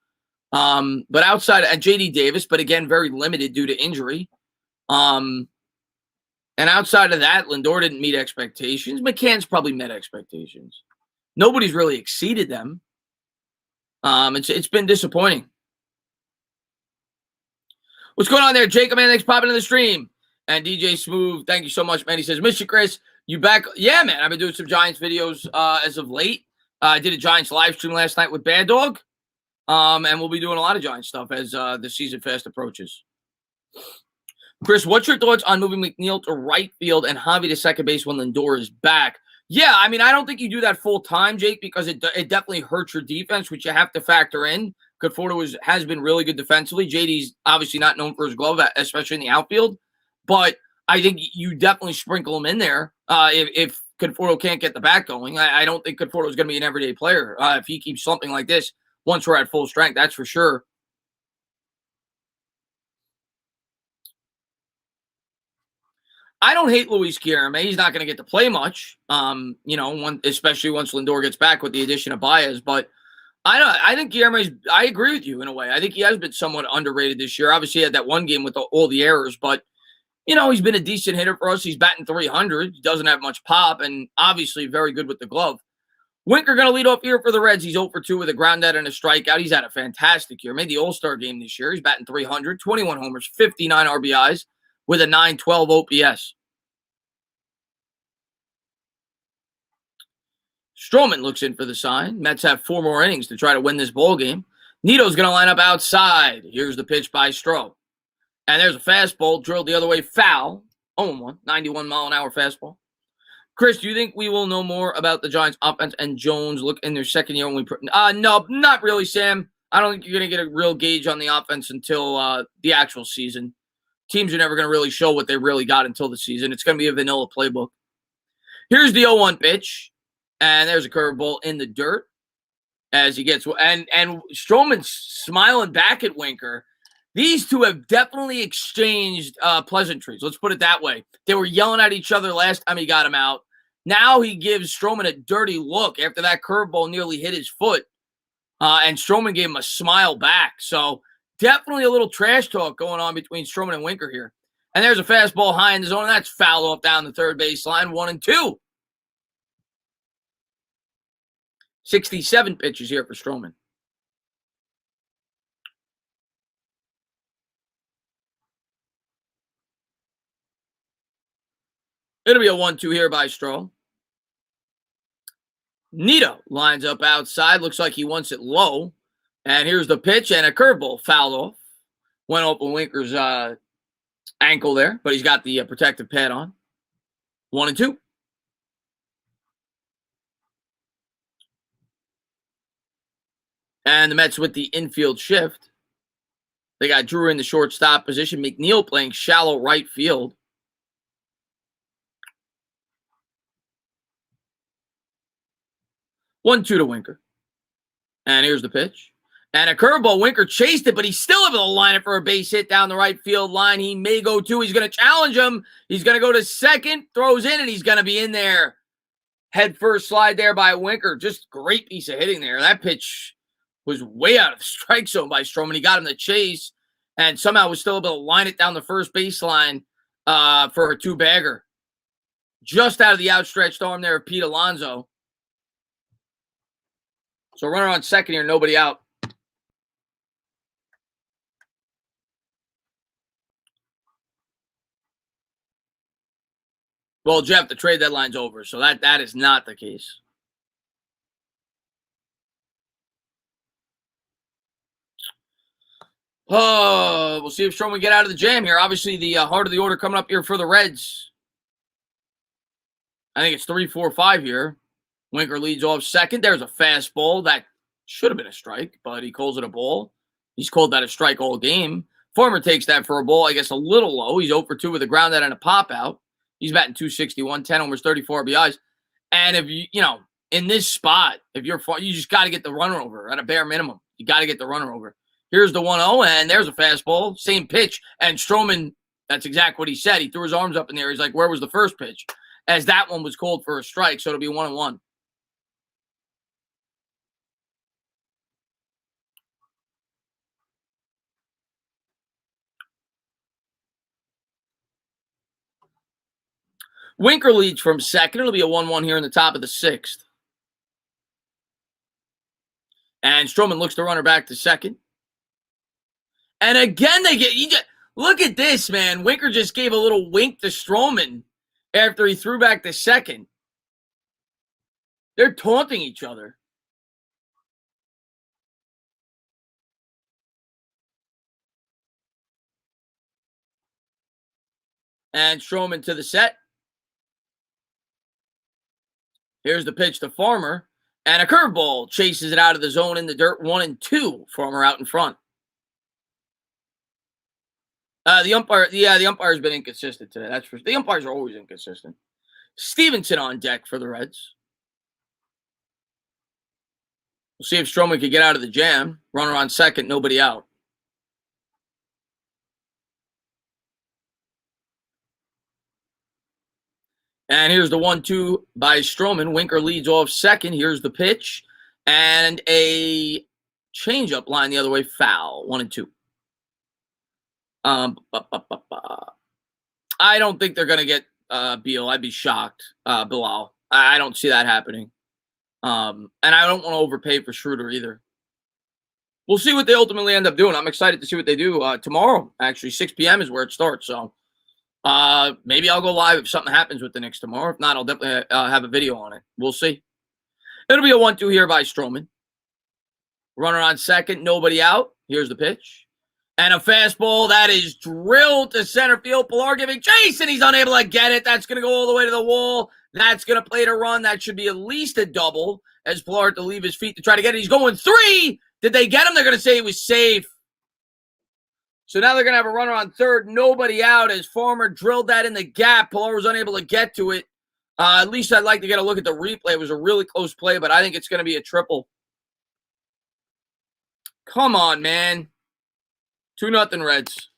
But outside of J.D. Davis, but again, very limited due to injury. And outside of that, Lindor didn't meet expectations. McCann's probably met expectations. Nobody's really exceeded them. It's been disappointing. What's going on there? Jacob, man, thanks for popping in the stream. And DJ Smooth, thank you so much, man. He says, miss you, Chris. You back? Yeah, man. I've been doing some Giants videos as of late. I did a Giants live stream last night with Bad Dog. And we'll be doing a lot of Giants stuff as the season fast approaches. Chris, what's your thoughts on moving McNeil to right field and Javi to second base when Lindor is back? Yeah, I mean, I don't think you do that full time, Jake, because it definitely hurts your defense, which you have to factor in. Conforto has been really good defensively. JD's obviously not known for his glove, especially in the outfield. But I think you definitely sprinkle him in there if Conforto can't get the bat going. I don't think Conforto is going to be an everyday player if he keeps something like this once we're at full strength. That's for sure. I don't hate Luis Guillorme. He's not going to get to play much, especially once Lindor gets back with the addition of Baez. But I think I agree with you in a way. I think he has been somewhat underrated this year. Obviously, he had that one game with all the errors, but, he's been a decent hitter for us. He's batting .300. He doesn't have much pop, and obviously very good with the glove. Winker going to lead off here for the Reds. He's 0 for 2 with a ground out and a strikeout. He's had a fantastic year. Made the All-Star game this year. He's batting .300, 21 homers, 59 RBIs with a .912 OPS. Stroman looks in for the sign. Mets have 4 more innings to try to win this ball game. Nito's going to line up outside. Here's the pitch by Stroh. And there's a fastball drilled the other way, foul. 0-1, 91-mile-an-hour fastball. Chris, do you think we will know more about the Giants' offense and Jones look in their second year when we no, not really, Sam. I don't think you're going to get a real gauge on the offense until the actual season. Teams are never going to really show what they really got until the season. It's going to be a vanilla playbook. Here's the 0-1 pitch. And there's a curveball in the dirt as he gets – and Stroman's smiling back at Winker. These two have definitely exchanged pleasantries. Let's put it that way. They were yelling at each other last time he got him out. Now he gives Stroman a dirty look after that curveball nearly hit his foot. And Stroman gave him a smile back. So definitely a little trash talk going on between Stroman and Winker here. And there's a fastball high in the zone, and that's fouled off down the third baseline, 1-2. 67 pitches here for Stroman. It'll be a 1-2 here by Stroh. Nito lines up outside. Looks like he wants it low. And here's the pitch and a curveball fouled off. Went open Winker's ankle there, but he's got the protective pad on. 1-2. And the Mets with the infield shift. They got Drew in the shortstop position. McNeil playing shallow right field. 1-2 to Winker. And here's the pitch. And a curveball. Winker chased it, but he's still able to line it for a base hit down the right field line. He may go to. He's going to challenge him. He's going to go to second, throws in, and he's going to be in there. Head first slide there by Winker. Just great piece of hitting there. That pitch was way out of the strike zone by Stroman. He got him to chase and somehow was still able to line it down the first baseline for a 2-bagger. Just out of the outstretched arm there of Pete Alonso. So runner on second here, nobody out. Well, Jeff, the trade deadline's over, so that is not the case. Oh, we'll see if Stroman get out of the jam here. Obviously, the heart of the order coming up here for the Reds. I think it's 3-4-5 here. Winker leads off second. There's a fastball that should have been a strike, but he calls it a ball. He's called that a strike all game. Farmer takes that for a ball, I guess a little low. He's 0 for 2 with a ground out and a pop out. He's batting .261, 10 homers, 34 RBIs. And if you know, in this spot, if you're you just got to get the runner over at a bare minimum. You got to get the runner over. Here's the 1-0, and there's a fastball, same pitch. And Stroman, that's exactly what he said. He threw his arms up in there. He's like, where was the first pitch? As that one was called for a strike, so it'll be 1-1. Winker leads from second. It'll be a 1-1 here in the top of the sixth. And Stroman looks the runner back to second. And again, look at this, man. Winker just gave a little wink to Stroman after he threw back to second. They're taunting each other. And Stroman to the set. Here's the pitch to Farmer. And a curveball chases it out of the zone in the dirt. 1-2. Farmer out in front. The umpire's been inconsistent today. That's for the umpires are always inconsistent. Stevenson on deck for the Reds. We'll see if Stroman can get out of the jam. Runner on second, nobody out. And here's the 1-2 by Stroman. Winker leads off second. Here's the pitch. And a changeup line the other way, foul. 1-2. I don't think they're going to get Beal. I'd be shocked. Bilal. I don't see that happening. And I don't want to overpay for Schroeder either. We'll see what they ultimately end up doing. I'm excited to see what they do tomorrow. Actually, 6 p.m. is where it starts. So maybe I'll go live if something happens with the Knicks tomorrow. If not, I'll definitely have a video on it. We'll see. It'll be a 1-2 here by Stroman. Runner on second, nobody out. Here's the pitch. And a fastball that is drilled to center field. Pilar giving chase, and he's unable to get it. That's going to go all the way to the wall. That's going to play to run. That should be at least a double as Pilar had to leave his feet to try to get it. He's going 3. Did they get him? They're going to say he was safe. So now they're going to have a runner on third, nobody out as Farmer drilled that in the gap. Pilar was unable to get to it. At least I'd like to get a look at the replay. It was a really close play, but I think it's going to be a triple. Come on, man. 2-0 Reds.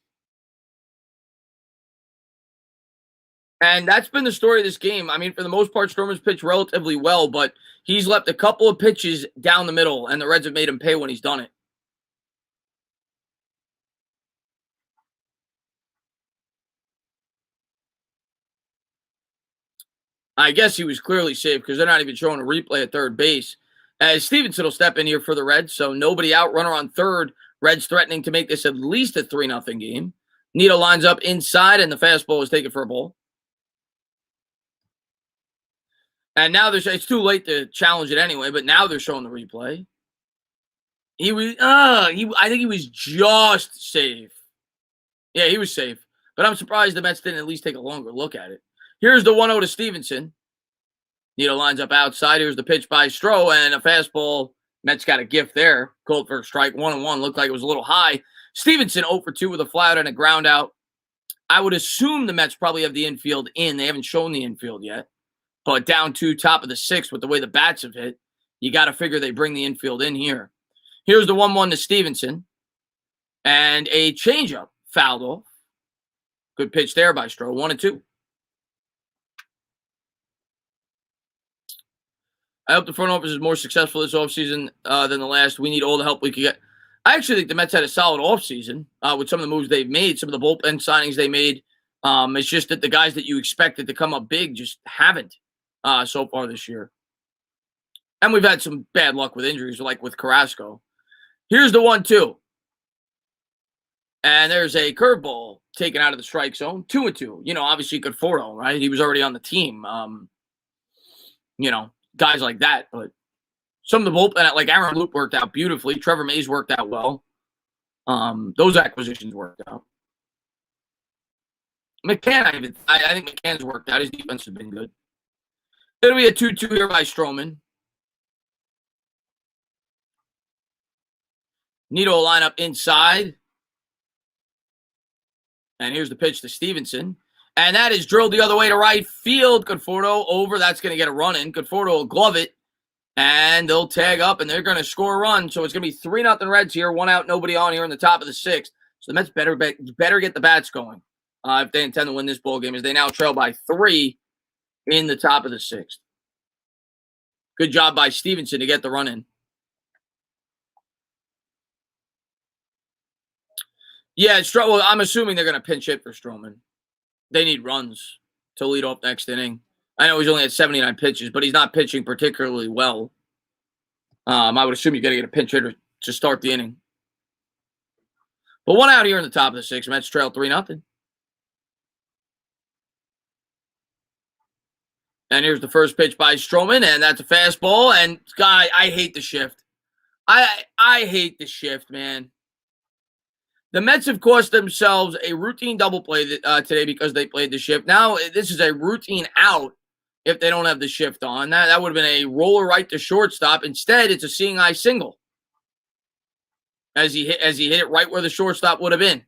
And that's been the story of this game. I mean, for the most part, Stroman's pitched relatively well, but he's left a couple of pitches down the middle, and the Reds have made him pay when he's done it. I guess he was clearly safe because they're not even showing a replay at third base. As Stevenson will step in here for the Reds, so nobody out, runner on third. Reds threatening to make this at least a 3-0 game. Nito lines up inside, and the fastball is taken for a ball. And now it's too late to challenge it anyway, but now they're showing the replay. I think he was just safe. Yeah, he was safe. But I'm surprised the Mets didn't at least take a longer look at it. Here's the 1-0 to Stevenson. Nito lines up outside. Here's the pitch by Stroh, and a fastball. Mets got a gift there. Called for a strike. 1-1. Looked like it was a little high. Stevenson 0 for 2 with a fly out and a ground out. I would assume the Mets probably have the infield in. They haven't shown the infield yet. But down to top of the 6th with the way the bats have hit, you got to figure they bring the infield in here. Here's the 1-1 to Stevenson. And a changeup fouled off. Good pitch there by Stroh. 1-2. I hope the front office is more successful this offseason than the last. We need all the help we can get. I actually think the Mets had a solid offseason with some of the moves they've made, some of the bullpen signings they made. It's just that the guys that you expected to come up big just haven't so far this year. And we've had some bad luck with injuries, like with Carrasco. Here's the 1-2. And there's a curveball taken out of the strike zone. 2-2. Obviously Conforto, right? He was already on the team. Guys like that. But some of the bullpen, like Aaron Loop worked out beautifully. Trevor Mays worked out well. Those acquisitions worked out. McCann, I think McCann's worked out. His defense has been good. It'll be a 2-2 here by Stroman. Nito will line up inside. And here's the pitch to Stevenson. And that is drilled the other way to right field. Conforto over. That's going to get a run in. Conforto will glove it. And they'll tag up, and they're going to score a run. So it's going to be 3-0 Reds here. 1 out, nobody on here in the top of the 6th. So the Mets better get the bats going if they intend to win this ball game, as they now trail by 3 in the top of the 6th. Good job by Stevenson to get the run in. Yeah, well, I'm assuming they're going to pinch hit for Stroman. They need runs to lead off next inning. I know he's only at 79 pitches, but he's not pitching particularly well. I would assume you got to get a pinch hitter to start the inning. But 1 out here in the top of the 6th. Mets trail 3-0. And here's the first pitch by Stroman, and that's a fastball. And guy, I hate the shift. I hate the shift, man. The Mets have cost themselves a routine double play today because they played the shift. Now this is a routine out if they don't have the shift on. That would have been a roller right to shortstop. Instead, it's a seeing eye single. As he hit it right where the shortstop would have been.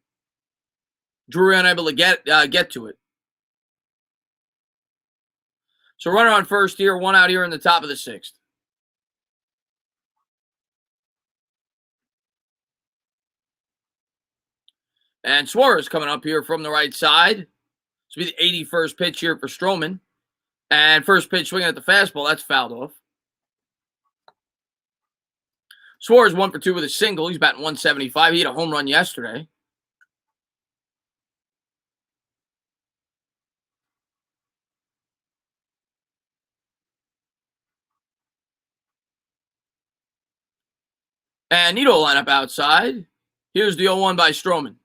Drury unable to get to it. So runner on first here, 1 out here in the top of the 6th. And Suarez coming up here from the right side. This will be the 81st pitch here for Stroman. And first pitch swinging at the fastball. That's fouled off. Suarez 1 for 2 with a single. He's batting 175. He hit a home run yesterday. And Nito line up outside. Here's the 0-1 by Stroman.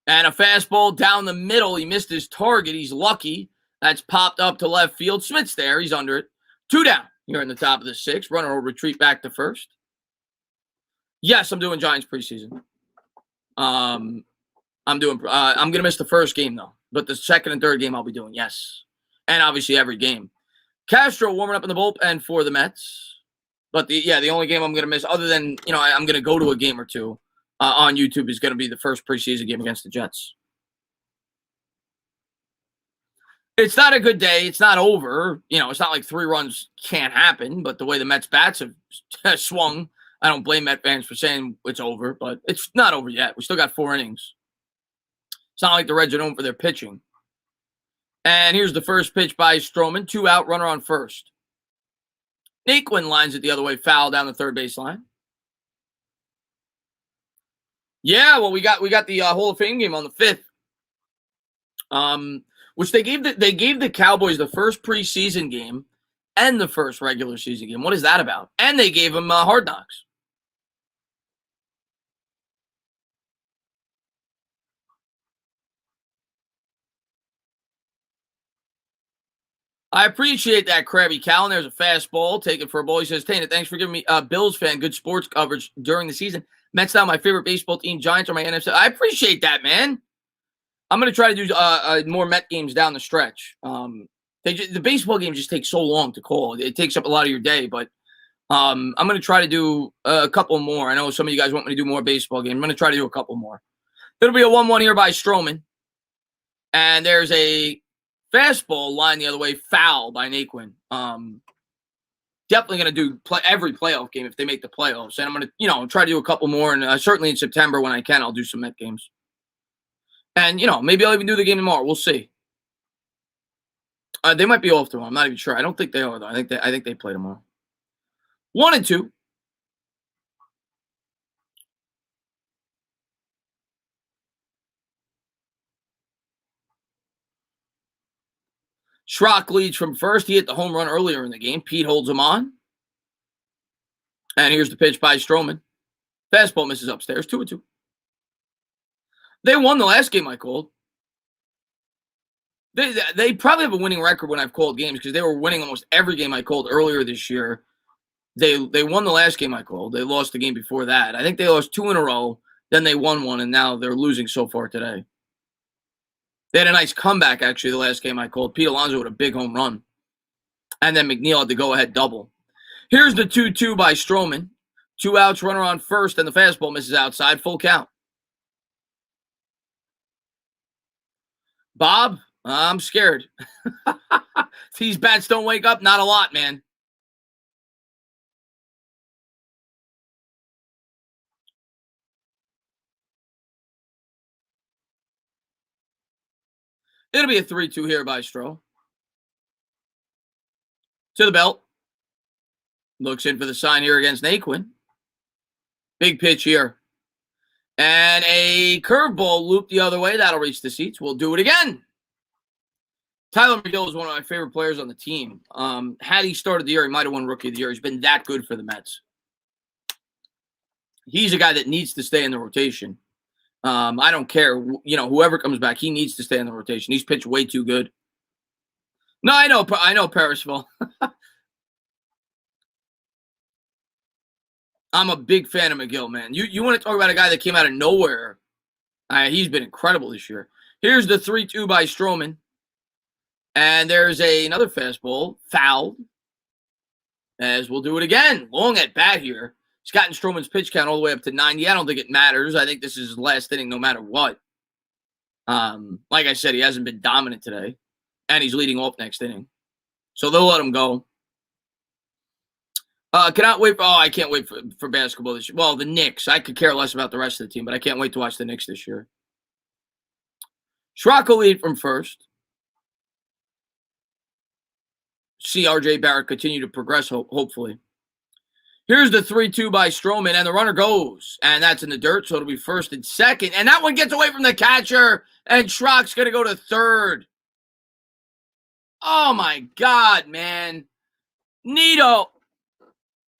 And a fastball down the middle. He missed his target. He's lucky. That's popped up to left field. Smith's there. He's under it. 2 down here in the top of the 6th. Runner will retreat back to first. Yes, I'm doing Giants preseason. I'm going to miss the first game, though. But the second and third game I'll be doing, yes. And obviously every game. Castro warming up in the bullpen for the Mets. But the only game I'm going to miss, other than, I'm going to go to a game or two on YouTube, is going to be the first preseason game against the Jets. It's not a good day. It's not over. It's not like 3 runs can't happen, but the way the Mets bats have swung, I don't blame Met fans for saying it's over, but it's not over yet. We still got 4 innings. It's not like the Reds are known for their pitching. And here's the first pitch by Stroman. 2 out, runner on first. Naquin lines it the other way, foul down the third baseline. Yeah, well, we got the Hall of Fame game on the 5th, which they gave the Cowboys the first preseason game and the first regular season game. What is that about? And they gave them Hard Knocks. I appreciate that, Krabby Callan. There's a fastball. Take it for a ball. He says, Tana, thanks for giving me Bills fan good sports coverage during the season. Mets now my favorite baseball team. Giants are my NFC. I appreciate that, man. I'm going to try to do more Met games down the stretch. The baseball games just take so long to call. It takes up a lot of your day, but I'm going to try to do a couple more. I know some of you guys want me to do more baseball games. I'm going to try to do a couple more. It'll be a 1-1 here by Stroman. And there's a fastball line the other way, foul by Naquin. Definitely going to do every playoff game if they make the playoffs. And I'm going to, try to do a couple more. And certainly in September when I can, I'll do some Met games. And, maybe I'll even do the game tomorrow. We'll see. They might be off tomorrow. I'm not even sure. I don't think they are, though. I think they play tomorrow. 1-2. Schrock leads from first. He hit the home run earlier in the game. Pete holds him on. And here's the pitch by Stroman. Fastball misses upstairs. 2-2. They won the last game I called. They probably have a winning record when I've called games because they were winning almost every game I called earlier this year. They won the last game I called. They lost the game before that. I think they lost 2 in a row. Then they won 1, and now they're losing so far today. They had a nice comeback, actually, the last game I called. Pete Alonso with a big home run. And then McNeil had the go-ahead double. Here's the 2-2 by Stroman. 2 outs, runner on first, and the fastball misses outside. Full count. Bob, I'm scared. These bats don't wake up. Not a lot, man. It'll be a 3-2 here by Stroh. To the belt. Looks in for the sign here against Naquin. Big pitch here. And a curveball loop the other way. That'll reach the seats. We'll do it again. Tyler McGill is one of my favorite players on the team. Had he started the year, he might have won Rookie of the Year. He's been that good for the Mets. He's a guy that needs to stay in the rotation. I don't care. Whoever comes back, he needs to stay in the rotation. He's pitched way too good. No, I know Parisville. I'm a big fan of McGill, man. You want to talk about a guy that came out of nowhere. He's been incredible this year. Here's the 3-2 by Stroman. And there's another fastball, fouled. As we'll do it again. Long at bat here. He's gotten Stroman's pitch count all the way up to 90. I don't think it matters. I think this is his last inning no matter what. Like I said, he hasn't been dominant today. And he's leading off next inning. So they'll let him go. Cannot wait. I can't wait for basketball this year. Well, the Knicks. I could care less about the rest of the team, but I can't wait to watch the Knicks this year. Schrock will lead from first. See R.J. Barrett continue to progress, hopefully. Here's the 3-2 by Stroman, and the runner goes. And that's in the dirt, so it'll be first and second. And that one gets away from the catcher, and Schrock's going to go to third. Oh, my God, man. Neato.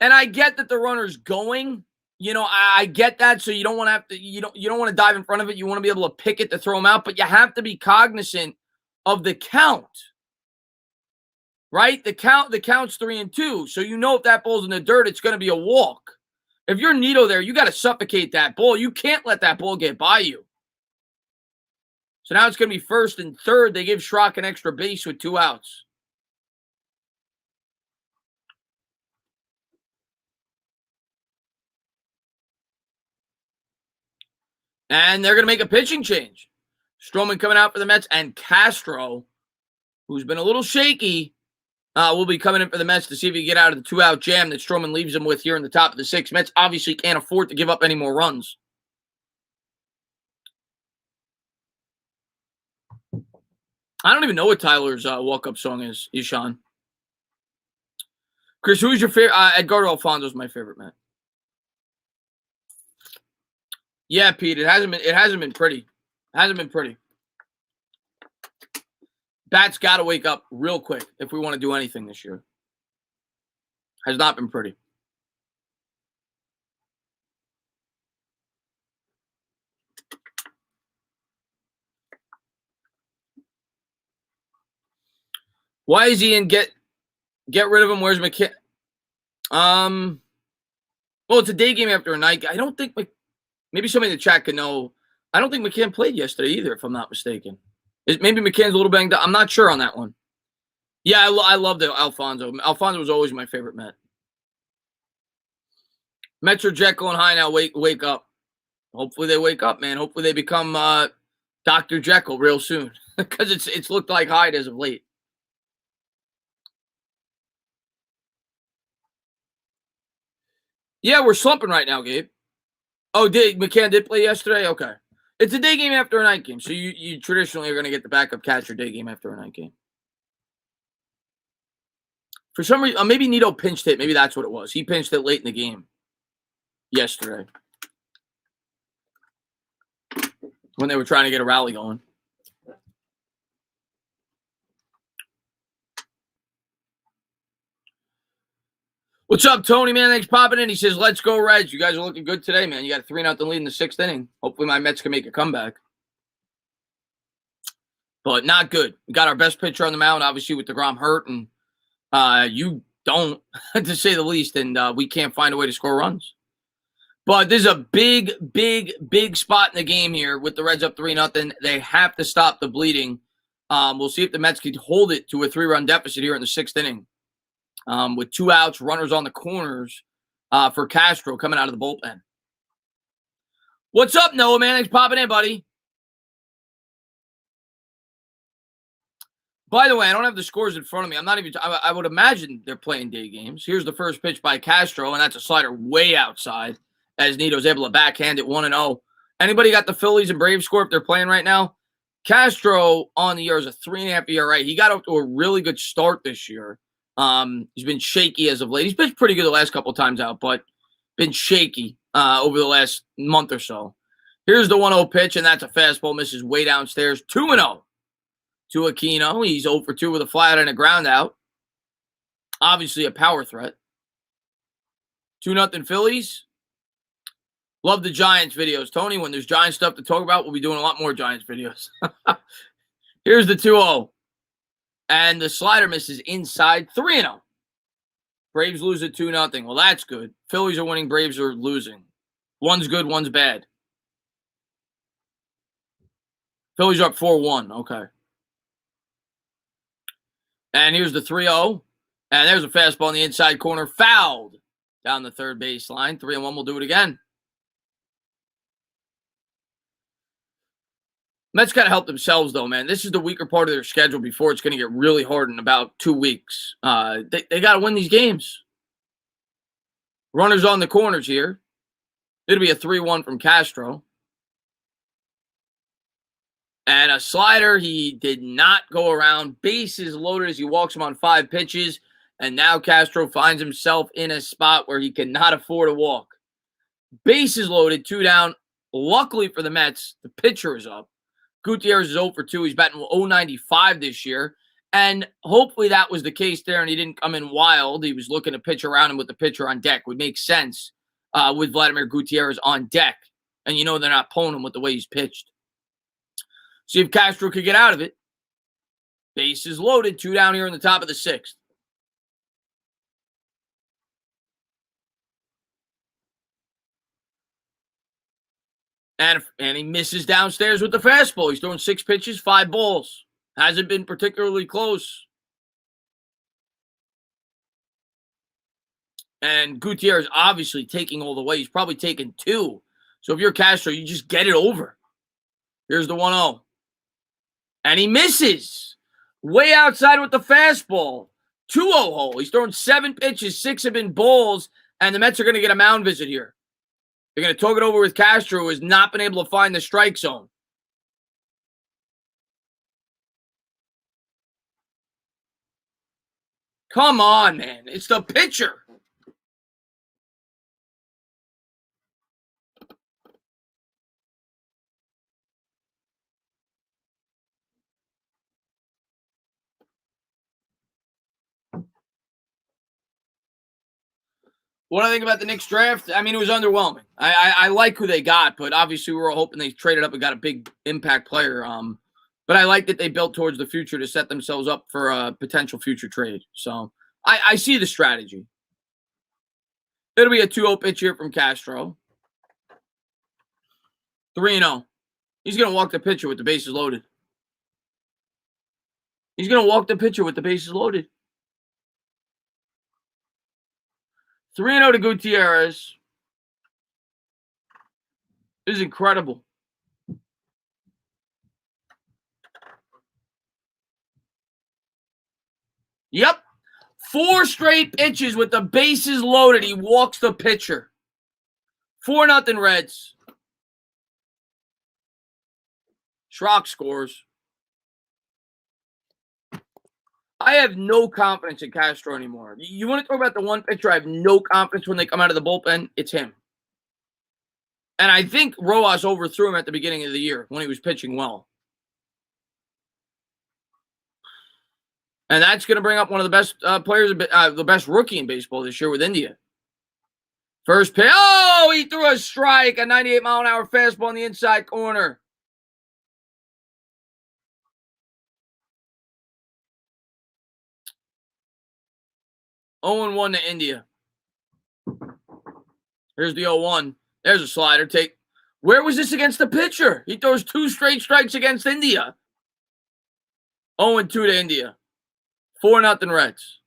And I get that the runner's going. I get that. So you don't want to have to, you don't want to dive in front of it. You want to be able to pick it to throw him out, but you have to be cognizant of the count. Right? The count's 3-2. So if that ball's in the dirt, it's going to be a walk. If you're Nito there, you got to suffocate that ball. You can't let that ball get by you. So now it's going to be 1st and 3rd. They give Schrock an extra base with 2 outs. And they're going to make a pitching change. Stroman coming out for the Mets, and Castro, who's been a little shaky, will be coming in for the Mets to see if he can get out of the 2-out jam that Stroman leaves him with here in the top of the 6th. Mets obviously can't afford to give up any more runs. I don't even know what Tyler's walk-up song is, Ishan. Chris, who's your favorite? Edgardo Alfonso's my favorite, man. Yeah, Pete, it hasn't been pretty. Bats got to wake up real quick if we want to do anything this year. Has not been pretty. Why is he in? Get rid of him. Where's McKinn? Well, it's a day game after a night. I don't think maybe somebody in the chat can know. I don't think McKinn played yesterday either, if I'm not mistaken. Maybe McKinn's a little banged up. I'm not sure on that one. Yeah, I loved Alfonso. Alfonso was always my favorite Met. Mets are Jekyll and Hyde now. Wake up. Hopefully they wake up, man. Hopefully they become Dr. Jekyll real soon, because it's looked like Hyde as of late. Yeah, we're slumping right now, Gabe. Oh, McCann did play yesterday? Okay. It's a day game after a night game, so you traditionally are going to get the backup catcher day game after a night game. For some reason, maybe Nito pinched it. Maybe that's what it was. He pinched it late in the game yesterday when they were trying to get a rally going. What's up, Tony, man? Thanks for popping in. He says, let's go, Reds. You guys are looking good today, man. You got a 3-0 lead in the 6th inning. Hopefully my Mets can make a comeback. But not good. We got our best pitcher on the mound, obviously, with DeGrom hurt, and you don't, to say the least, and we can't find a way to score runs. But this is a big, big, big spot in the game here with the Reds up 3-0. They have to stop the bleeding. We'll see if the Mets can hold it to a 3-run deficit here in the 6th inning. With 2 outs, runners on the corners for Castro coming out of the bullpen. What's up, Noah, man? Thanks for popping in, buddy. By the way, I don't have the scores in front of me. I would imagine they're playing day games. Here's the first pitch by Castro, and that's a slider way outside as Nito's able to backhand it 1-0. Anybody got the Phillies and Braves score if they're playing right now? Castro on the year is a 3.5 ERA. He got up to a really good start this year. He's been shaky as of late. He's been pretty good the last couple of times out, but been shaky over the last month or so. Here's the 1-0 pitch, and that's a fastball. Misses way downstairs. 2-0 to Aquino. He's 0 for 2 with a flat and a ground out. Obviously a power threat. 2-0 Phillies. Love the Giants videos. Tony, when there's Giants stuff to talk about, we'll be doing a lot more Giants videos. Here's the 2-0. And the slider misses inside. 3-0. Braves lose at 2-0. Well, that's good. Phillies are winning. Braves are losing. One's good, one's bad. Phillies are up 4-1. Okay. And here's the 3-0. And there's a fastball in the inside corner. Fouled down the third base line. 3-1. We'll do it again. Mets got to help themselves, though, man. This is the weaker part of their schedule before it's going to get really hard in about 2 weeks. They got to win these games. Runners on the corners here. It'll be a 3-1 from Castro. And a slider, he did not go around. Bases loaded as he walks him on 5 pitches. And now Castro finds himself in a spot where he cannot afford a walk. Bases loaded, 2 down. Luckily for the Mets, the pitcher is up. Gutierrez is 0 for 2. He's batting .095 this year. And hopefully that was the case there, and he didn't come in wild. He was looking to pitch around him with the pitcher on deck. Would make sense with Vladimir Gutierrez on deck. And they're not pulling him with the way he's pitched. See if Castro could get out of it. Bases loaded, 2 down here in the top of the 6th. And he misses downstairs with the fastball. He's throwing 6 pitches, 5 balls. Hasn't been particularly close. And Gutierrez obviously taking all the way. He's probably taking 2. So if you're Castro, you just get it over. Here's the 1-0. And he misses. Way outside with the fastball. 2-0 hole. He's throwing 7 pitches, 6 have been balls, and the Mets are going to get a mound visit here. They're going to talk it over with Castro, who has not been able to find the strike zone. Come on, man. It's the pitcher. What do I think about the Knicks draft? I mean, it was underwhelming. I like who they got, but obviously we were hoping they traded up and got a big impact player. But I like that they built towards the future to set themselves up for a potential future trade. So I see the strategy. It'll be a 2-0 pitch here from Castro. 3-0. He's going to walk the pitcher with the bases loaded. He's going to walk the pitcher with the bases loaded. 3-0 to Gutierrez. This is incredible. Yep. 4 straight pitches with the bases loaded. He walks the pitcher. 4-0 Reds. Schrock scores. I have no confidence in Castro anymore. You want to talk about the one pitcher I have no confidence when they come out of the bullpen? It's him. And I think Rojas overthrew him at the beginning of the year when he was pitching well. And that's going to bring up one of the best players, the best rookie in baseball this year with India. First pitch. Oh, he threw a strike, a 98-mile-an-hour fastball in the inside corner. Oh, 0-1 to India. Here's the 0-1. There's a slider. Where was this against the pitcher? He throws 2 straight strikes against India. 0-2 to India. 4-0 Reds.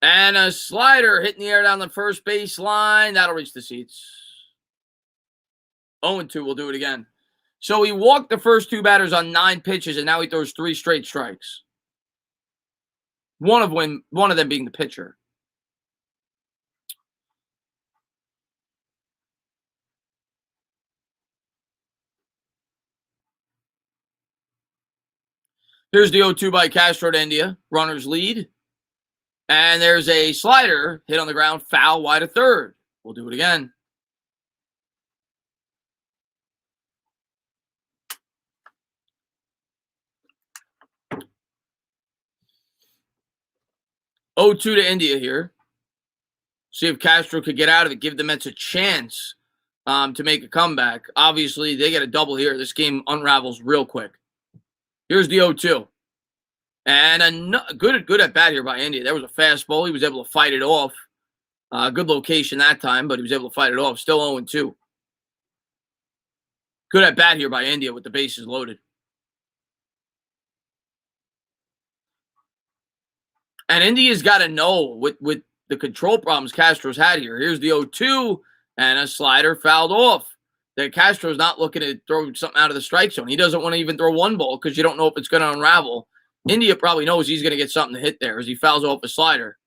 And a slider hitting the air down the first base line. That'll reach the seats. 0-2. We'll do it again. So he walked the first 2 batters on 9 pitches, and now he throws 3 straight strikes. One of them being the pitcher. Here's the 0-2 by Castro to India. Runners lead. And there's a slider hit on the ground, foul wide of third. We'll do it again. Oh, 2 to India here. See if Castro could get out of it, give the Mets a chance to make a comeback. Obviously, they get a double here. This game unravels real quick. Here's the 0-2. And a good at bat here by India. There was a fastball. He was able to fight it off. Good location that time, but he was able to fight it off. Still 0-2. Good at bat here by India with the bases loaded. And India's got to know with the control problems Castro's had here. Here's the 0-2 and a slider fouled off. That Castro's not looking to throw something out of the strike zone. He doesn't want to even throw one ball because you don't know if it's going to unravel. India probably knows he's going to get something to hit there as he fouls off a slider.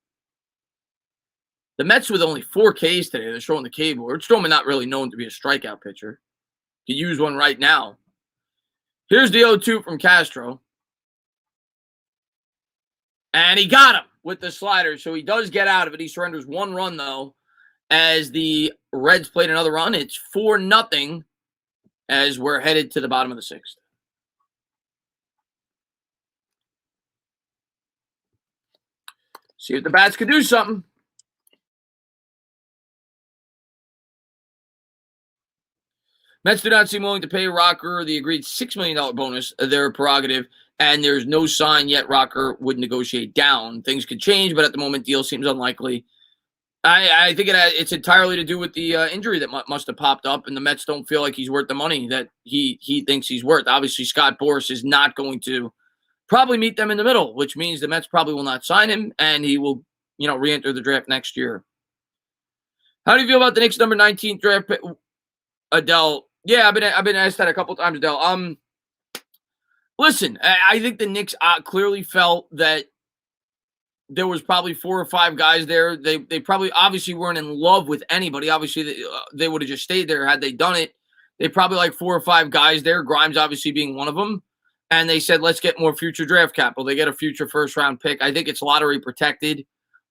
The Mets with only 4 Ks today. They're showing the K board. Stroman not really known to be a strikeout pitcher. Could use one right now. Here's the 0-2 from Castro. And he got him with the slider, so he does get out of it. He surrenders 1 run, though, as the Reds played another run. It's 4-0 as we're headed to the bottom of the sixth. See if the bats can do something. Mets do not seem willing to pay Rocker the agreed $6 million bonus, their prerogative, and there's no sign yet Rocker would negotiate down. Things could change, but at the moment, deal seems unlikely. I think it's entirely to do with the injury that must have popped up, and the Mets don't feel like he's worth the money that he thinks he's worth. Obviously, Scott Boras is not going to probably meet them in the middle, which means the Mets probably will not sign him, and he will, re-enter the draft next year. How do you feel about the Knicks number 19 draft pick, Adele? Yeah, I've been asked that a couple times, Adele. Listen, I think the Knicks clearly felt that there was probably 4 or 5 guys there. They probably obviously weren't in love with anybody. Obviously, they would have just stayed there had they done it. They probably like 4 or 5 guys there, Grimes obviously being one of them. And they said, let's get more future draft capital. They get a future first-round pick. I think it's lottery protected.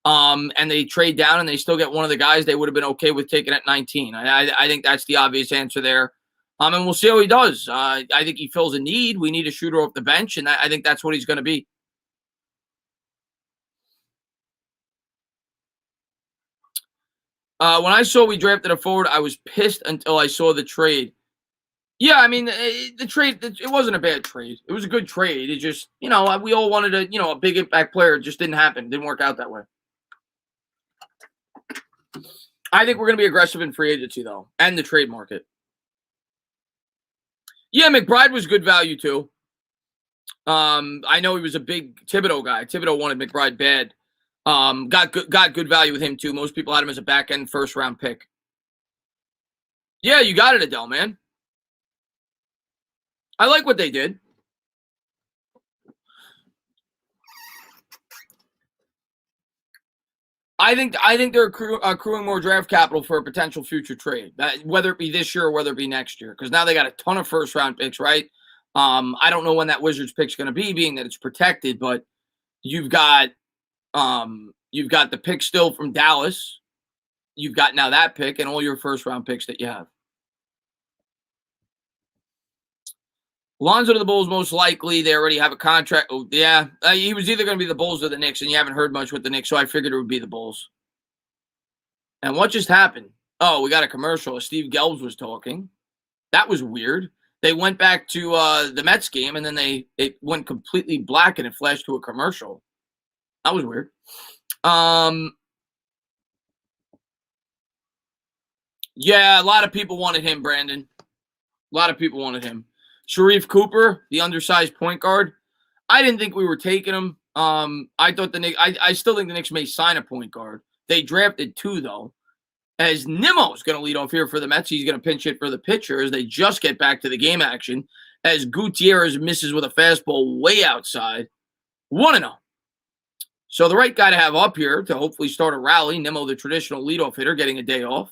And they trade down and they still get one of the guys they would have been okay with taking at 19. I think that's the obvious answer there. And we'll see how he does. I think he fills a need. We need a shooter off the bench, and I think that's what he's going to be. When I saw we drafted a forward, I was pissed until I saw the trade. Yeah, I mean, the trade, it wasn't a bad trade. It was a good trade. It just, we all wanted a big impact player. It just didn't happen. It didn't work out that way. I think we're going to be aggressive in free agency, though, and the trade market. Yeah, McBride was good value, too. I know he was a big Thibodeau guy. Thibodeau wanted McBride bad. Got good value with him, too. Most people had him as a back-end first-round pick. Yeah, you got it, Adele, man. I like what they did. I think they're accruing more draft capital for a potential future trade, whether it be this year or whether it be next year, because now they got a ton of first-round picks, right? I don't know when that Wizards pick's going to be, being that it's protected, but you've got the pick still from Dallas. You've got now that pick and all your first-round picks that you have. Lonzo to the Bulls, most likely. They already have a contract. Oh, yeah. He was either going to be the Bulls or the Knicks, and you haven't heard much with the Knicks, so I figured it would be the Bulls. And what just happened? Oh, we got a commercial. Steve Gelbs was talking. That was weird. They went back to the Mets game, and then it went completely black, and it flashed to a commercial. That was weird. Yeah, a lot of people wanted him, Brandon. A lot of people wanted him. Sharif Cooper, the undersized point guard. I didn't think we were taking him. I thought the Knicks. I still think the Knicks may sign a point guard. They drafted 2 though. As Nimmo's going to lead off here for the Mets, he's going to pinch hit for the pitcher as they just get back to the game action. As Gutierrez misses with a fastball way outside, 1-0. So the right guy to have up here to hopefully start a rally. Nimmo, the traditional leadoff hitter, getting a day off.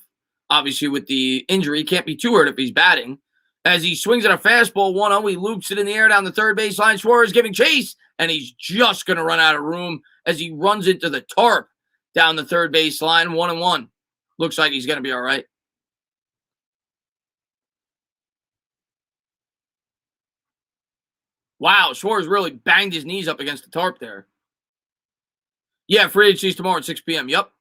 Obviously, with the injury, can't be too hurt if he's batting. As he swings at a fastball 1-0, he loops it in the air down the third baseline. Suarez giving chase, and he's just going to run out of room as he runs into the tarp down the third baseline, 1-1. Looks like he's going to be all right. Wow, Suarez really banged his knees up against the tarp there. Yeah, free agency's tomorrow at 6 p.m. Yep.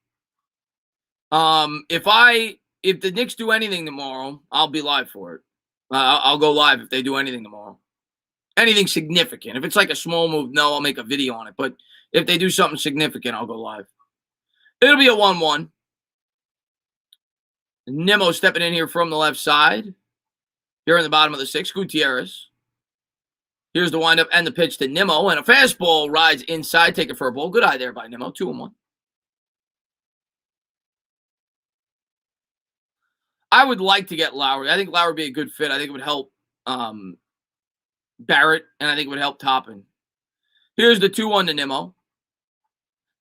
If the Knicks do anything tomorrow, I'll be live for it. I'll go live if they do anything tomorrow. Anything significant. If it's like a small move, no, I'll make a video on it. But if they do something significant, I'll go live. It'll be a 1-1. Nimmo stepping in here from the left side. Here in the bottom of the 6th, Gutierrez. Here's the windup and the pitch to Nimmo. And a fastball rides inside. Take it for a ball. Good eye there by Nimmo. 2-1. I would like to get Lowry. I think Lowry would be a good fit. I think it would help Barrett, and I think it would help Toppin. Here's the 2-1 to Nimmo.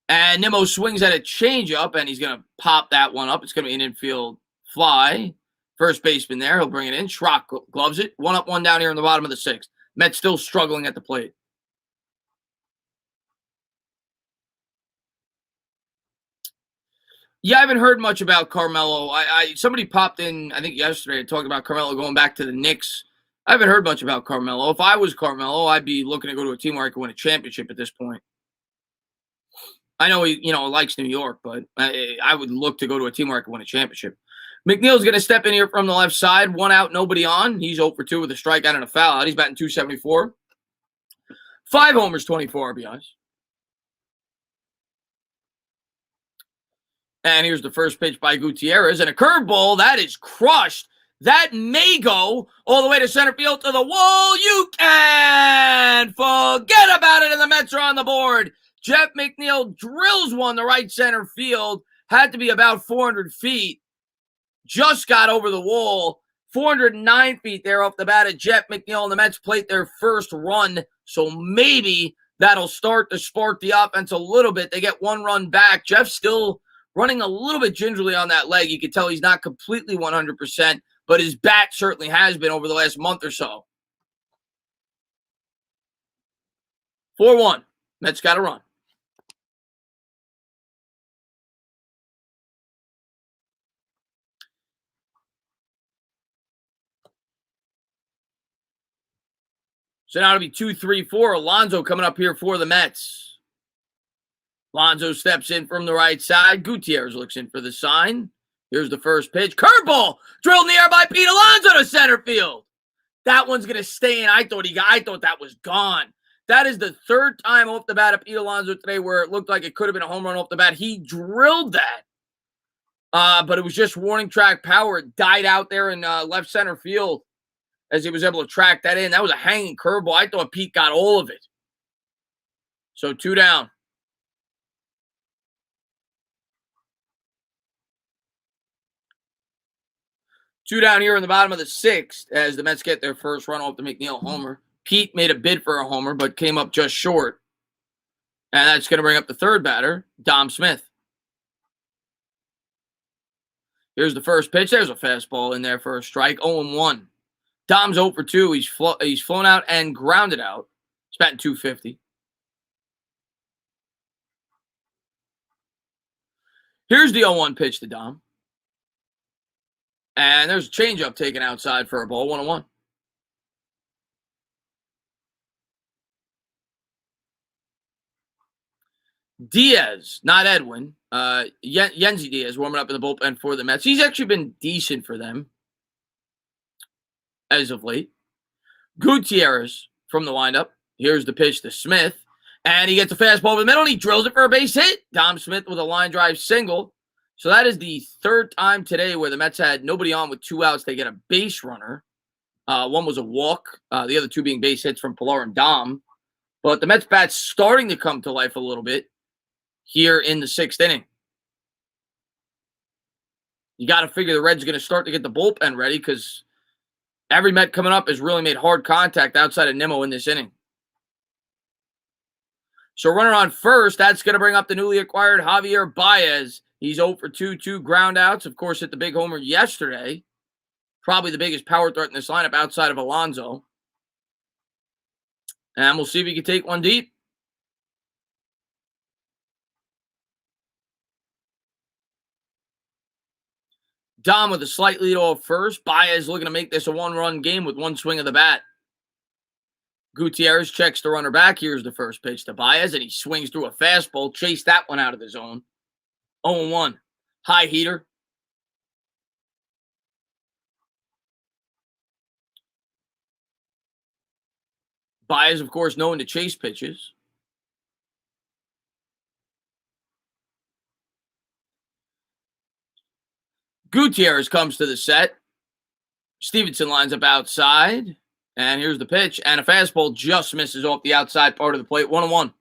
And Nimmo swings at a changeup, and he's going to pop that one up. It's going to be an infield fly. First baseman there. He'll bring it in. Schrock gloves it. 1 up, 1 down here in the bottom of the 6th. Mets still struggling at the plate. Yeah, I haven't heard much about Carmelo. Somebody popped in, I think yesterday, talking about Carmelo going back to the Knicks. I haven't heard much about Carmelo. If I was Carmelo, I'd be looking to go to a team where I could win a championship at this point. I know he, likes New York, but I would look to go to a team where I could win a championship. McNeil's going to step in here from the left side. 1 out, nobody on. He's 0 for 2 with a strikeout and a foul out. He's batting .274. 5 homers, 24 RBIs. And here's the first pitch by Gutierrez. And a curveball that is crushed. That may go all the way to center field to the wall. You can forget about it, and the Mets are on the board. Jeff McNeil drills one to right center field. Had to be about 400 feet. Just got over the wall. 409 feet there off the bat of Jeff McNeil, and the Mets plate their first run. So maybe that'll start to spark the offense a little bit. They get 1 run back. Jeff's still running a little bit gingerly on that leg. You can tell he's not completely 100%, but his bat certainly has been over the last month or so. 4-1. Mets got a run. So now it'll be 2-3-4. Alonso coming up here for the Mets. Alonso steps in from the right side. Gutierrez looks in for the sign. Here's the first pitch. Curveball drilled in the air by Pete Alonso to center field. That one's going to stay in. I thought that was gone. That is the third time off the bat of Pete Alonso today where it looked like it could have been a home run off the bat. He drilled that. But it was just warning track power. It died out there in left center field as he was able to track that in. That was a hanging curveball. I thought Pete got all of it. So 2 down. Two down here in the bottom of the 6th as the Mets get their first run off the McNeil homer. Pete made a bid for a homer, but came up just short. And that's going to bring up the third batter, Dom Smith. Here's the first pitch. There's a fastball in there for a strike. 0-1. Dom's 0 for 2. He's flown out and grounded out. He's batting .250. Here's the 0-1 pitch to Dom. And there's a changeup taken outside for a ball. 1-1. Diaz, not Edwin. Yenzi Diaz warming up in the bullpen for the Mets. He's actually been decent for them as of late. Gutierrez from the windup. Here's the pitch to Smith. And he gets a fastball over the middle, and he drills it for a base hit. Dom Smith with a line drive single. So that is the third time today where the Mets had nobody on with 2 outs. They get a base runner. One was a walk. The other 2 being base hits from Pilar and Dom. But the Mets bat's starting to come to life a little bit here in the 6th inning. You got to figure the Reds are going to start to get the bullpen ready because every Met coming up has really made hard contact outside of Nimmo in this inning. So runner on first, that's going to bring up the newly acquired Javier Baez. He's 0 for 2, 2 ground outs. Of course, hit the big homer yesterday. Probably the biggest power threat in this lineup outside of Alonso. And we'll see if he can take one deep. Dom with a slight lead off first. Baez looking to make this a 1-run game with 1 swing of the bat. Gutierrez checks the runner back. Here's the first pitch to Baez, and he swings through a fastball. Chased that one out of the zone. 0-1. High heater. Baez, of course, known to chase pitches. Gutierrez comes to the set. Stevenson lines up outside. And here's the pitch. And a fastball just misses off the outside part of the plate. 1-1.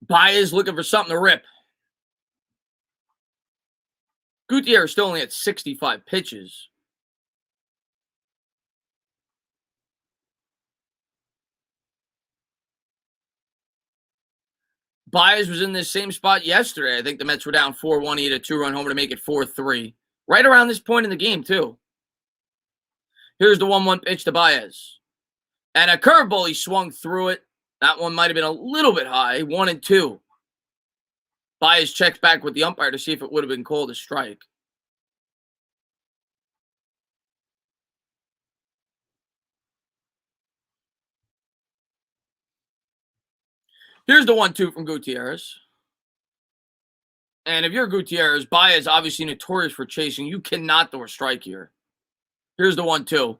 Baez looking for something to rip. Gutierrez still only at 65 pitches. Baez was in this same spot yesterday. I think the Mets were down 4-1. He had a 2-run homer to make it 4-3. Right around this point in the game, too. Here's the 1-1 pitch to Baez. And a curveball, he swung through it. That one might have been a little bit high. 1-2. Baez checks back with the umpire to see if it would have been called a strike. Here's the 1-2 from Gutierrez. And if you're Gutierrez, Baez obviously notorious for chasing. You cannot throw a strike here. Here's the 1-2.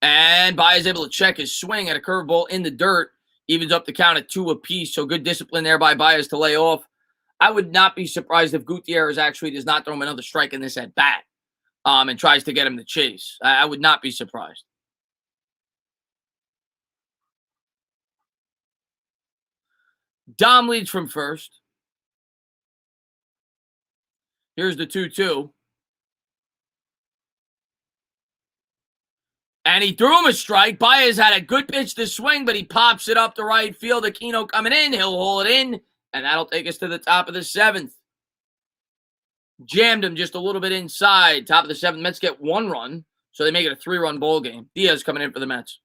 And Baez able to check his swing at a curveball in the dirt. Evens up the count at 2 apiece. So good discipline there by Baez to lay off. I would not be surprised if Gutierrez actually does not throw him another strike in this at bat and tries to get him to chase. I would not be surprised. Dom leads from first. Here's the 2-2. And he threw him a strike. Baez had a good pitch to swing, but he pops it up the right field. Aquino coming in. He'll hold it in, and that'll take us to the top of the 7th. Jammed him just a little bit inside. Top of the 7th. Mets get 1 run, so they make it a 3-run ball game. Diaz coming in for the Mets.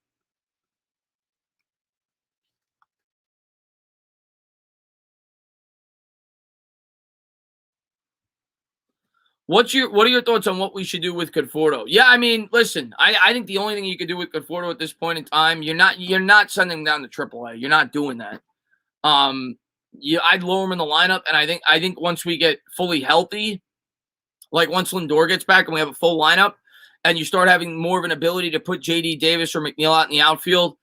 What are your thoughts on what we should do with Conforto? Yeah, I mean, listen, I think the only thing you could do with Conforto at this point in time, you're not sending him down to AAA. You're not doing that. I'd lower him in the lineup, and I think once we get fully healthy, like once Lindor gets back and we have a full lineup, and you start having more of an ability to put J.D. Davis or McNeil out in the outfield,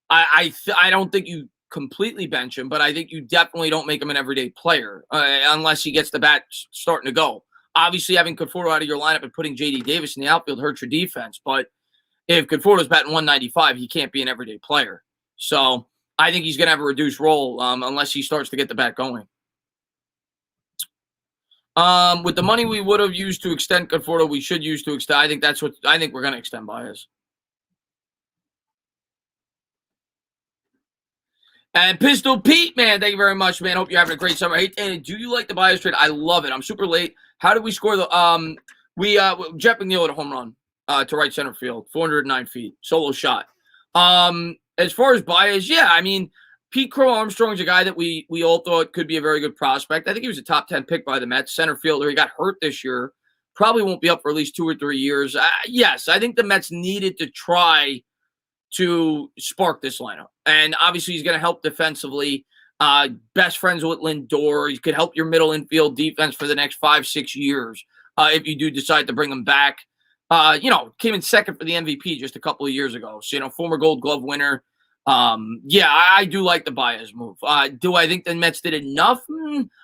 I don't think you completely bench him, but I think you definitely don't make him an everyday player unless he gets the bat starting to go. Obviously, having Conforto out of your lineup and putting J.D. Davis in the outfield hurts your defense. But if Conforto's batting 195, he can't be an everyday player. So I think he's going to have a reduced role unless he starts to get the bat going. With the money we would have used to extend Conforto, we should use to extend. I think we're going to extend Baez. And Pistol Pete, man, thank you very much, man. Hope you're having a great summer. Hey, Danny, do you like the Baez trade? I love it. I'm super late. How did we score the Jeff McNeil at a home run to right center field, 409 feet, solo shot. As far as Baez, yeah, I mean, Pete Crow Armstrong's a guy that we all thought could be a very good prospect. I think he was a top 10 pick by the Mets, center fielder. He got hurt this year. Probably won't be up for at least 2 or 3 years. Yes, I think the Mets needed to try to spark this lineup. And obviously he's going to help defensively. Best friends with Lindor. He could help your middle infield defense for the next 5-6 years if you do decide to bring him back. Came in second for the MVP just a couple of years ago. So, former Gold Glove winner. I do like the Baez move. Do I think the Mets did enough?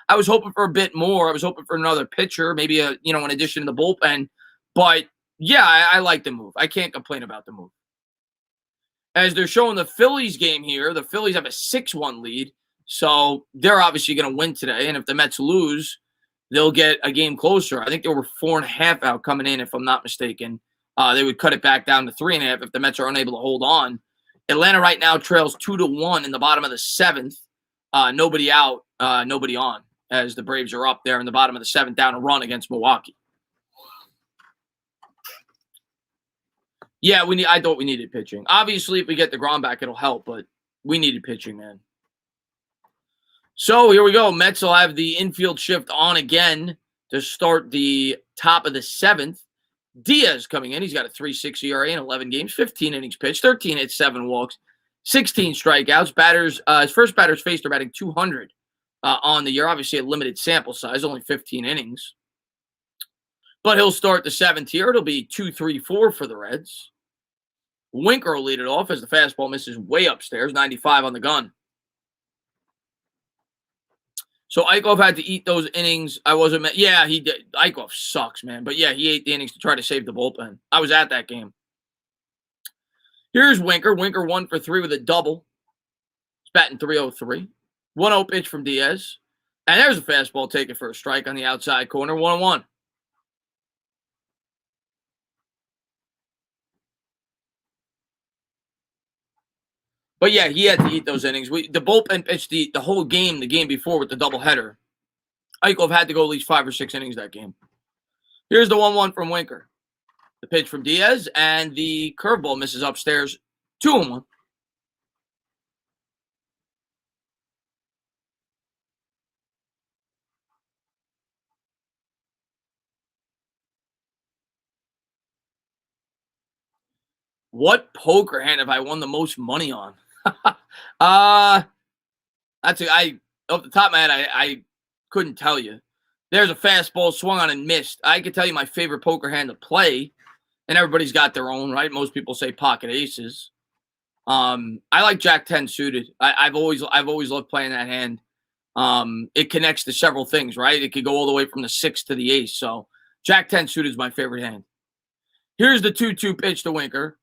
I was hoping for a bit more. I was hoping for another pitcher, maybe an addition to the bullpen. But yeah, I like the move. I can't complain about the move. As they're showing the Phillies game here, the Phillies have a 6-1 lead. So they're obviously going to win today. And if the Mets lose, they'll get a game closer. I think they were 4.5 out coming in, if I'm not mistaken. They would cut it back down to 3.5 if the Mets are unable to hold on. Atlanta right now trails 2-1 in the bottom of the 7th. Nobody out, nobody on, as the Braves are up there in the bottom of the 7th down a run against Milwaukee. Yeah, I thought we needed pitching. Obviously, if we get the Grom back, it'll help, but we needed pitching, man. So here we go. Mets will have the infield shift on again to start the top of the 7th. Diaz coming in. He's got a 3.6 ERA in 11 games, 15 innings pitched, 13 hits, 7 walks, 16 strikeouts. His first batters faced are batting 200 on the year. Obviously, a limited sample size, only 15 innings. But he'll start the 7th here. It'll be 2-3-4 for the Reds. Winker will lead it off as the fastball misses way upstairs, 95 on the gun. So Eichhoff had to eat those innings. Yeah, he did. Eichhoff sucks, man. But yeah, he ate the innings to try to save the bullpen. I was at that game. Here's Winker. Winker 1 for 3 with a double. He's batting 303. 1-0 pitch from Diaz. And there's a fastball taken for a strike on the outside corner. 1-1. But yeah, he had to eat those innings. The bullpen pitched the whole game, the game before with the doubleheader. Eichhoff had to go at least 5 or 6 innings that game. Here's the 1-1 from Winker. The pitch from Diaz, and the curveball misses upstairs. 2-1. What poker hand have I won the most money on? uh that's off the top of my head, I couldn't tell you. There's a fastball swung on and missed. I could tell you my favorite poker hand to play, and everybody's got their own, right? Most people say pocket aces. I like Jack 10 suited. I've always loved playing that hand. It connects to several things, right? It could go all the way from the 6 to the ace. So Jack 10 suited is my favorite hand. Here's the 2-2 pitch to Winker.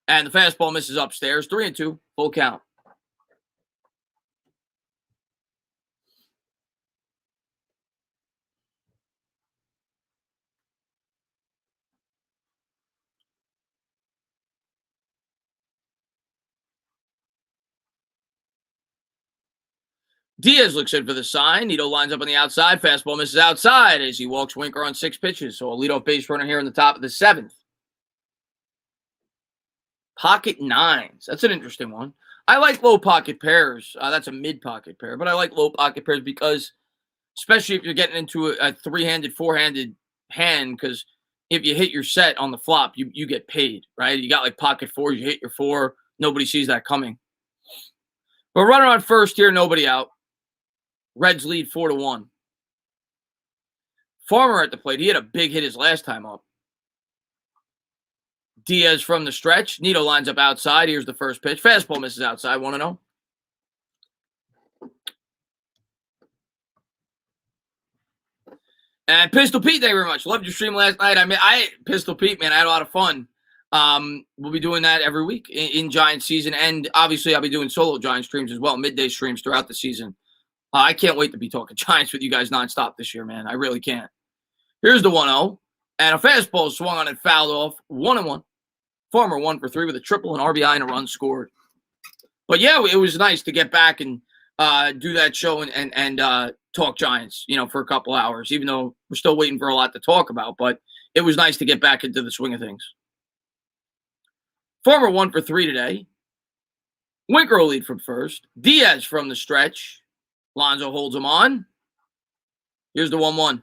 And the fastball misses upstairs. 3-2, full count. Diaz looks in for the sign. Nito lines up on the outside. Fastball misses outside as he walks Winker on 6 pitches. So a leadoff base runner here in the top of the 7th. Pocket nines. That's an interesting one. I like low pocket pairs. That's a mid pocket pair, but I like low pocket pairs because, especially if you're getting into a 3-handed, 4-handed hand, because if you hit your set on the flop, you get paid, right? You got like pocket 4s, you hit your 4. Nobody sees that coming. But runner on first here, nobody out. Reds lead 4-1. Farmer at the plate. He had a big hit his last time up. Diaz from the stretch. Nito lines up outside. Here's the first pitch. Fastball misses outside. 1-0. And Pistol Pete, thank you very much. Loved your stream last night. Pistol Pete, man, I had a lot of fun. We'll be doing that every week in Giants season. And obviously, I'll be doing solo Giants streams as well, midday streams throughout the season. I can't wait to be talking Giants with you guys nonstop this year, man. I really can't. Here's the 1-0. And a fastball swung on and fouled off. 1-1. Farmer 1 for 3 with a triple, an RBI, and a run scored. But yeah, it was nice to get back and do that show and talk Giants, for a couple hours, even though we're still waiting for a lot to talk about. But it was nice to get back into the swing of things. Farmer 1 for 3 today. Winker will lead from first. Diaz from the stretch. Lonzo holds him on. Here's the 1-1.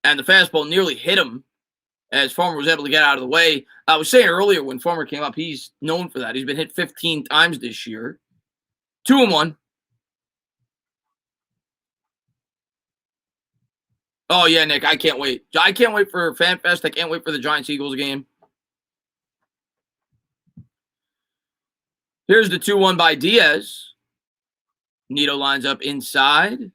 And the fastball nearly hit him as Farmer was able to get out of the way. I was saying earlier when Farmer came up, he's known for that. He's been hit 15 times this year. 2-1. Oh, yeah, Nick, I can't wait. I can't wait for FanFest. I can't wait for the Giants-Eagles game. Here's the 2-1 by Diaz. Nito lines up inside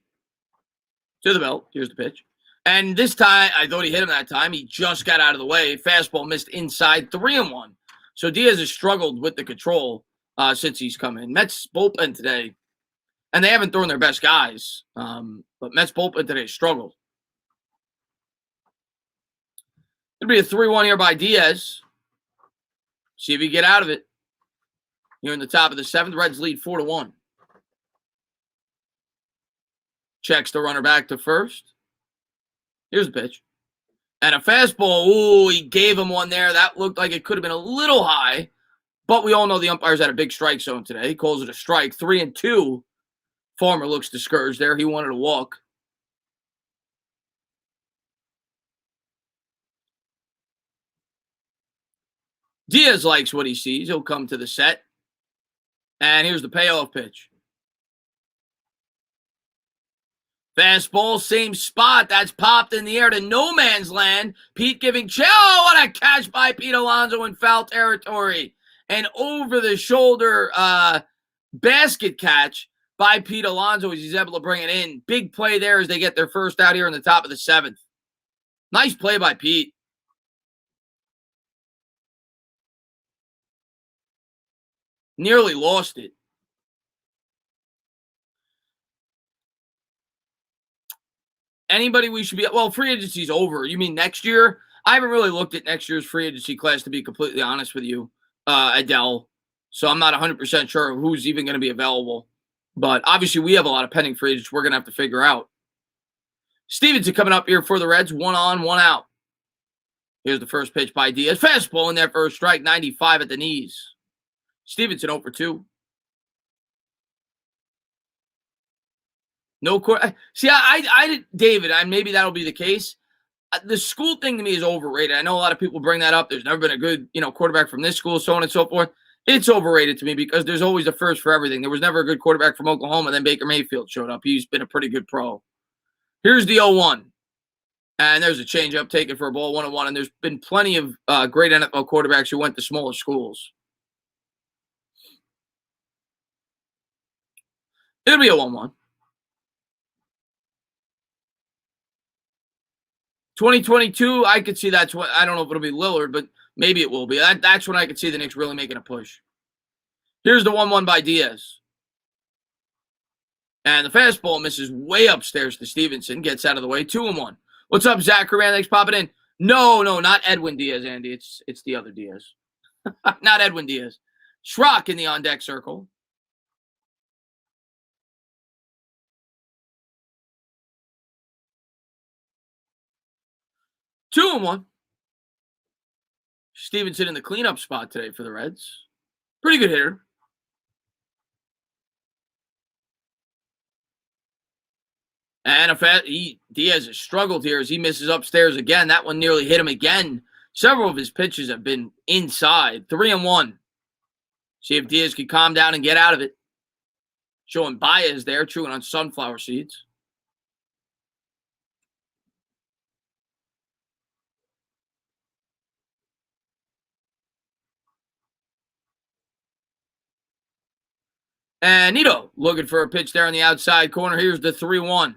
to the belt. Here's the pitch. And this time, I thought he hit him that time. He just got out of the way. Fastball missed inside. 3-1. So Diaz has struggled with the control since he's come in. Mets bullpen today, and they haven't thrown their best guys, but Mets bullpen today struggled. It'll be a 3-1 here by Diaz. See if he get out of it. Here in the top of the 7th, Reds lead 4-1. Checks the runner back to first. Here's the pitch. And a fastball. Ooh, he gave him one there. That looked like it could have been a little high. But we all know the umpires had a big strike zone today. He calls it a strike. 3-2. Farmer looks discouraged there. He wanted to walk. Diaz likes what he sees. He'll come to the set. And here's the payoff pitch. Fastball, same spot. That's popped in the air to no man's land. Pete giving oh, what a catch by Pete Alonso in foul territory. An over-the-shoulder basket catch by Pete Alonso as he's able to bring it in. Big play there as they get their first out here in the top of the 7th. Nice play by Pete. Nearly lost it. Anybody we should be – well, free agency's over. You mean next year? I haven't really looked at next year's free agency class, to be completely honest with you, Adele. So I'm not 100% sure who's even going to be available. But obviously we have a lot of pending free agents we're going to have to figure out. Stevenson coming up here for the Reds. 1 on, 1 out. Here's the first pitch by Diaz. Fastball in there for a strike. 95 at the knees. Stevenson 0 for 2. No court. See, David, maybe that'll be the case. The school thing to me is overrated. I know a lot of people bring that up. There's never been a good, quarterback from this school, so on and so forth. It's overrated to me because there's always a first for everything. There was never a good quarterback from Oklahoma. Then Baker Mayfield showed up. He's been a pretty good pro. Here's the 0-1. And there's a changeup taken for a ball 1-1. And there's been plenty of great NFL quarterbacks who went to smaller schools. It'll be a 1-1. 2022, I could see that's what, I don't know if it'll be Lillard, but maybe it will be. That's when I could see the Knicks really making a push. Here's the 1-1 by Diaz. And the fastball misses way upstairs to Stevenson. Gets out of the way. 2-1. What's up, Zachary? Thanks popping in. No, not Edwin Diaz, Andy. It's the other Diaz. Not Edwin Diaz. Schrock in the on-deck circle. Two and one. Stevenson in the cleanup spot today for the Reds. Pretty good hitter. And Diaz has struggled here as he misses upstairs again. That one nearly hit him again. Several of his pitches have been inside. 3-1. See if Diaz can calm down and get out of it. Showing Baez there, chewing on sunflower seeds. And Nito looking for a pitch there on the outside corner. Here's the 3-1.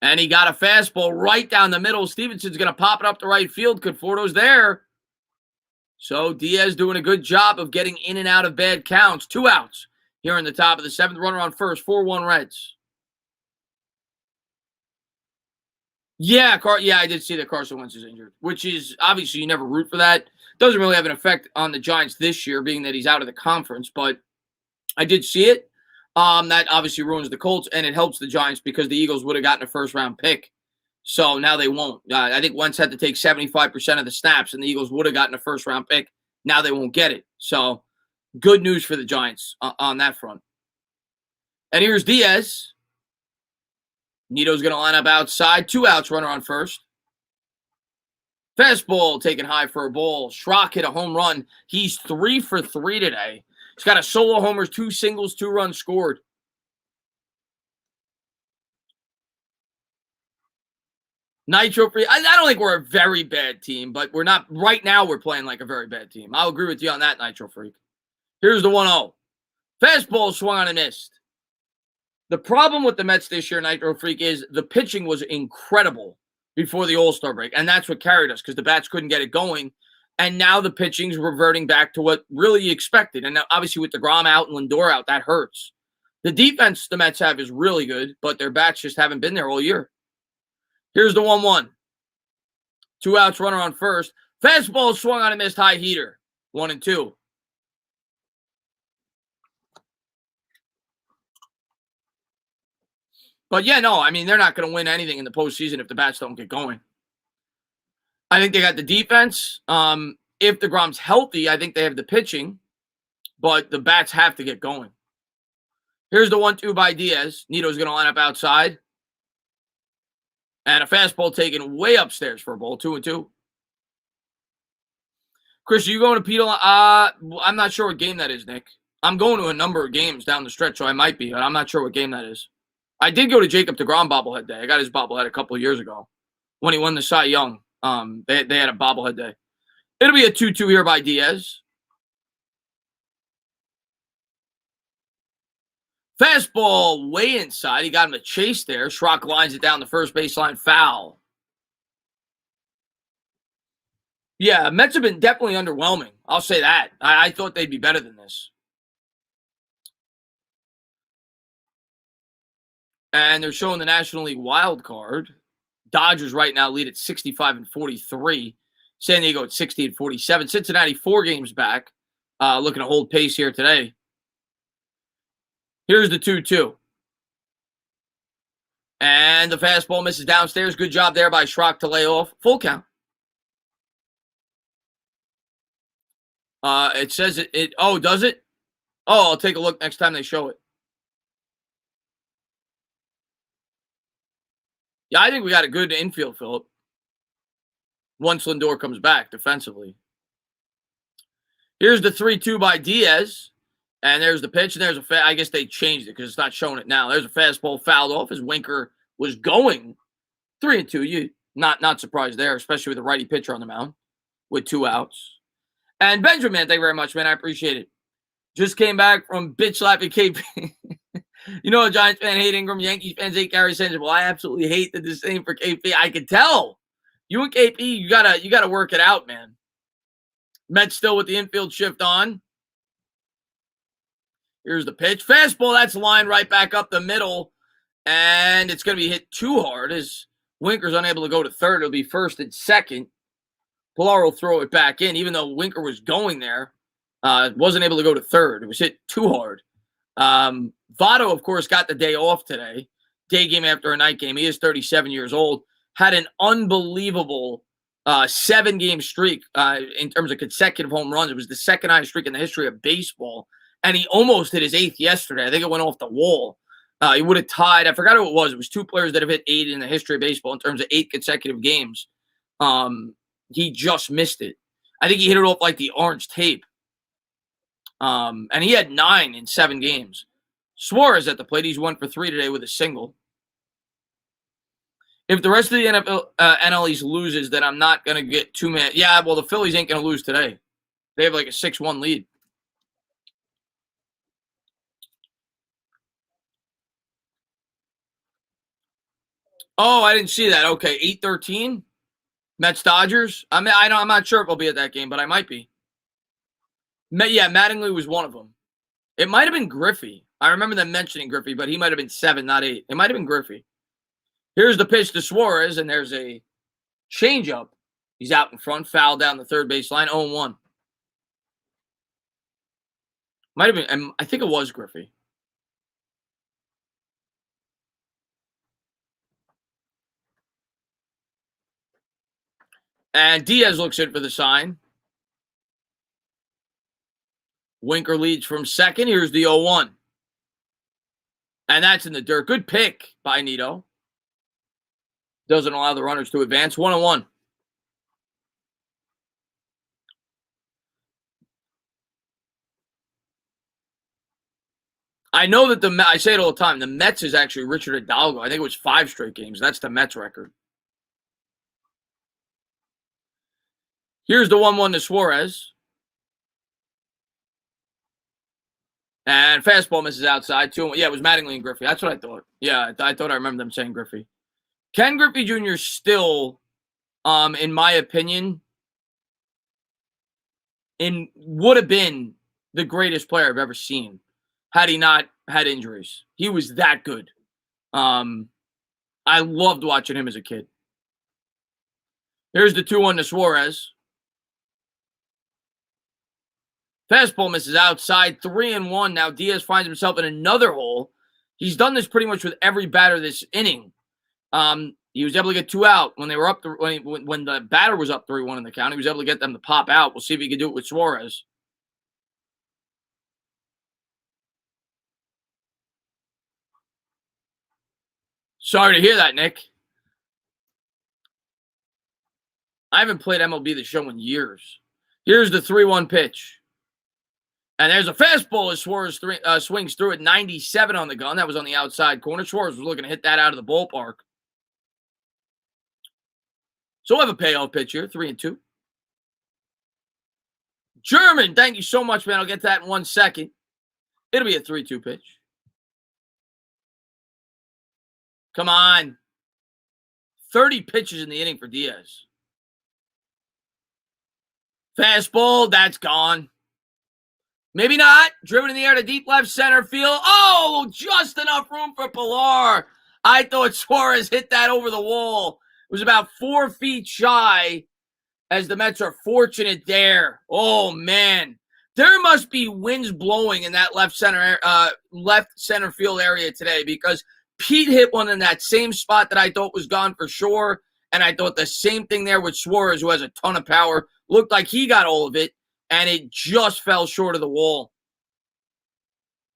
And he got a fastball right down the middle. Stevenson's going to pop it up the right field. Conforto's there. So Diaz doing a good job of getting in and out of bad counts. 2 outs here in the top of the 7th. Runner on first. 4-1 Reds. Yeah, I did see that Carson Wentz is injured, which is obviously you never root for that. Doesn't really have an effect on the Giants this year, being that he's out of the conference, but I did see it. That obviously ruins the Colts, and it helps the Giants because the Eagles would have gotten a first-round pick. So now they won't. I think Wentz had to take 75% of the snaps, and the Eagles would have gotten a first-round pick. Now they won't get it. So good news for the Giants on that front. And here's Diaz. Nito's going to line up outside. 2 outs, runner on first. Fastball taken high for a ball. Schrock hit a home run. He's 3 for 3 today. He's got a solo homers, 2 singles, 2 runs scored. Nitro free. I don't think we're a very bad team, but we're not. Right now, we're playing like a very bad team. I'll agree with you on that, Nitro Freak. Here's the 1-0. Fastball swung on and missed. The problem with the Mets this year, Nitro Freak, is the pitching was incredible before the All-Star break, and that's what carried us because the bats couldn't get it going. And now the pitching's reverting back to what really you expected. And now, obviously, with DeGrom out and Lindor out, that hurts. The defense the Mets have is really good, but their bats just haven't been there all year. Here's the 1-1. 2 outs, runner on first. Fastball swung on and missed, high heater. 1-2. But yeah, no, I mean, they're not going to win anything in the postseason if the bats don't get going. I think they got the defense. If DeGrom's healthy, I think they have the pitching, but the bats have to get going. Here's the 1-2 by Diaz. Nito's going to line up outside. And a fastball taken way upstairs for a ball. 2-2. Chris, are you going to Pete? I'm not sure what game that is, Nick. I'm going to a number of games down the stretch, so I might be, but I'm not sure what game that is. I did go to Jacob deGrom bobblehead day. I got his bobblehead a couple of years ago when he won the Cy Young. They had a bobblehead day. It'll be a 2-2 here by Diaz. Fastball way inside. He got him a chase there. Schrock lines it down the first baseline, foul. Yeah, Mets have been definitely underwhelming. I'll say that. I thought they'd be better than this. And they're showing the National League wild card. Dodgers right now lead at 65-43. San Diego at 60-47. Cincinnati 4 games back. Looking to hold pace here today. Here's the 2-2. And the fastball misses downstairs. Good job there by Schrock to lay off. Full count. It says it. Oh, does it? Oh, I'll take a look next time they show it. Yeah, I think we got a good infield, Philip. once Lindor comes back defensively. Here's the 3-2 by Diaz. And there's the pitch, and there's I guess they changed it because it's not showing it now. There's a fastball fouled off as Winker was going 3-2. You not surprised there, especially with a righty pitcher on the mound with 2 outs. And Benjamin, man, thank you very much, man. I appreciate it. Just came back from bitch slapping KP. You know, a Giants fan hate Ingram, Yankees fans hate Gary Sanchez. Well, I absolutely hate the disdain for KP. I can tell. You and KP, you gotta work it out, man. Mets still with the infield shift on. Here's the pitch. Fastball, that's lined right back up the middle. And it's going to be hit too hard as Winker's unable to go to third. It'll be first and second. Pilar will throw it back in, even though Winker was going there. Wasn't able to go to third. It was hit too hard. Votto, of course, got the day off today. Day game after a night game. He is 37 years old. Had an unbelievable 7-game streak in terms of consecutive home runs. It was the second highest streak in the history of baseball. And he almost hit his 8th yesterday. I think it went off the wall. He would have tied. I forgot who it was. It was 2 players that have hit 8 in the history of baseball in terms of 8 consecutive games. He just missed it. I think he hit it off like the orange tape. And he had 9 in 7 games. Suarez at the plate. He's 1 for 3 today with a single. If the rest of the NL East loses, then I'm not going to get too mad. Yeah, well, the Phillies ain't going to lose today. They have like a 6-1 lead. Oh, I didn't see that. Okay, 8-13. Mets Dodgers. I'm not sure if I'll be at that game, but I might be. Yeah, Mattingly was one of them. It might have been Griffey. I remember them mentioning Griffey, but he might have been 7, not 8. It might have been Griffey. Here's the pitch to Suarez, and there's a changeup. He's out in front, foul down the third baseline, 0-1. Might have been. I think it was Griffey. And Diaz looks in for the sign. Winker leads from second. Here's the 0-1. And that's in the dirt. Good pick by Nito. Doesn't allow the runners to advance. 1-1. I know that I say it all the time, the Mets is actually Richard Hidalgo. I think it was 5 straight games. That's the Mets record. Here's the 1-1 to Suarez. And fastball misses outside. 2-1. Yeah, it was Mattingly and Griffey. That's what I thought. Yeah, I thought I remember them saying Griffey. Ken Griffey Jr. still, in my opinion, would have been the greatest player I've ever seen had he not had injuries. He was that good. I loved watching him as a kid. Here's the 2-1 to Suarez. Fastball misses outside. 3-1. Now Diaz finds himself in another hole. He's done this pretty much with every batter this inning. He was able to get 2 out when they were up. When the batter was up 3-1 in the count. He was able to get them to pop out. We'll see if he can do it with Suarez. Sorry to hear that, Nick. I haven't played MLB The Show in years. Here's the 3-1 pitch. And there's a fastball as Suarez swings through at 97 on the gun. That was on the outside corner. Suarez was looking to hit that out of the ballpark. So we'll have a payoff pitch here, 3-2. German, thank you so much, man. I'll get to that in 1 second. It'll be a 3-2 pitch. Come on. 30 pitches in the inning for Diaz. Fastball, that's gone. Maybe not. Driven in the air to deep left center field. Oh, just enough room for Pilar. I thought Suarez hit that over the wall. It was about 4 feet shy as the Mets are fortunate there. Oh, man. There must be winds blowing in that left center field area today because Pete hit one in that same spot that I thought was gone for sure. And I thought the same thing there with Suarez, who has a ton of power. Looked like he got all of it. And it just fell short of the wall.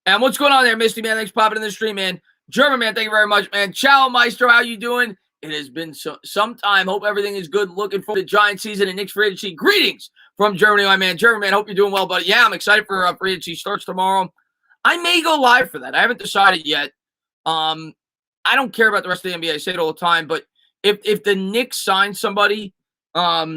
And what's going on there, Misty, man? Thanks for popping in the stream, man. German, man, thank you very much, man. Ciao, Maestro. How you doing? It has been some time. Hope everything is good. Looking for the Giant season and Knicks free agency. Greetings from Germany, my man. Jeremy, man, hope you're doing well, buddy. Yeah, I'm excited for free agency starts tomorrow. I may go live for that. I haven't decided yet. I don't care about the rest of the NBA. I say it all the time, but if the Knicks sign somebody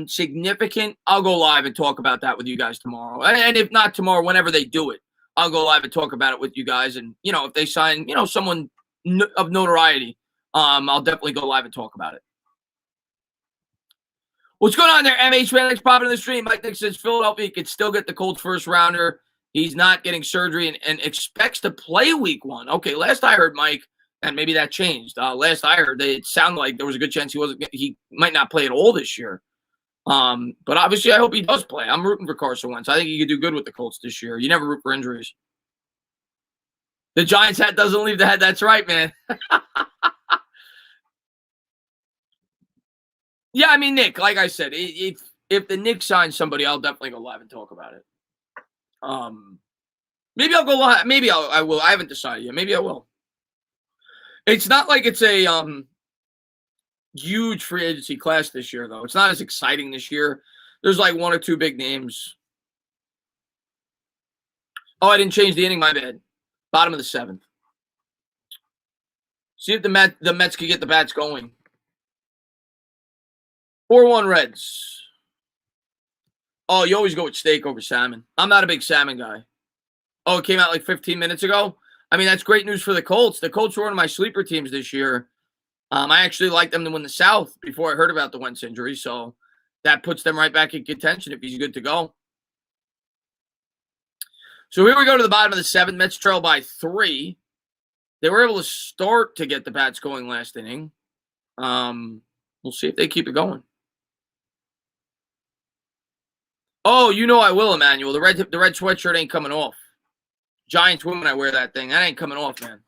significant, I'll go live and talk about that with you guys tomorrow. And if not tomorrow, whenever they do it, I'll go live and talk about it with you guys. And if they sign someone of notoriety, I'll definitely go live and talk about it. What's going on there, MH Manix popping in the stream? Mike Nick says Philadelphia could still get the Colts first rounder. He's not getting surgery and expects to play week 1. Okay, last I heard, Mike, and maybe that changed. Last I heard, it sounded like there was a good chance he might not play at all this year. But obviously, I hope he does play. I'm rooting for Carson Wentz. I think he could do good with the Colts this year. You never root for injuries. The Giants hat doesn't leave the head. That's right, man. Yeah, I mean, Nick, like I said, if the Knicks sign somebody, I'll definitely go live and talk about it. Maybe I'll go live. Maybe I will. I haven't decided yet. Maybe I will. It's not like it's a huge free agency class this year, though. It's not as exciting this year. There's like 1 or 2 big names. Oh, I didn't change the inning. My bad. Bottom of the 7th. See if the Mets can get the bats going. 4-1 Reds. Oh, you always go with steak over salmon. I'm not a big salmon guy. Oh, it came out like 15 minutes ago? I mean, that's great news for the Colts. The Colts were one of my sleeper teams this year. I actually liked them to win the South before I heard about the Wentz injury, so that puts them right back in contention if he's good to go. So here we go to the bottom of the 7th. Mets trail by 3. They were able to start to get the bats going last inning. We'll see if they keep it going. Oh, I will, Emmanuel. The red sweatshirt ain't coming off. Giants win when I wear that thing. That ain't coming off, man.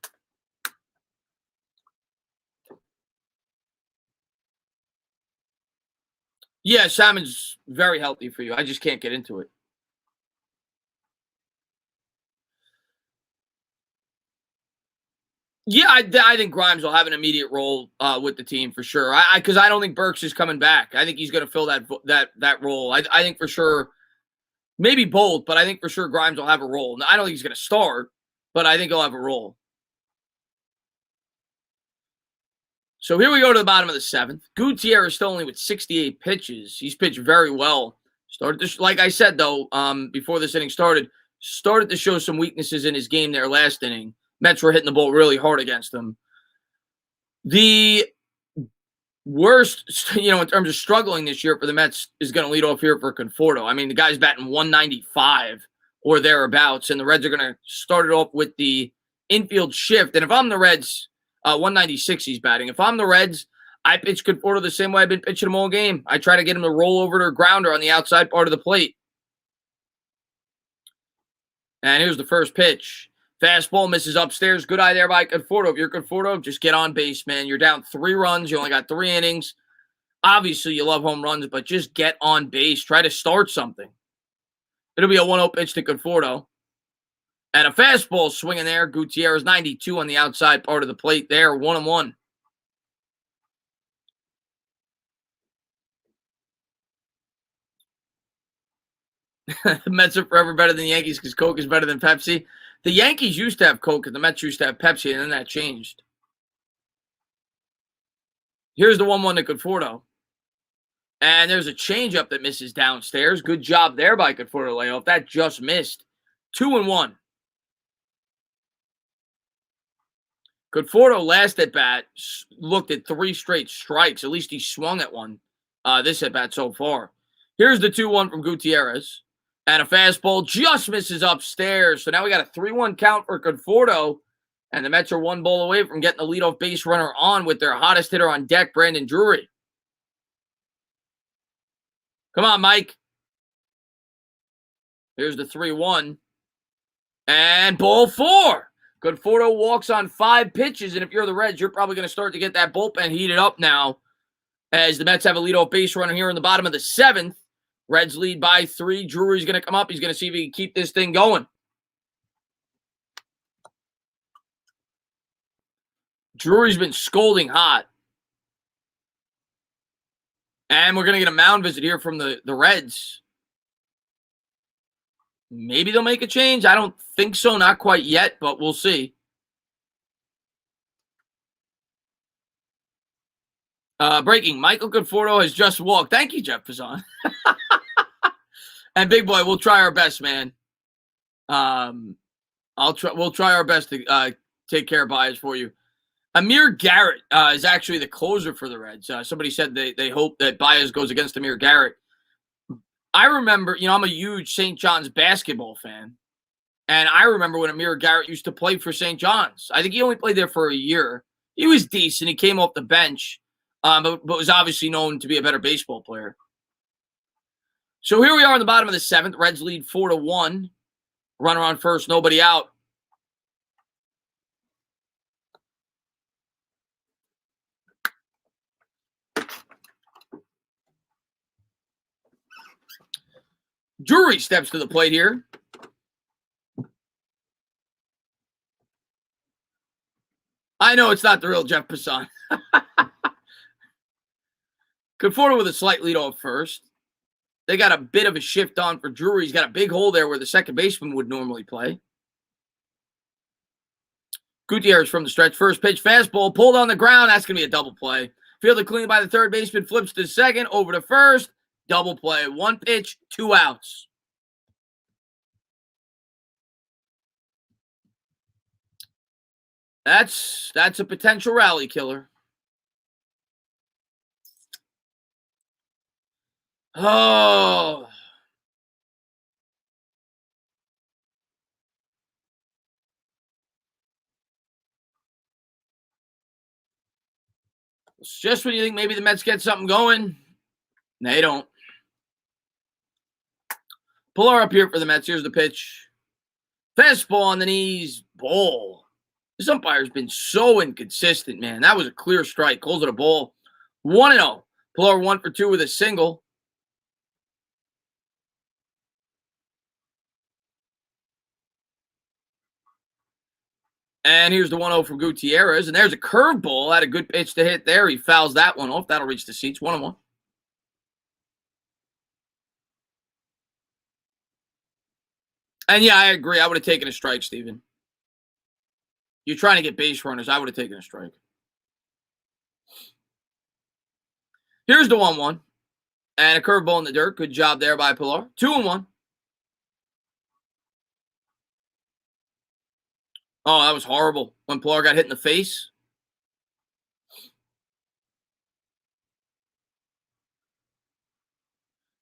Yeah, salmon's very healthy for you. I just can't get into it. Yeah, I think Grimes will have an immediate role with the team for sure. Because I don't think Burks is coming back. I think he's going to fill that role. I think for sure, maybe both, but I think for sure Grimes will have a role. Now, I don't think he's going to start, but I think he'll have a role. So here we go to the bottom of the 7th. Gutierrez still only with 68 pitches. He's pitched very well. Started to, like I said though, before this inning started to show some weaknesses in his game there last inning. Mets were hitting the ball really hard against him. The worst, in terms of struggling this year for the Mets is going to lead off here for Conforto. I mean, the guy's batting 195 or thereabouts, and the Reds are going to start it off with the infield shift. And if I'm the Reds, 196 he's batting. If I'm the Reds, I pitch Conforto the same way I've been pitching him all game. I try to get him to roll over to a grounder on the outside part of the plate. And here's the first pitch. Fastball misses upstairs. Good eye there by Conforto. If you're Conforto, just get on base, man. You're down 3 runs. You only got 3 innings. Obviously, you love home runs, but just get on base. Try to start something. It'll be a 1-0 pitch to Conforto. And a fastball swinging there. Gutierrez 92 on the outside part of the plate there. 1-1. The Mets are forever better than the Yankees because Coke is better than Pepsi. The Yankees used to have Coke and the Mets used to have Pepsi, and then that changed. Here's the 1-1 to Conforto. And there's a changeup that misses downstairs. Good job there by Conforto layoff. That just missed. 2-1. Conforto last at bat looked at 3 straight strikes. At least he swung at one this at bat so far. Here's the 2-1 from Gutierrez. And a fastball just misses upstairs. So now we got a 3-1 count for Conforto. And the Mets are 1 ball away from getting the leadoff base runner on with their hottest hitter on deck, Brandon Drury. Come on, Mike. Here's the 3-1. And ball 4. Conforto walks on 5 pitches. And if you're the Reds, you're probably going to start to get that bullpen heated up now. As the Mets have a leadoff base runner here in the bottom of the 7th. Reds lead by 3. Drury's going to come up. He's going to see if he can keep this thing going. Drury's been scolding hot. And we're going to get a mound visit here from the Reds. Maybe they'll make a change. I don't think so. Not quite yet, but we'll see. Breaking. Michael Conforto has just walked. Thank you, Jeff Pazan. And Big Boy, we'll try our best, man. We'll try our best to take care of Baez for you. Amir Garrett is actually the closer for the Reds. Somebody said they hope that Baez goes against Amir Garrett. I remember, I'm a huge St. John's basketball fan. And I remember when Amir Garrett used to play for St. John's. I think he only played there for a year. He was decent. He came off the bench, but was obviously known to be a better baseball player. So here we are in the bottom of the 7th. Reds lead 4-1. Runner on first, nobody out. Drury steps to the plate here. I know it's not the real Jeff Passan. Conforto with a slight lead off first. They got a bit of a shift on for Drury. He's got a big hole there where the second baseman would normally play. Gutierrez from the stretch. First pitch, fastball, pulled on the ground. That's going to be a double play. Fielded clean by the third baseman, flips to second, over to first. Double play. One pitch, 2 outs. That's a potential rally killer. Oh. It's just when you think maybe the Mets get something going, they don't. Pilar up here for the Mets. Here's the pitch. Fastball on the knees. Ball. This umpire's been so inconsistent, man. That was a clear strike. Calls it a ball. 1-0. Pilar 1 for 2 with a single. And here's the 1-0 from Gutierrez. And there's a curveball. Had a good pitch to hit there. He fouls that one off. That'll reach the seats. 1-1. And yeah, I agree. I would have taken a strike, Steven. You're trying to get base runners. I would have taken a strike. Here's the 1-1. And a curveball in the dirt. Good job there by Pilar. 2-1. Oh, that was horrible when Pilar got hit in the face.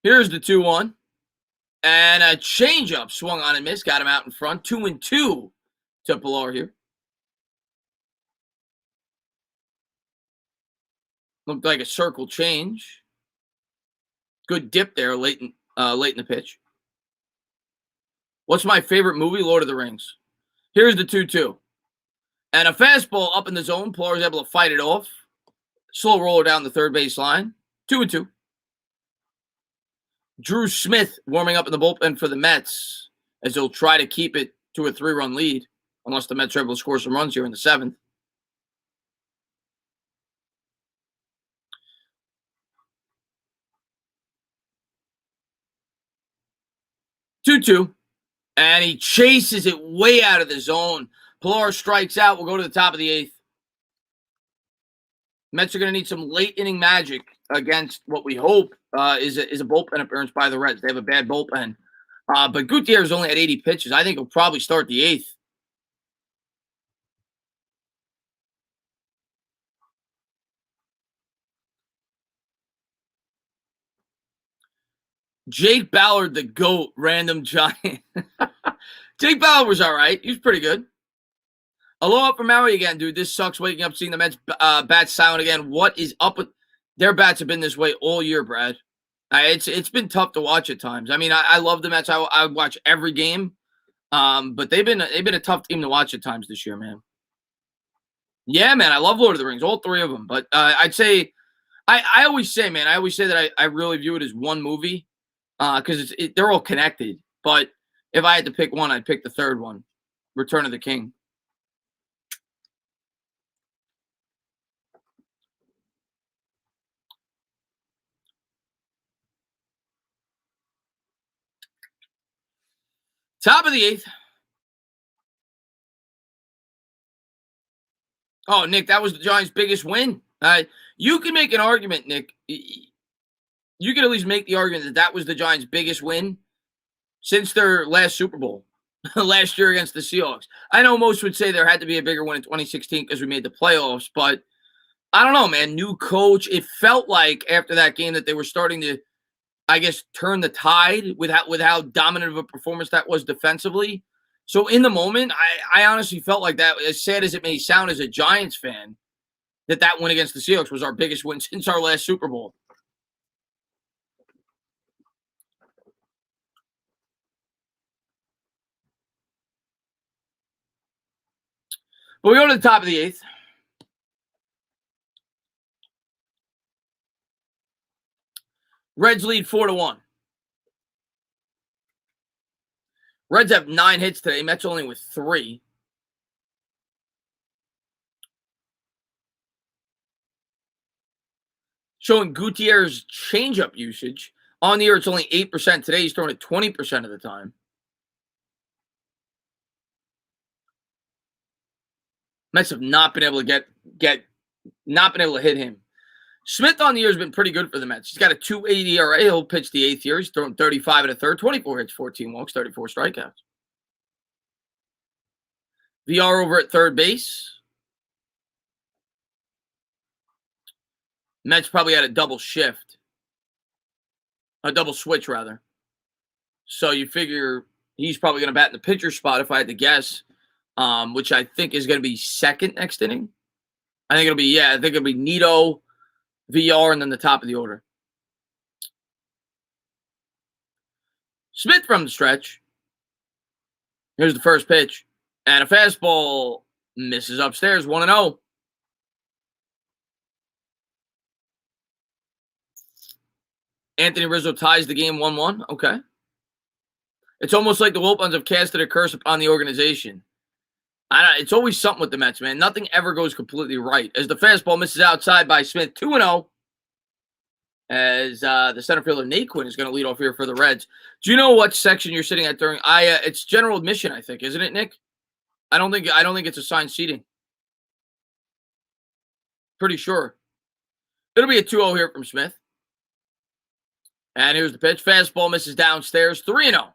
Here's the 2-1. And a changeup swung on and missed. Got him out in front. 2-2 to Pilar here. Looked like a circle change. Good dip there late in the pitch. What's my favorite movie? Lord of the Rings. Here's the 2-2. And a fastball up in the zone. Pilar is able to fight it off. Slow roller down the third base line. 2-2. Drew Smith warming up in the bullpen for the Mets as they'll try to keep it to a 3-run lead unless the Mets are able to score some runs here in the 7th. Two-two. And he chases it way out of the zone. Pilar strikes out. We'll go to the top of the 8th. Mets are going to need some late inning magic against what we hope is a bullpen appearance by the Reds. They have a bad bullpen. But Gutierrez only had 80 pitches. I think he'll probably start the 8th. Jake Ballard, the GOAT, random giant. Jake Ballard was all right. He was pretty good. Aloha from Maui again, dude. This sucks waking up seeing the Mets bats silent again. What is up with their bats have been this way all year, Brad. It's been tough to watch at times. I mean, I love the Mets. I watch every game, but they've been a tough team to watch at times this year, man. Yeah, man. I love Lord of the Rings, all 3 of them. But I'd say I always say, man, that I really view it as one movie because they're all connected. But if I had to pick one, I'd pick the third one, Return of the King. Top of the eighth. Oh, Nick, that was the Giants' biggest win. You can make an argument, Nick. You can at least make the argument that that was the Giants' biggest win since their last Super Bowl last year against the Seahawks. I know most would say there had to be a bigger win in 2016 because we made the playoffs, but I don't know, man. New coach. It felt like after that game that they were starting to, I guess, turn the tide with how dominant of a performance that was defensively. So in the moment, I honestly felt like that, as sad as it may sound as a Giants fan, that win against the Seahawks was our biggest win since our last Super Bowl. But we go to the top of the eighth. Reds lead 4-1. Reds have 9 hits today. Mets only with 3. Showing Gutierrez's changeup usage. On the year, it's only 8%. Today, he's throwing it 20% of the time. Mets have not been able to not been able to hit him. Smith on the year has been pretty good for the Mets. He's got a 2.80 ERA. He'll pitch the 8th year. He's thrown 35 and a third, 24 hits, 14 walks, 34 strikeouts. VR over at third base. Mets probably had a double shift. A double switch, rather. So you figure he's probably going to bat in the pitcher spot if I had to guess, which I think is going to be second next inning. I think it'll be Nito, VR, and then the top of the order. Smith from the stretch. Here's the first pitch. And a fastball misses upstairs, 1-0. Anthony Rizzo ties the game 1-1. Okay. It's almost like the Wilpons have casted a curse upon the organization. It's always something with the Mets, man. Nothing ever goes completely right. As the fastball misses outside by Smith, 2-0. As the center fielder Naquin is going to lead off here for the Reds. Do you know what section you're sitting at during? It's general admission, I think, isn't it, Nick? I don't think it's assigned seating. Pretty sure. It'll be a 2-0 here from Smith. And here's the pitch. Fastball misses downstairs, 3-0.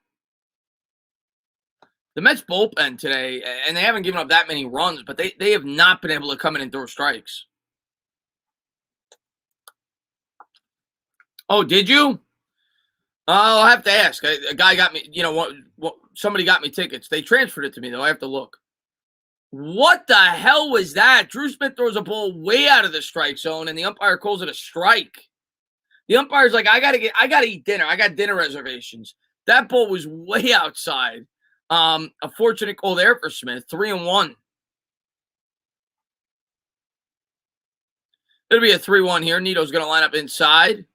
The Mets bullpen today, and they haven't given up that many runs, but they have not been able to come in and throw strikes. Oh, did you? I'll have to ask. A guy got me, somebody got me tickets. They transferred it to me, though. I have to look. What the hell was that? Drew Smith throws a ball way out of the strike zone, and the umpire calls it a strike. The umpire's like, I gotta eat dinner. I got dinner reservations. That ball was way outside. A fortunate call there for Smith. 3-1. It'll be a 3-1 here. Nito's going to line up inside.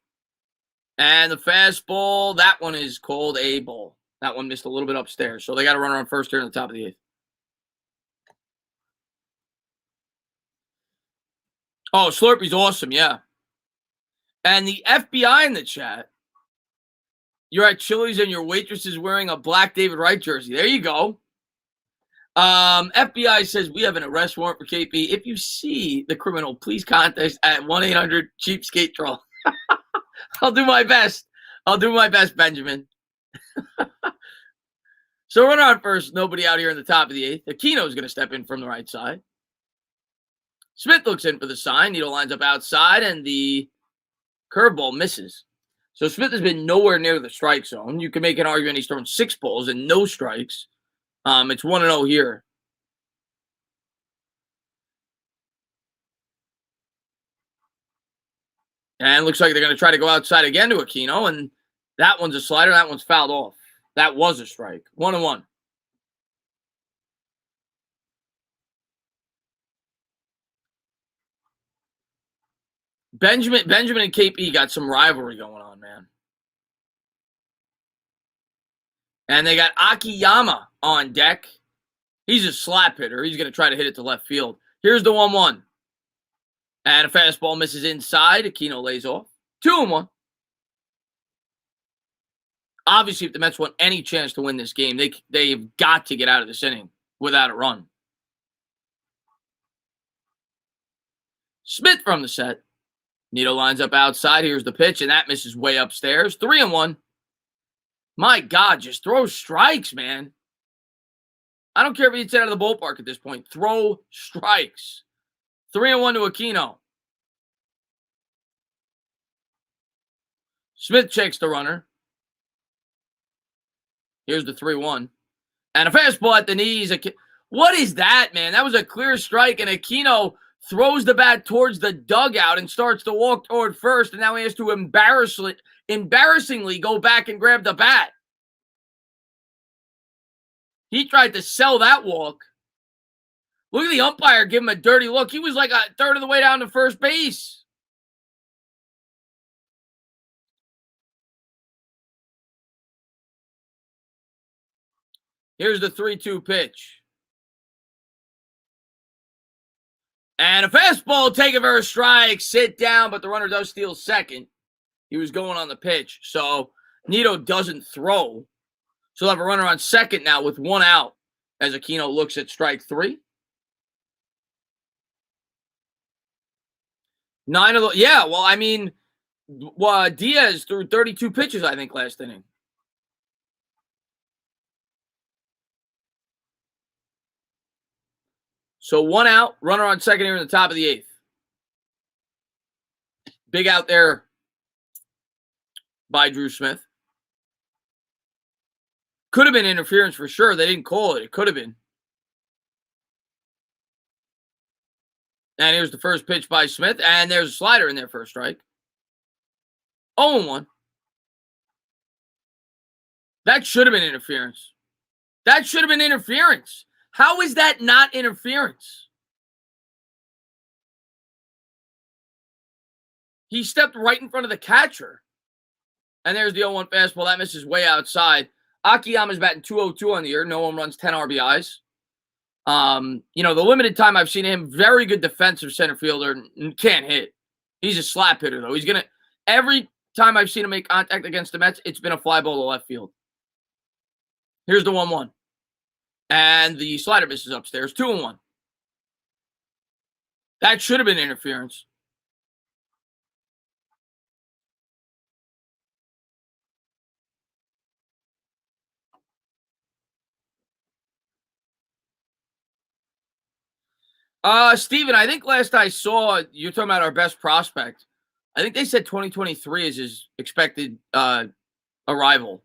And the fastball, that one is called a ball. That one missed a little bit upstairs. So they got a runner on first here in the top of the 8th. Oh, Slurpee's awesome, yeah. And the FBI in the chat. You're at Chili's and your waitress is wearing a black David Wright jersey. There you go. FBI says we have an arrest warrant for KP. If you see the criminal, please contact us at 1-800-CHEAPSKATE-TROLL. I'll do my best. Benjamin. So runner on first. Nobody out here in the top of the 8th. Aquino's going to step in from the right side. Smith looks in for the sign. Nito lines up outside, and the curveball misses. So Smith has been nowhere near the strike zone. You can make an argument he's thrown 6 balls and no strikes. It's 1-0 here. And looks like they're going to try to go outside again to Aquino, and that one's a slider. That one's fouled off. That was a strike. 1-1. Benjamin and KP got some rivalry going on, man. And they got Akiyama on deck. He's a slap hitter. He's going to try to hit it to left field. Here's the 1-1. And a fastball misses inside. Aquino lays off. 2-1. Obviously, if the Mets want any chance to win this game, they've got to get out of this inning without a run. Smith from the set. Nito lines up outside. Here's the pitch, and that misses way upstairs. 3-1. My God, just throw strikes, man. I don't care if he's out of the ballpark at this point. Throw strikes. 3-1 to Aquino. Smith checks the runner. Here's the 3-1. And a fastball at the knees. What is that, man? That was a clear strike, and Aquino throws the bat towards the dugout and starts to walk toward first, and now he has to embarrassingly go back and grab the bat. He tried to sell that walk. Look at the umpire give him a dirty look. He was like a third of the way down to first base. Here's the 3-2 pitch. And a fastball taken for a strike. Sit down, but the runner does steal second. He was going on the pitch. So Nito doesn't throw. So they'll have a runner on second now with 1 out as Aquino looks at strike 3. 9 of the, yeah, well, I mean, Diaz threw 32 pitches, I think, last inning. So 1 out, runner on second here in the top of the 8th. Big out there by Drew Smith. Could have been interference for sure. They didn't call it. It could have been. And here's the first pitch by Smith. And there's a slider in there for a strike. 0-1. That should have been interference. That should have been interference. How is that not interference? He stepped right in front of the catcher. And there's the 0-1 fastball. That misses way outside. Akiyama's batting .202 on the year. No one runs 10 RBIs. The limited time I've seen him, very good defensive center fielder, can't hit. He's a slap hitter, though. Every time I've seen him make contact against the Mets, it's been a fly ball to left field. Here's the 1-1. And the slider misses upstairs. 2-1. That should have been interference. Steven, I think last I saw, you're talking about our best prospect. I think they said 2023 is his expected arrival.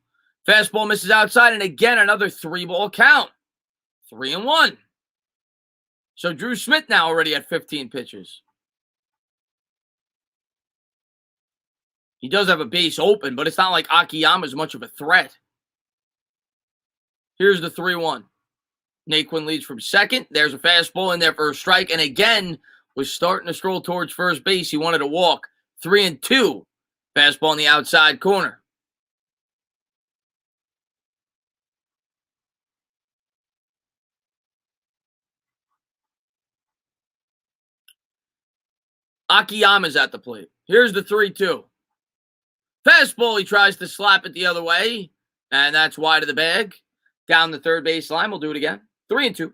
Fastball misses outside, and again, another 3-ball count. 3-1. So Drew Smith now already at 15 pitches. He does have a base open, but it's not like Akiyama's much of a threat. Here's the 3-1. Naquin leads from second. There's a fastball in there for a strike. And again, was starting to stroll towards first base. He wanted to walk. 3-2. Fastball in the outside corner. Akiyama's at the plate. Here's the 3-2. Fastball, he tries to slap it the other way. And that's wide of the bag. Down the third base line. We'll do it again. 3-2.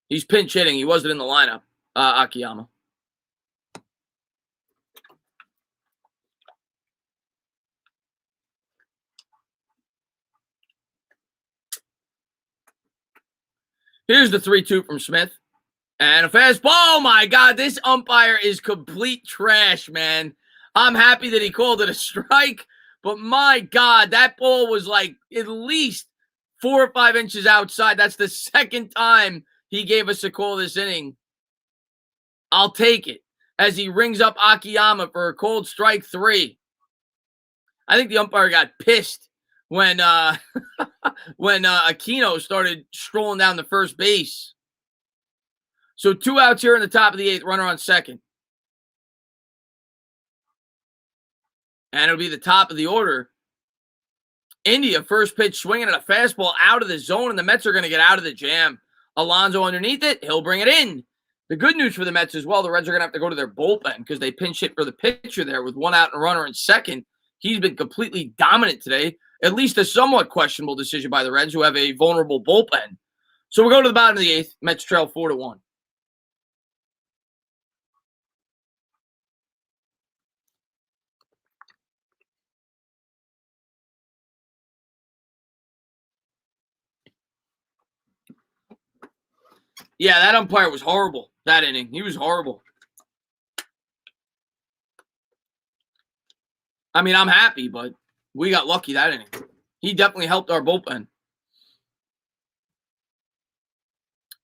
He's pinch hitting. He wasn't in the lineup, Akiyama. Here's the 3-2 from Smith. And a fastball. Oh, my God. This umpire is complete trash, man. I'm happy that he called it a strike. But, my God, that ball was like at least 4 or 5 inches outside. That's the second time he gave us a call this inning. I'll take it as he rings up Akiyama for a cold strike 3. I think the umpire got pissed when Aquino started strolling down the first base. So 2 outs here in the top of the 8th, runner on second. And it'll be the top of the order. India, first pitch swinging at a fastball out of the zone, and the Mets are going to get out of the jam. Alonso underneath it. He'll bring it in. The good news for the Mets as well, the Reds are going to have to go to their bullpen because they pinch hit for the pitcher there with one out and a runner in second. He's been completely dominant today. At least a somewhat questionable decision by the Reds, who have a vulnerable bullpen. So we'll go to the bottom of the eighth. Mets trail 4-1. Yeah, that umpire was horrible that inning. He was horrible. I mean, I'm happy, but we got lucky that inning. He definitely helped our bullpen.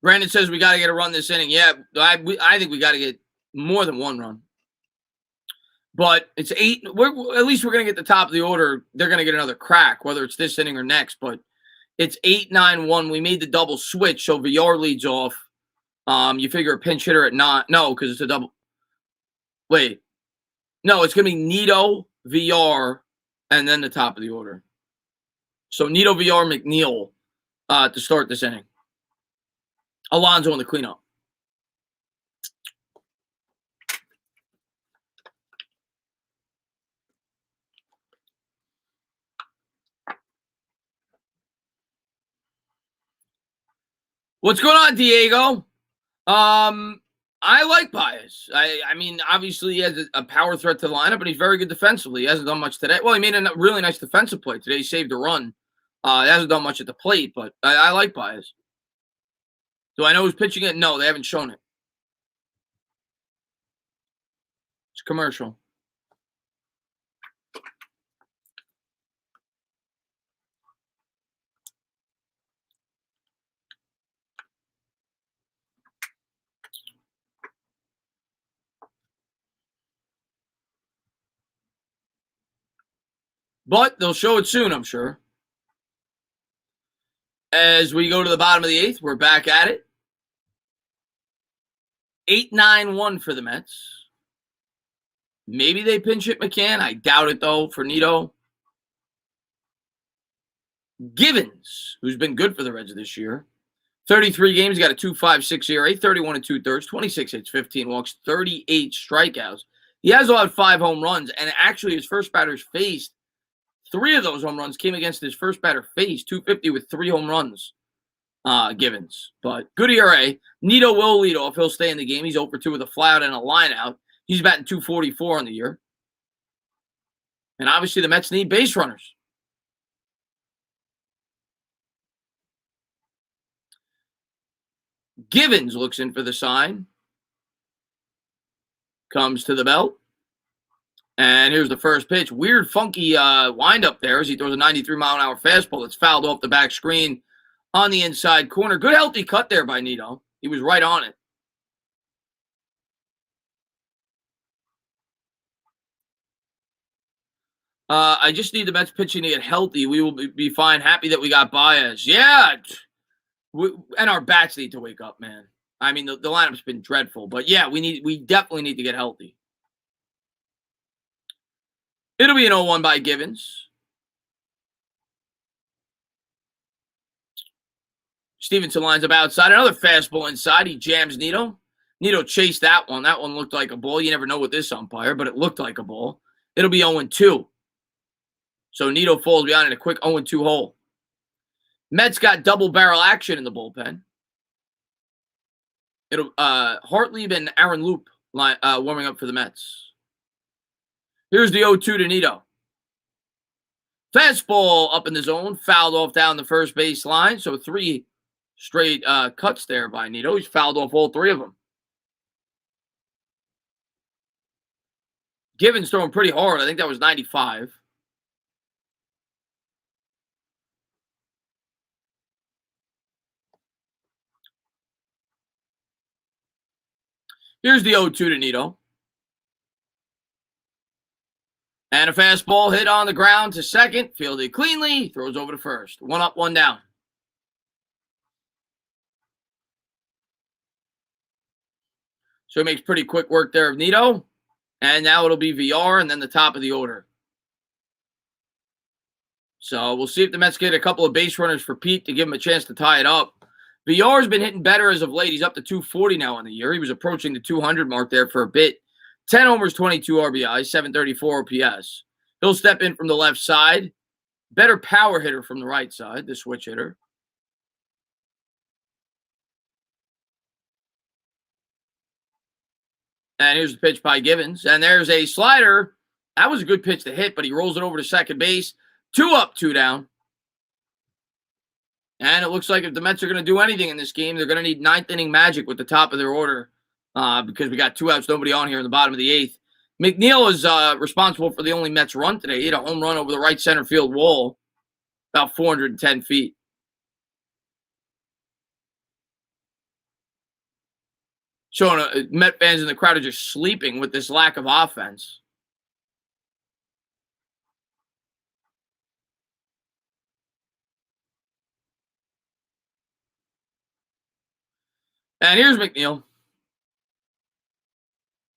Brandon says we got to get a run this inning. Yeah, I think we got to get more than one run. But it's 8. At least we're going to get the top of the order. They're going to get another crack, whether it's this inning or next. But it's 8-9-1. We made the double switch, so Villar leads off. You figure a pinch hitter at 9. No, because it's a double. Wait. No, it's going to be Nito, Villar, and then the top of the order. So Nito, Villar, McNeil to start this inning. Alonso in the cleanup. What's going on, Diego? I like Baez. I mean, obviously he has a power threat to the lineup, but he's very good defensively. He hasn't done much today. Well, he made a really nice defensive play today. He saved a run. He hasn't done much at the plate, but I like Baez. Do I know who's pitching it? No, they haven't shown it. It's a commercial. But they'll show it soon, I'm sure. As we go to the bottom of the eighth, we're back at it. 8-9-1 for the Mets. Maybe they pinch hit McCann. I doubt it, though, for Nito. Givens, who's been good for the Reds this year. 33 games, got a 2.56 ERA, 31 and 2/3, 26 hits, 15 walks, 38 strikeouts. He has allowed 5 home runs, and actually his first batters faced, 3 of those home runs came against his first batter faced, 250 with 3 home runs, Givens. But good ERA. Nito will lead off. He'll stay in the game. He's 0 for 2 with a fly-out and a line-out. He's batting 244 on the year. And obviously the Mets need base runners. Givens looks in for the sign. Comes to the belt. And here's the first pitch. Weird, funky windup there as he throws a 93-mile-an-hour fastball that's fouled off the back screen on the inside corner. Good, healthy cut there by Nito. He was right on it. I just need the Mets pitching to get healthy. We will be fine. Happy that we got Baez. Yeah. And our bats need to wake up, man. I mean, the lineup's been dreadful. But, yeah, we definitely need to get healthy. It'll be an 0-1 by Givens. Stevenson lines up outside. Another fastball inside. He jams Nito. Nito chased that one. That one looked like a ball. You never know with this umpire, but it looked like a ball. It'll be 0-2. So Nito falls behind in a quick 0-2 hole. Mets got double barrel action in the bullpen. It'll Hartley and Aaron Loop warming up for the Mets. Here's the 0-2 to Nito. Fastball up in the zone, fouled off down the first base line. So 3 straight cuts there by Nito. He's fouled off all 3 of them. Givens throwing pretty hard. I think that was 95. Here's the 0-2 to Nito. And a fastball hit on the ground to second. Fielded cleanly. Throws over to first. 1 up, 1 down. So he makes pretty quick work there of Nito. And now it'll be Villar and then the top of the order. So we'll see if the Mets get a couple of base runners for Pete to give him a chance to tie it up. Villar's been hitting better as of late. He's up to 240 now on the year. He was approaching the 200 mark there for a bit. 10 homers, 22 RBI, 734 OPS. He'll step in from the left side. Better power hitter from the right side, the switch hitter. And here's the pitch by Givens. And there's a slider. That was a good pitch to hit, but he rolls it over to second base. 2 up, 2 down. And it looks like if the Mets are going to do anything in this game, they're going to need ninth inning magic with the top of their order because we got 2 outs, nobody on here in the bottom of the 8th. McNeil is responsible for the only Mets run today. He had a home run over the right center field wall, about 410 feet. Showing Met fans in the crowd are just sleeping with this lack of offense. And here's McNeil.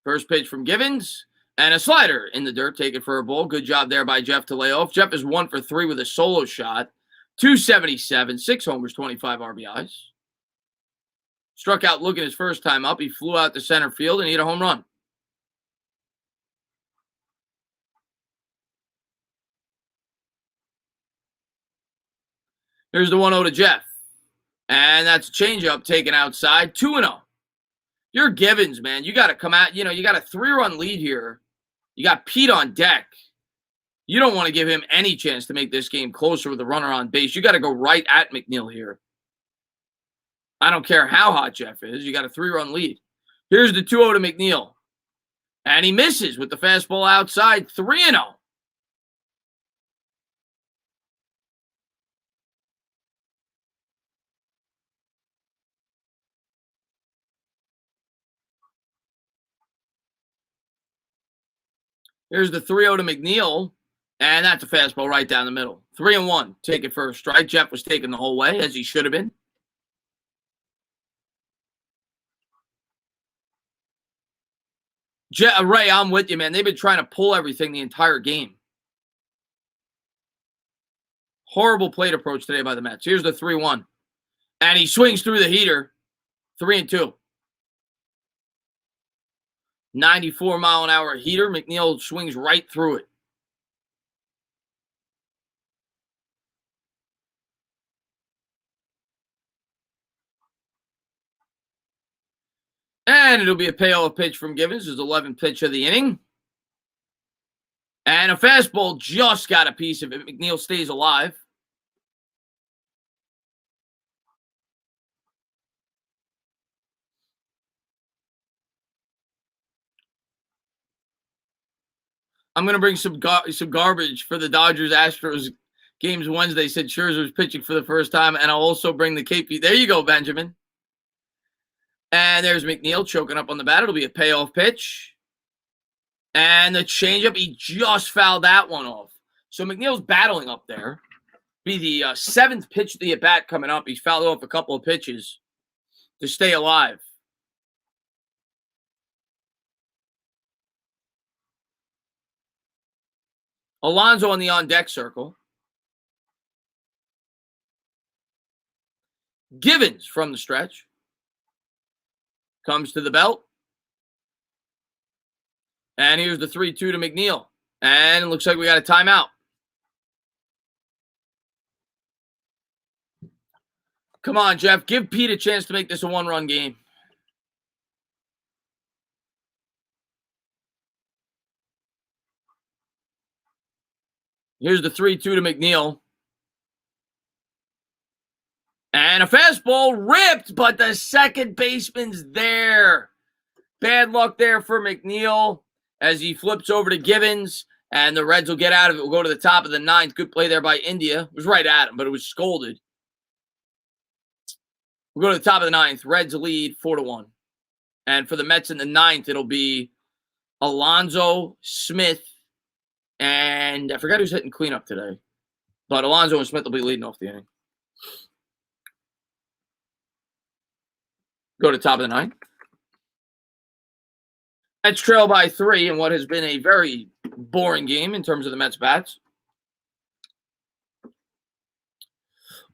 First pitch from Givens. And a slider in the dirt, taken for a ball. Good job there by Jeff to lay off. Jeff is 1 for 3 with a solo shot. 277, 6 homers, 25 RBIs. Struck out looking his first time up. He flew out to center field and he hit a home run. Here's the 1-0 to Jeff. And that's a changeup taken outside. 2-0. You're Givens, man. You got to come out. You know, you got a 3-run lead here. You got Pete on deck. You don't want to give him any chance to make this game closer with a runner on base. You got to go right at McNeil here. I don't care how hot Jeff is. You got a 3-run lead. Here's the 2-0 to McNeil. And he misses with the fastball outside. 3-0. Here's the 3-0 to McNeil. And that's a fastball right down the middle. 3-1. Take it for a strike. Jeff was taken the whole way, as he should have been. Ray, I'm with you, man. They've been trying to pull everything the entire game. Horrible plate approach today by the Mets. Here's the 3-1. And he swings through the heater. 3-2. 94-mile-an-hour heater. McNeil swings right through it. And it'll be a payoff pitch from Givens. His 11th pitch of the inning. And a fastball just got a piece of it. McNeil stays alive. I'm going to bring some garbage for the Dodgers-Astros games Wednesday. Said Scherzer's pitching for the first time. And I'll also bring the KP. There you go, Benjamin. And there's McNeil choking up on the bat. It'll be a payoff pitch. And the changeup, he just fouled that one off. So McNeil's battling up there. Be the 7th pitch of the at-bat coming up. He's fouled off a couple of pitches to stay alive. Alonso on the on-deck circle. Givens from the stretch. Comes to the belt. And here's the 3-2 to McNeil. And it looks like we got a timeout. Come on, Jeff. Give Pete a chance to make this a 1-run game. Here's the 3-2 to McNeil. And a fastball ripped, but the second baseman's there. Bad luck there for McNeil as he flips over to Givens, and the Reds will get out of it. We'll go to the top of the 9th. Good play there by India. It was right at him, but it was scolded. We'll go to the top of the 9th. Reds lead 4-1. And for the Mets in the 9th, it'll be Alonso, Smith, and I forgot who's hitting cleanup today. But Alonso and Smith will be leading off the inning. Go to the top of the 9th. Mets trail by 3 in what has been a very boring game in terms of the Mets bats.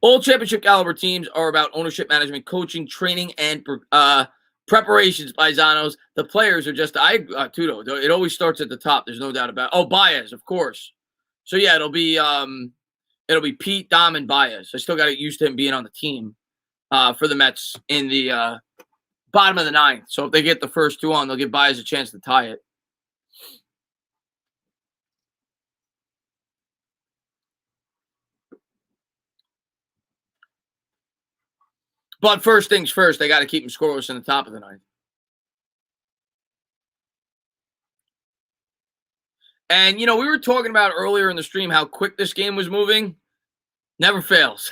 All championship caliber teams are about ownership, management, coaching, training, and preparations by Zanos. The players are just Tudo. It always starts at the top. There's no doubt about it. Oh, Baez, of course. So yeah, it'll be Pete, Dom, and Baez. I still got to get used to him being on the team for the Mets in the bottom of the ninth. So if they get the first two on, they'll give Baez a chance to tie it. But first things first, they got to keep him scoreless in the top of the ninth. And, we were talking about earlier in the stream how quick this game was moving. Never fails.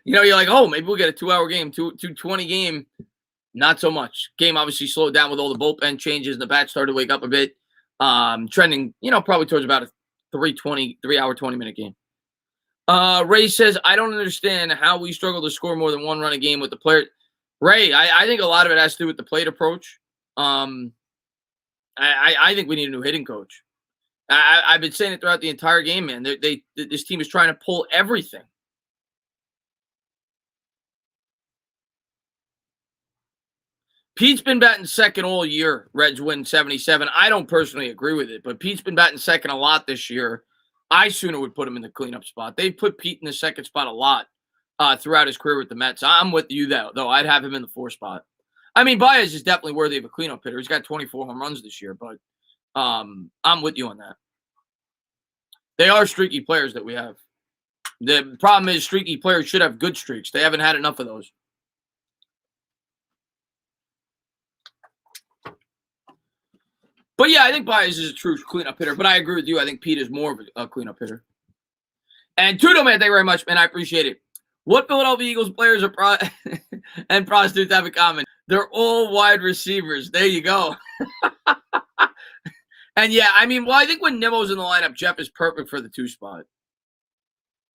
You're like, oh, maybe we'll get a 2-hour game, 2:20 game. Not so much. Game obviously slowed down with all the bullpen changes, and the bat started to wake up a bit. Trending, probably towards about a 3-hour, 20-minute game. Ray says, I don't understand how we struggle to score more than one run a game with the player. Ray, I think a lot of it has to do with the plate approach. I think we need a new hitting coach. I've been saying it throughout the entire game, man. This team is trying to pull everything. Pete's been batting second all year. Reds win 77. I don't personally agree with it, but Pete's been batting second a lot this year. I sooner would put him in the cleanup spot. They put Pete in the second spot a lot throughout his career with the Mets. I'm with you, though. I'd have him in the 4th spot. I mean, Baez is definitely worthy of a cleanup hitter. He's got 24 home runs this year, but I'm with you on that. They are streaky players that we have. The problem is streaky players should have good streaks. They haven't had enough of those. But yeah, I think Baez is a true cleanup hitter, but I agree with you. I think Pete is more of a cleanup hitter. And Tudo, man, thank you very much, man. I appreciate it. What Philadelphia Eagles players are and prostitutes have in common? They're all wide receivers. There you go. And yeah, I mean, I think when Nimmo's in the lineup, Jeff is perfect for the 2 spot.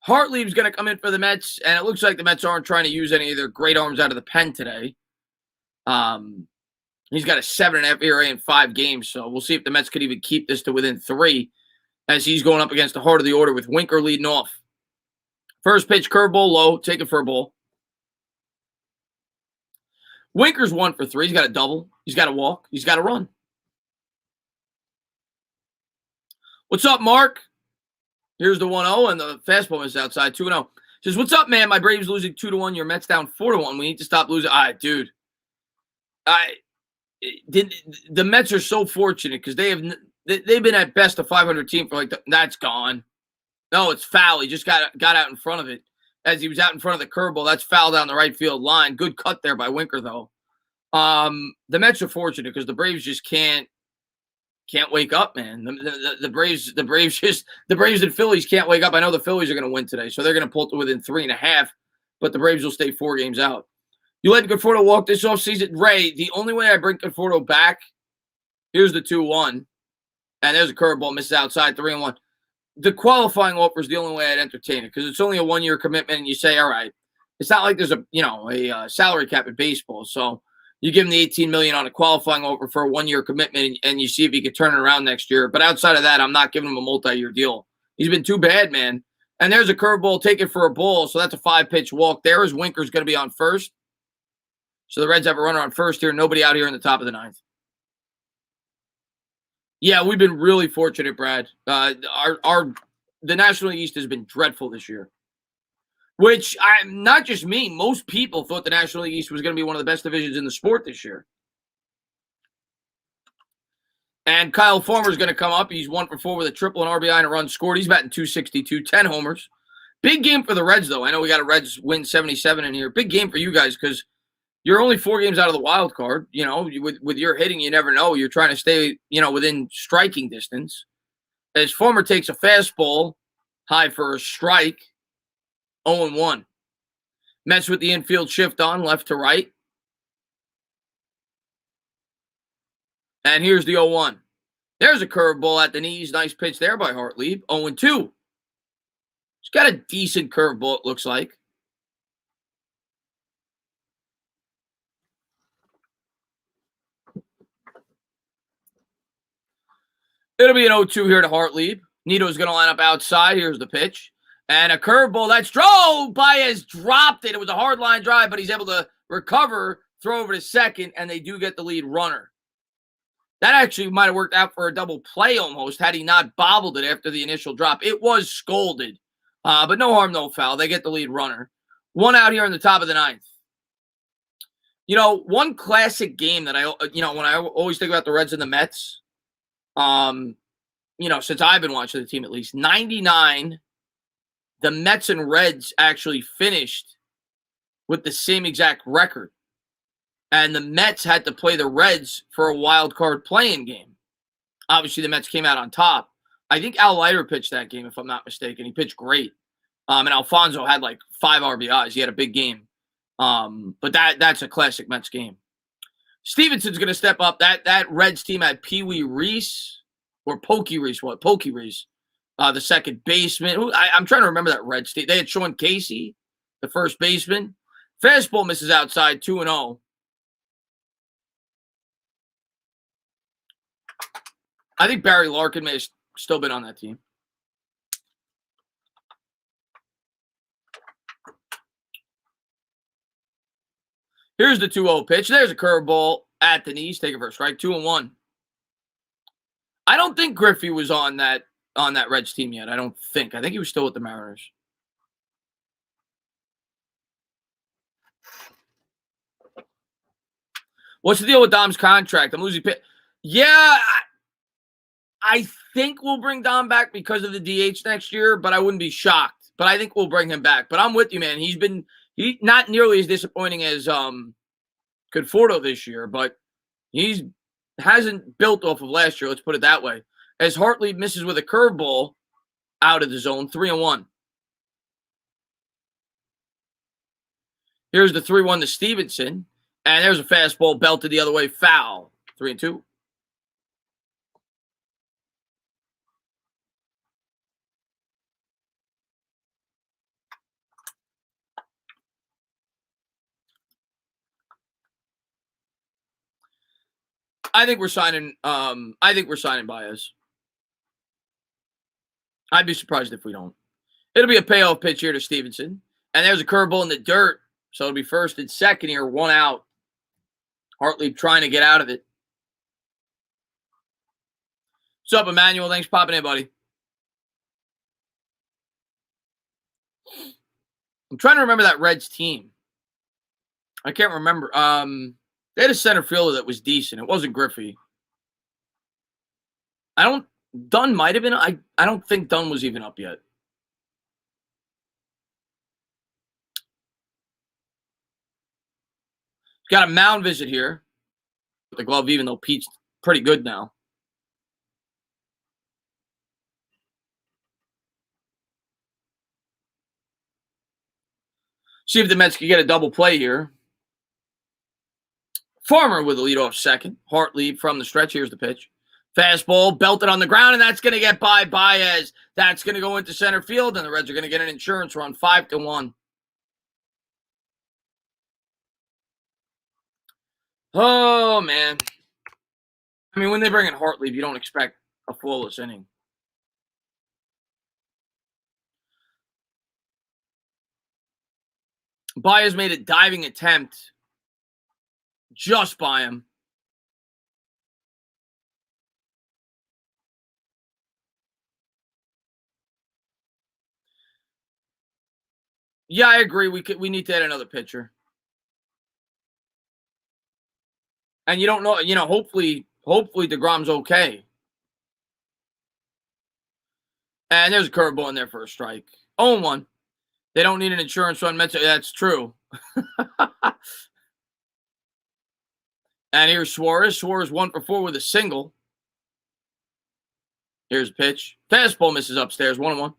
Hartlieb's going to come in for the Mets, and it looks like the Mets aren't trying to use any of their great arms out of the pen today. He's got a 7.5 ERA in 5 games, so we'll see if the Mets could even keep this to within 3 as he's going up against the heart of the order with Winker leading off. First pitch, curveball, low, take it for a ball. Winker's 1 for 3. He's got a double. He's got a walk. He's got a run. What's up, Mark? Here's the 1-0, and the fastball is outside, 2-0. Says, what's up, man? My Braves losing 2-1. Your Mets down 4-1. We need to stop losing. All right, dude. The Mets are so fortunate because they've been at best a 500 team for that's gone. No, it's foul. He just got out in front of it. As he was out in front of the curveball, that's foul down the right field line. Good cut there by Winker, though. The Mets are fortunate because the Braves just can't wake up, man. The Braves and Phillies can't wake up. I know the Phillies are going to win today, so they're going to pull it to within 3.5, but the Braves will stay 4 games out. You let Conforto walk this offseason? Ray, the only way I bring Conforto back, here's the 2-1, and there's a curveball, misses outside, 3-1. The qualifying offer is the only way I'd entertain it because it's only a 1-year commitment, and you say, all right, it's not like there's a salary cap in baseball, so you give him the $18 million on a qualifying offer for a 1-year commitment, and you see if he can turn it around next year. But outside of that, I'm not giving him a multi-year deal. He's been too bad, man. And there's a curveball, take it for a ball, so that's a 5-pitch walk. There is Winker's going to be on first. So the Reds have a runner on first here. Nobody out here in the top of the 9th. Yeah, we've been really fortunate, Brad. The National League East has been dreadful this year. Which, not just me, most people thought the National League East was going to be one of the best divisions in the sport this year. And Kyle Farmer's going to come up. He's 1 for 4 with a triple, and RBI, and a run scored. He's batting .262, 10 homers. Big game for the Reds, though. I know we got a Reds win 77 in here. Big game for you guys because you're only 4 games out of the wild card. With your hitting, you never know. You're trying to stay, within striking distance. As Farmer takes a fastball, high for a strike, 0-1. Mets with the infield shift on, left to right. And here's the 0-1. There's a curveball at the knees. Nice pitch there by Hartlieb. 0-2. He's got a decent curveball, it looks like. It'll be an 0-2 here to Hartlieb. Nito's going to line up outside. Here's the pitch. And a curveball that's drove. Baez dropped it. It was a hard line drive, but he's able to recover, throw over to second, and they do get the lead runner. That actually might have worked out for a double play almost had he not bobbled it after the initial drop. It was scolded, but no harm, no foul. They get the lead runner. One out here in the top of the ninth. You know, one classic game that when I always think about the Reds and the Mets, since I've been watching the team at least, 99, the Mets and Reds actually finished with the same exact record. And the Mets had to play the Reds for a wild card playing game. Obviously, the Mets came out on top. I think Al Leiter pitched that game, if I'm not mistaken. He pitched great. And Alfonso had like 5 RBIs. He had a big game. But that's a classic Mets game. Stevenson's going to step up. That Reds team had Pee Wee Reese, or Pokey Reese, Pokey Reese, the second baseman. I'm trying to remember that Reds team. They had Sean Casey, the first baseman. Fastball misses outside, 2-0. I think Barry Larkin may have still been on that team. Here's the 2-0 pitch. There's a curveball at the knees. Take it for a strike. 2-1. I don't think Griffey was on that Reds team yet. I don't think. I think he was still with the Mariners. What's the deal with Dom's contract? I'm losing pitch. Yeah, I think we'll bring Dom back because of the DH next year, but I wouldn't be shocked. But I think we'll bring him back. But I'm with you, man. He's not nearly as disappointing as Conforto this year, but he hasn't built off of last year. Let's put it that way. As Hartley misses with a curveball out of the zone, 3-1. Here's the 3-1 to Stevenson, and there's a fastball belted the other way, foul. 3-2. I think we're signing Baez. I'd be surprised if we don't. It'll be a payoff pitch here to Stevenson. And there's a curveball in the dirt. So it'll be first and second here, 1 out. Hartley trying to get out of it. What's up, Emmanuel? Thanks for popping in, buddy. I'm trying to remember that Reds team. I can't remember. They had a center fielder that was decent. It wasn't Griffey. Dunn might have been. I don't think Dunn was even up yet. Got a mound visit here. The glove, even though Pete's pretty good now. See if the Mets can get a double play here. Farmer with a leadoff second. Hartley from the stretch. Here's the pitch. Fastball belted on the ground, and that's going to get by Baez. That's going to go into center field, and the Reds are going to get an insurance run, 5-1. Oh, man. I mean, when they bring in Hartley, you don't expect a flawless inning. Baez made a diving attempt just by him. Yeah, I agree. We need to add another pitcher. And you don't know, hopefully DeGrom's okay. And there's a curveball in there for a strike. 0-1. They don't need an insurance run. That's true. And here's Suarez. Suarez 1 for 4 with a single. Here's a pitch. Fastball misses upstairs. 1-1.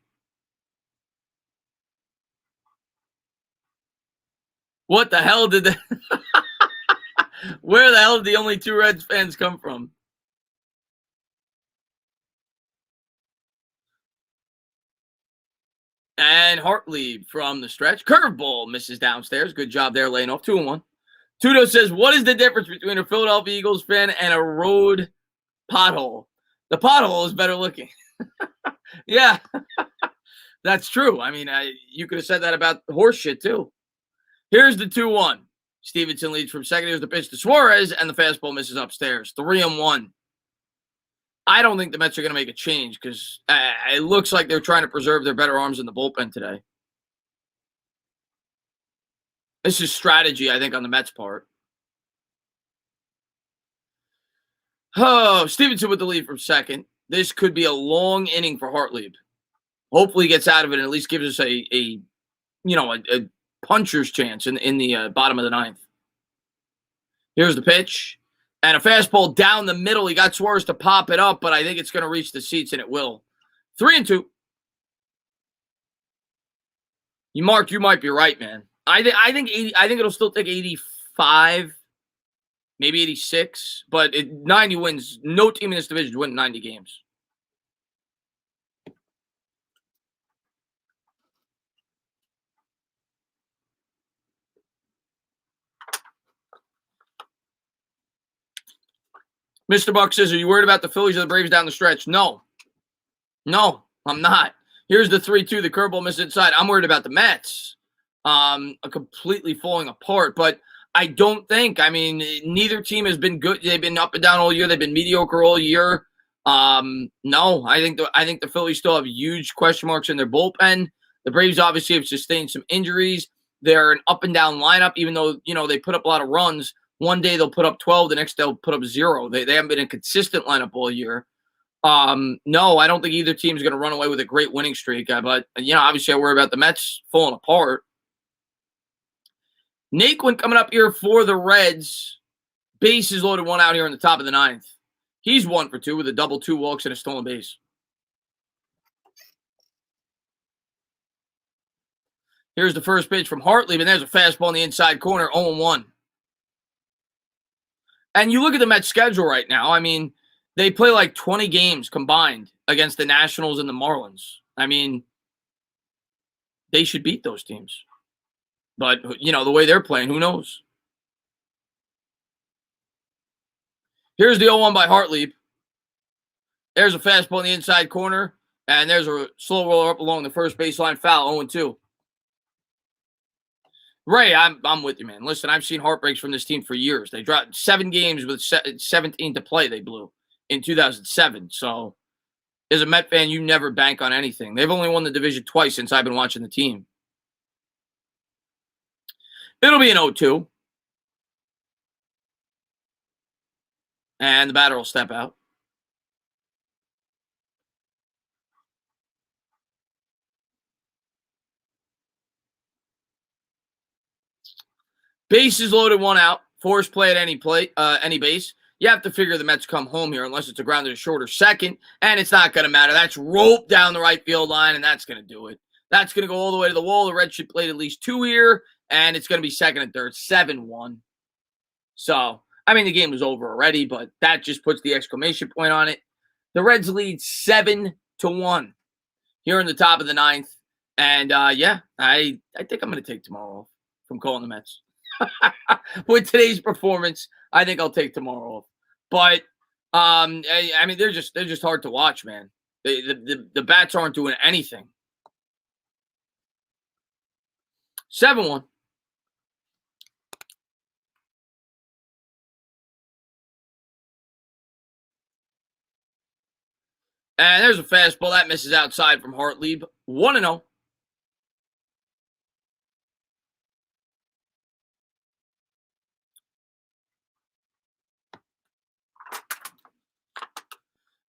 What the hell did the Where the hell did the only 2 Reds fans come from? And Hartley from the stretch. Curveball misses downstairs. Good job there, laying off. 2-1. Tudo says, what is the difference between a Philadelphia Eagles fan and a road pothole? The pothole is better looking. Yeah. That's true. I mean, you could have said that about horse shit too. Here's the 2-1. Stevenson leads from second. Here's the pitch to Suarez, and the fastball misses upstairs. 3-1. I don't think the Mets are going to make a change because it looks like they're trying to preserve their better arms in the bullpen today. This is strategy, I think, on the Mets' part. Oh, Stevenson with the lead from second. This could be a long inning for Hartlieb. Hopefully he gets out of it and at least gives us a puncher's chance in the bottom of the ninth. Here's the pitch. And a fastball down the middle. He got Suarez to pop it up, but I think it's going to reach the seats, and it will. 3-2. You might be right, man. I think it'll still take 85, maybe 86, but 90 wins. No team in this division wins 90 games. Mr. Buck says, are you worried about the Phillies or the Braves down the stretch? No, I'm not. Here's the 3-2. The curveball missed inside. I'm worried about the Mets completely falling apart, but I don't think. I mean, neither team has been good. They've been up and down all year. They've been mediocre all year. No, I think the Phillies still have huge question marks in their bullpen. The Braves obviously have sustained some injuries. They're an up and down lineup, even though they put up a lot of runs. One day they'll put up 12, the next day they'll put up 0. They haven't been a consistent lineup all year. No, I don't think either team is going to run away with a great winning streak. But obviously I worry about the Mets falling apart. Naquin coming up here for the Reds. Bases loaded, one out here in the top of the ninth. He's 1 for 2 with a double, 2 walks, and a stolen base. Here's the first pitch from Hartlieb, and there's a fastball in the inside corner, 0-1. And you look at the Mets' schedule right now. I mean, they play like 20 games combined against the Nationals and the Marlins. I mean, they should beat those teams. But, the way they're playing, who knows? Here's the 0-1 by Hartlieb. There's a fastball in the inside corner, and there's a slow roller up along the first baseline, foul, 0-2. Ray, I'm with you, man. Listen, I've seen heartbreaks from this team for years. They dropped 7 games with 17 to play. They blew in 2007. So, as a Met fan, you never bank on anything. They've only won the division twice since I've been watching the team. It'll be an 0-2. And the batter will step out. Bases loaded, 1 out. Force play at any base. You have to figure the Mets come home here unless it's a grounded short or second, and it's not going to matter. That's roped down the right field line, and that's going to do it. That's going to go all the way to the wall. The Reds should play at least 2 here, and it's going to be second and third, 7-1. So, I mean, the game was over already, but that just puts the exclamation point on it. The Reds lead 7-1 here in the top of the ninth. And, I think I'm going to take tomorrow off from calling the Mets. With today's performance, I think I'll take tomorrow off. But, I mean, they're just hard to watch, man. The bats aren't doing anything. 7-1. And there's a fastball that misses outside from Hartlieb. 1-0.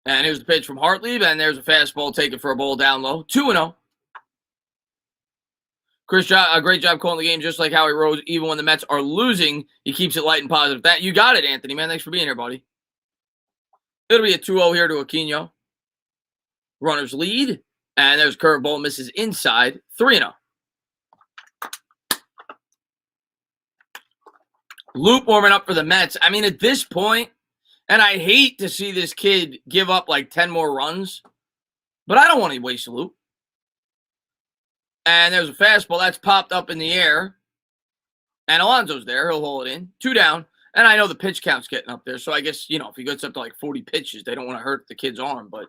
And here's the pitch from Hartlieb, and there's a fastball taken for a ball down low. 2-0. Chris, a great job calling the game, just like Howie Rose. Even when the Mets are losing, he keeps it light and positive. That you got it, Anthony, man. Thanks for being here, buddy. It'll be a 2-0 here to Aquino. Runners lead, and there's a curveball, misses inside. 3-0. Luke warming up for the Mets. I mean, at this point, and I hate to see this kid give up like 10 more runs, but I don't want to waste a Luke. And there's a fastball that's popped up in the air. And Alonso's there. He'll hold it in. 2 down. And I know the pitch count's getting up there. So I guess, if he gets up to like 40 pitches, they don't want to hurt the kid's arm. But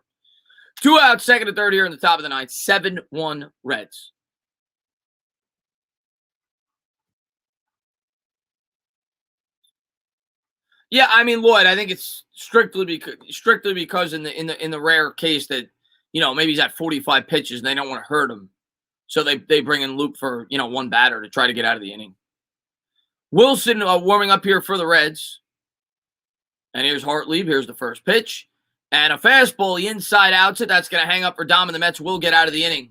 2 out, second and third here in the top of the ninth. 7-1 Reds. Yeah, I mean, Lloyd, I think it's strictly because in the rare case that, maybe he's at 45 pitches and they don't want to hurt him. So they bring in Luke for, one batter to try to get out of the inning. Wilson warming up here for the Reds. And here's Hartlieb. Here's the first pitch. And a fastball, the inside outside. That's going to hang up for Dom, and the Mets will get out of the inning.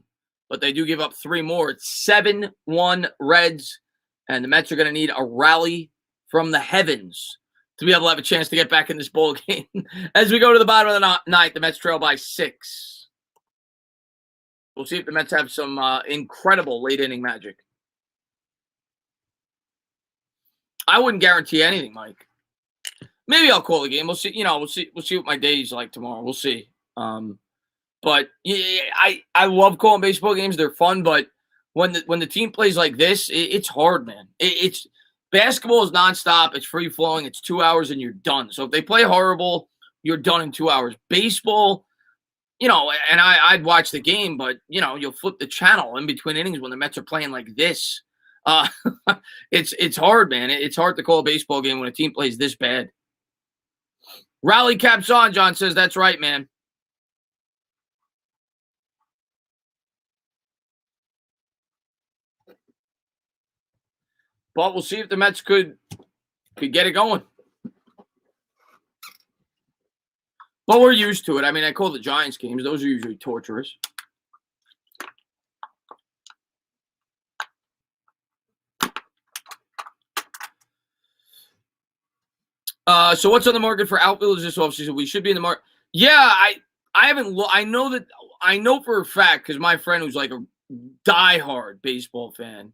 But they do give up 3 more. It's 7-1 Reds. And the Mets are going to need a rally from the heavens to be able to have a chance to get back in this ball game. As we go to the bottom of the ninth, the Mets trail by 6. We'll see if the Mets have some incredible late inning magic. I wouldn't guarantee anything, Mike. Maybe I'll call the game. We'll see. We'll see what my day's like tomorrow. We'll see. But yeah, I love calling baseball games. They're fun, but when the team plays like this, it's hard, man. It's basketball is nonstop. It's free flowing. It's 2 hours and you're done. So if they play horrible, you're done in 2 hours. Baseball, and I'd watch the game, but you'll flip the channel in between innings when the Mets are playing like this. It's hard, man. It's hard to call a baseball game when a team plays this bad. Rally caps on, John says. That's right, man. But we'll see if the Mets could get it going. But we're used to it. I mean, I call the Giants games. Those are usually torturous. So what's on the market for outfielders this offseason? We should be in the market. Yeah, I haven't. I know for a fact because my friend who's like a diehard baseball fan,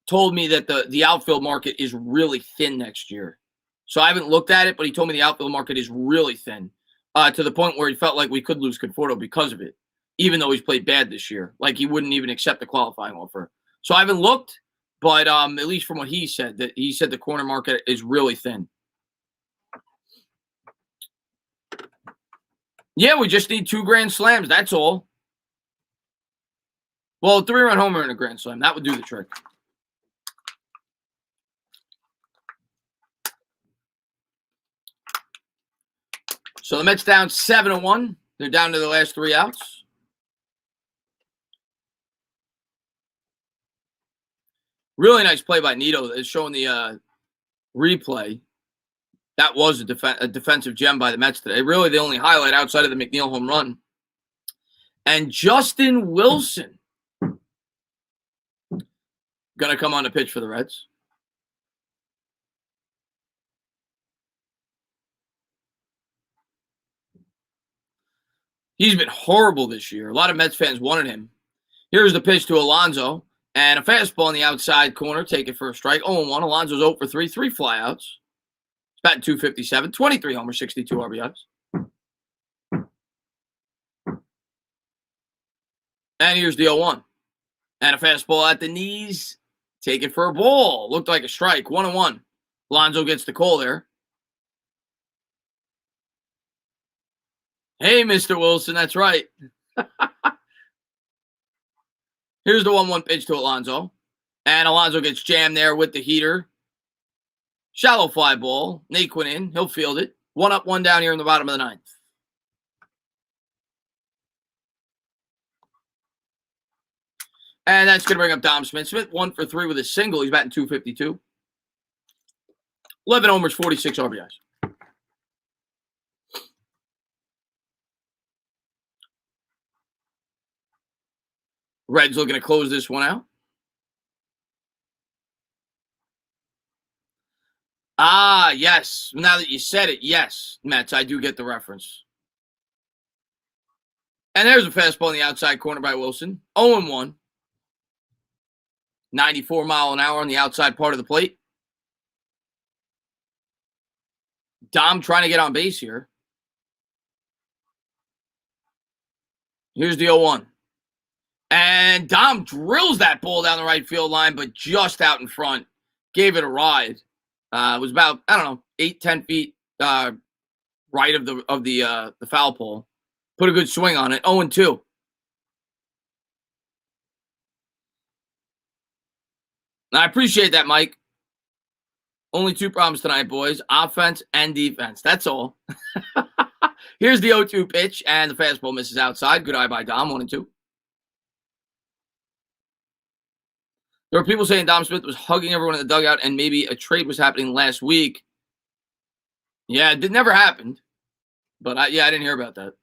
told me that the outfield market is really thin next year. So I haven't looked at it, but he told me the outfield market is really thin, to the point where he felt like we could lose Conforto because of it, even though he's played bad this year. Like he wouldn't even accept the qualifying offer. So I haven't looked. But at least from what he said the corner market is really thin. Yeah, we just need 2 grand slams. That's all. Well, a 3-run homer and a grand slam. That would do the trick. So the Mets down 7-1. They're down to the last 3 outs. Really nice play by Nito. It's showing the replay. That was a defensive gem by the Mets today. Really the only highlight outside of the McNeil home run. And Justin Wilson going to come on the pitch for the Reds. He's been horrible this year. A lot of Mets fans wanted him. Here's the pitch to Alonso. And a fastball in the outside corner, take it for a strike. 0-1. Alonso's 0 for 3, 3 flyouts. It's batting .257, 23 homers, 62 RBIs. And here's the 0-1. And a fastball at the knees, take it for a ball. Looked like a strike, 1-1. Alonso gets the call there. Hey, Mr. Wilson, that's right. Here's the 1-1 pitch to Alonso. And Alonso gets jammed there with the heater. Shallow fly ball. Naquin in. He'll field it. 1 up, 1 down here in the bottom of the ninth. And that's going to bring up Dom Smith. Smith 1 for 3 with a single. He's batting .252. 11 homers, 46 RBIs. Reds looking to close this one out. Ah, yes. Now that you said it, yes, Mets, I do get the reference. And there's a fastball in the outside corner by Wilson. 0-1. 94 mile an hour on the outside part of the plate. Dom trying to get on base here. Here's the 0-1. And Dom drills that ball down the right field line, but just out in front. Gave it a ride. It was about, 8, 10 feet right of the foul pole. Put a good swing on it. 0-2. I appreciate that, Mike. Only two problems tonight, boys. Offense and defense. That's all. Here's the 0-2 pitch, and the fastball misses outside. Good eye by Dom, 1-2. There were people saying Dom Smith was hugging everyone in the dugout and maybe a trade was happening last week. Yeah, it never happened. But I didn't hear about that.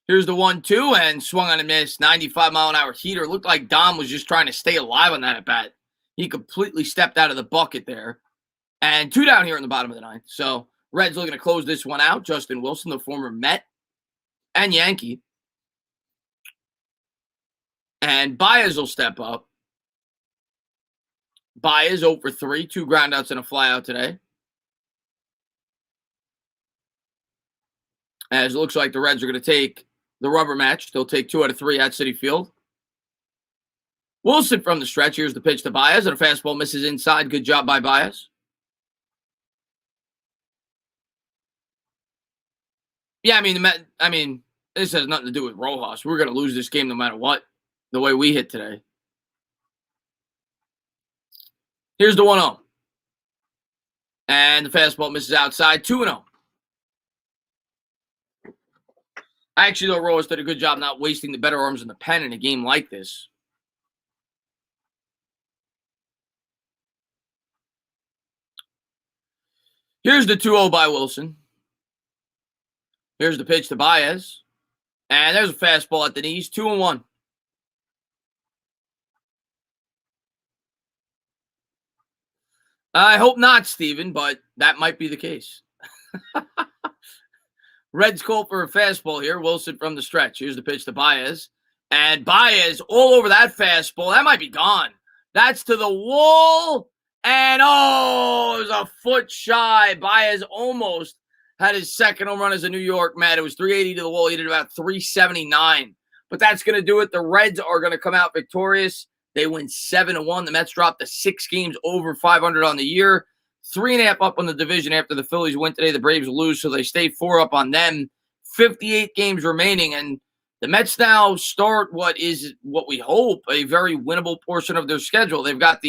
Here's the 1-2 and swung on a miss. 95-mile-an-hour heater. Looked like Dom was just trying to stay alive on that at bat. He completely stepped out of the bucket there. And 2 down here in the bottom of the ninth. So Reds looking to close this one out. Justin Wilson, the former Met and Yankee. And Baez will step up. Baez 0 for 3. 2 groundouts and a flyout today. As it looks like the Reds are going to take the rubber match. They'll take 2 out of 3 at Citi Field. Wilson from the stretch. Here's the pitch to Baez, and a fastball misses inside. Good job by Baez. Yeah, I mean, this has nothing to do with Rojas. We're going to lose this game no matter what, the way we hit today. Here's the 1-0. And the fastball misses outside. 2-0. I actually thought Rojas did a good job not wasting the better arms in the pen in a game like this. Here's the 2-0 by Wilson. Here's the pitch to Baez. And there's a fastball at the knees. 2-1. I hope not, Steven, but that might be the case. Reds call for a fastball here. Wilson from the stretch. Here's the pitch to Baez. And Baez all over that fastball. That might be gone. That's to the wall. And, it was a foot shy. Baez almost had his second home run as a New York Met. It was 380 to the wall. He did about 379. But that's going to do it. The Reds are going to come out victorious. They win 7-1. The Mets dropped to 6 games over 500 on the year. 3.5 up on the division after the Phillies win today. The Braves lose, so they stay 4 up on them. 58 games remaining, and the Mets now start what we hope a very winnable portion of their schedule. They've got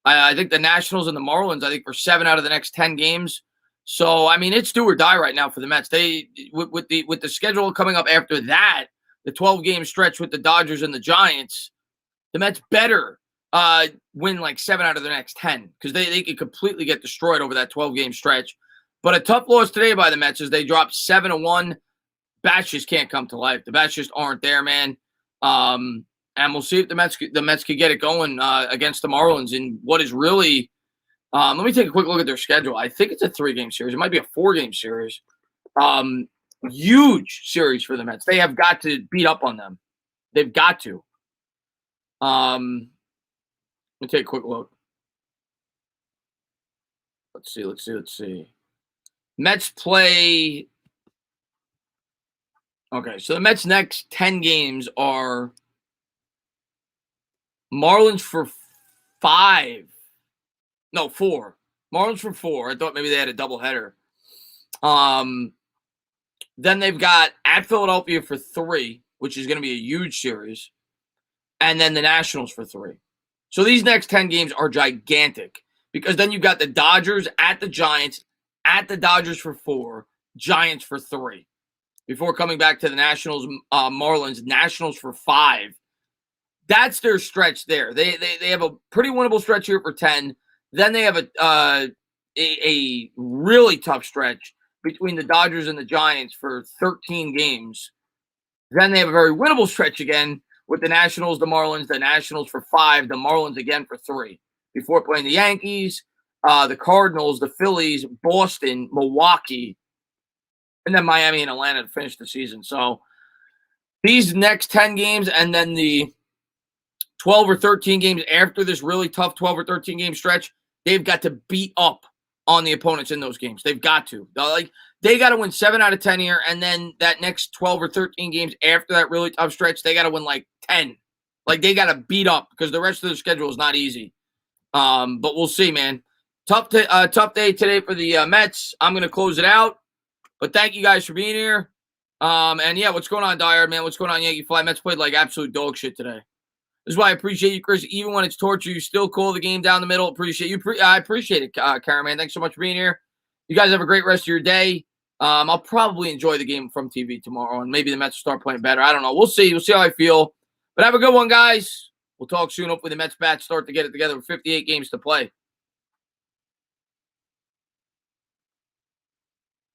I think the Nationals and the Marlins, I think, for 7 out of the next 10 games. So, I mean, it's do or die right now for the Mets. They with the schedule coming up after that, the 12-game stretch with the Dodgers and the Giants, the Mets better win like 7 out of the next 10 because they could completely get destroyed over that 12-game stretch. But a tough loss today by the Mets as they dropped 7-1. Bats just can't come to life. The bats just aren't there, man. And we'll see if the Mets could get it going against the Marlins in what is really let me take a quick look at their schedule. I think it's a 3-game series. It might be a 4-game series. Huge series for the Mets. They have got to beat up on them. They've got to. Let me take a quick look. Let's see. Mets play. Okay, so the Mets' next 10 games are Marlins for 5. No, 4. Marlins for 4. I thought maybe they had a doubleheader. Then they've got at Philadelphia for 3, which is going to be a huge series. And then the Nationals for 3. So these next 10 games are gigantic because then you've got the Dodgers at the Giants, at the Dodgers for 4, Giants for 3. Before coming back to the Nationals, Marlins, Nationals for 5. That's their stretch there. They have a pretty winnable stretch here for 10. Then they have a really tough stretch between the Dodgers and the Giants for 13 games. Then they have a very winnable stretch again with the Nationals, the Marlins, the Nationals for 5, the Marlins again for 3. Before playing the Yankees, the Cardinals, the Phillies, Boston, Milwaukee, and then Miami and Atlanta to finish the season. So these next 10 games and then the 12 or 13 games after this really tough 12 or 13 game stretch, they've got to beat up on the opponents in those games. They've got to. They got to win 7 out of 10 here, and then that next 12 or 13 games after that really tough stretch, they got to win like 10. Like they got to beat up because the rest of their schedule is not easy. But we'll see, man. tough day today for the Mets. I'm going to close it out. But thank you guys for being here. And yeah, what's going on, Dyer, man? What's going on, Yankee Fly? Mets played like absolute dog shit today. This is why I appreciate you, Chris. Even when it's torture, you still call the game down the middle. Appreciate you. I appreciate it, Karen, man. Thanks so much for being here. You guys have a great rest of your day. I'll probably enjoy the game from TV tomorrow, and maybe the Mets will start playing better. I don't know. We'll see. We'll see how I feel. But have a good one, guys. We'll talk soon. Hopefully the Mets bats start to get it together with 58 games to play.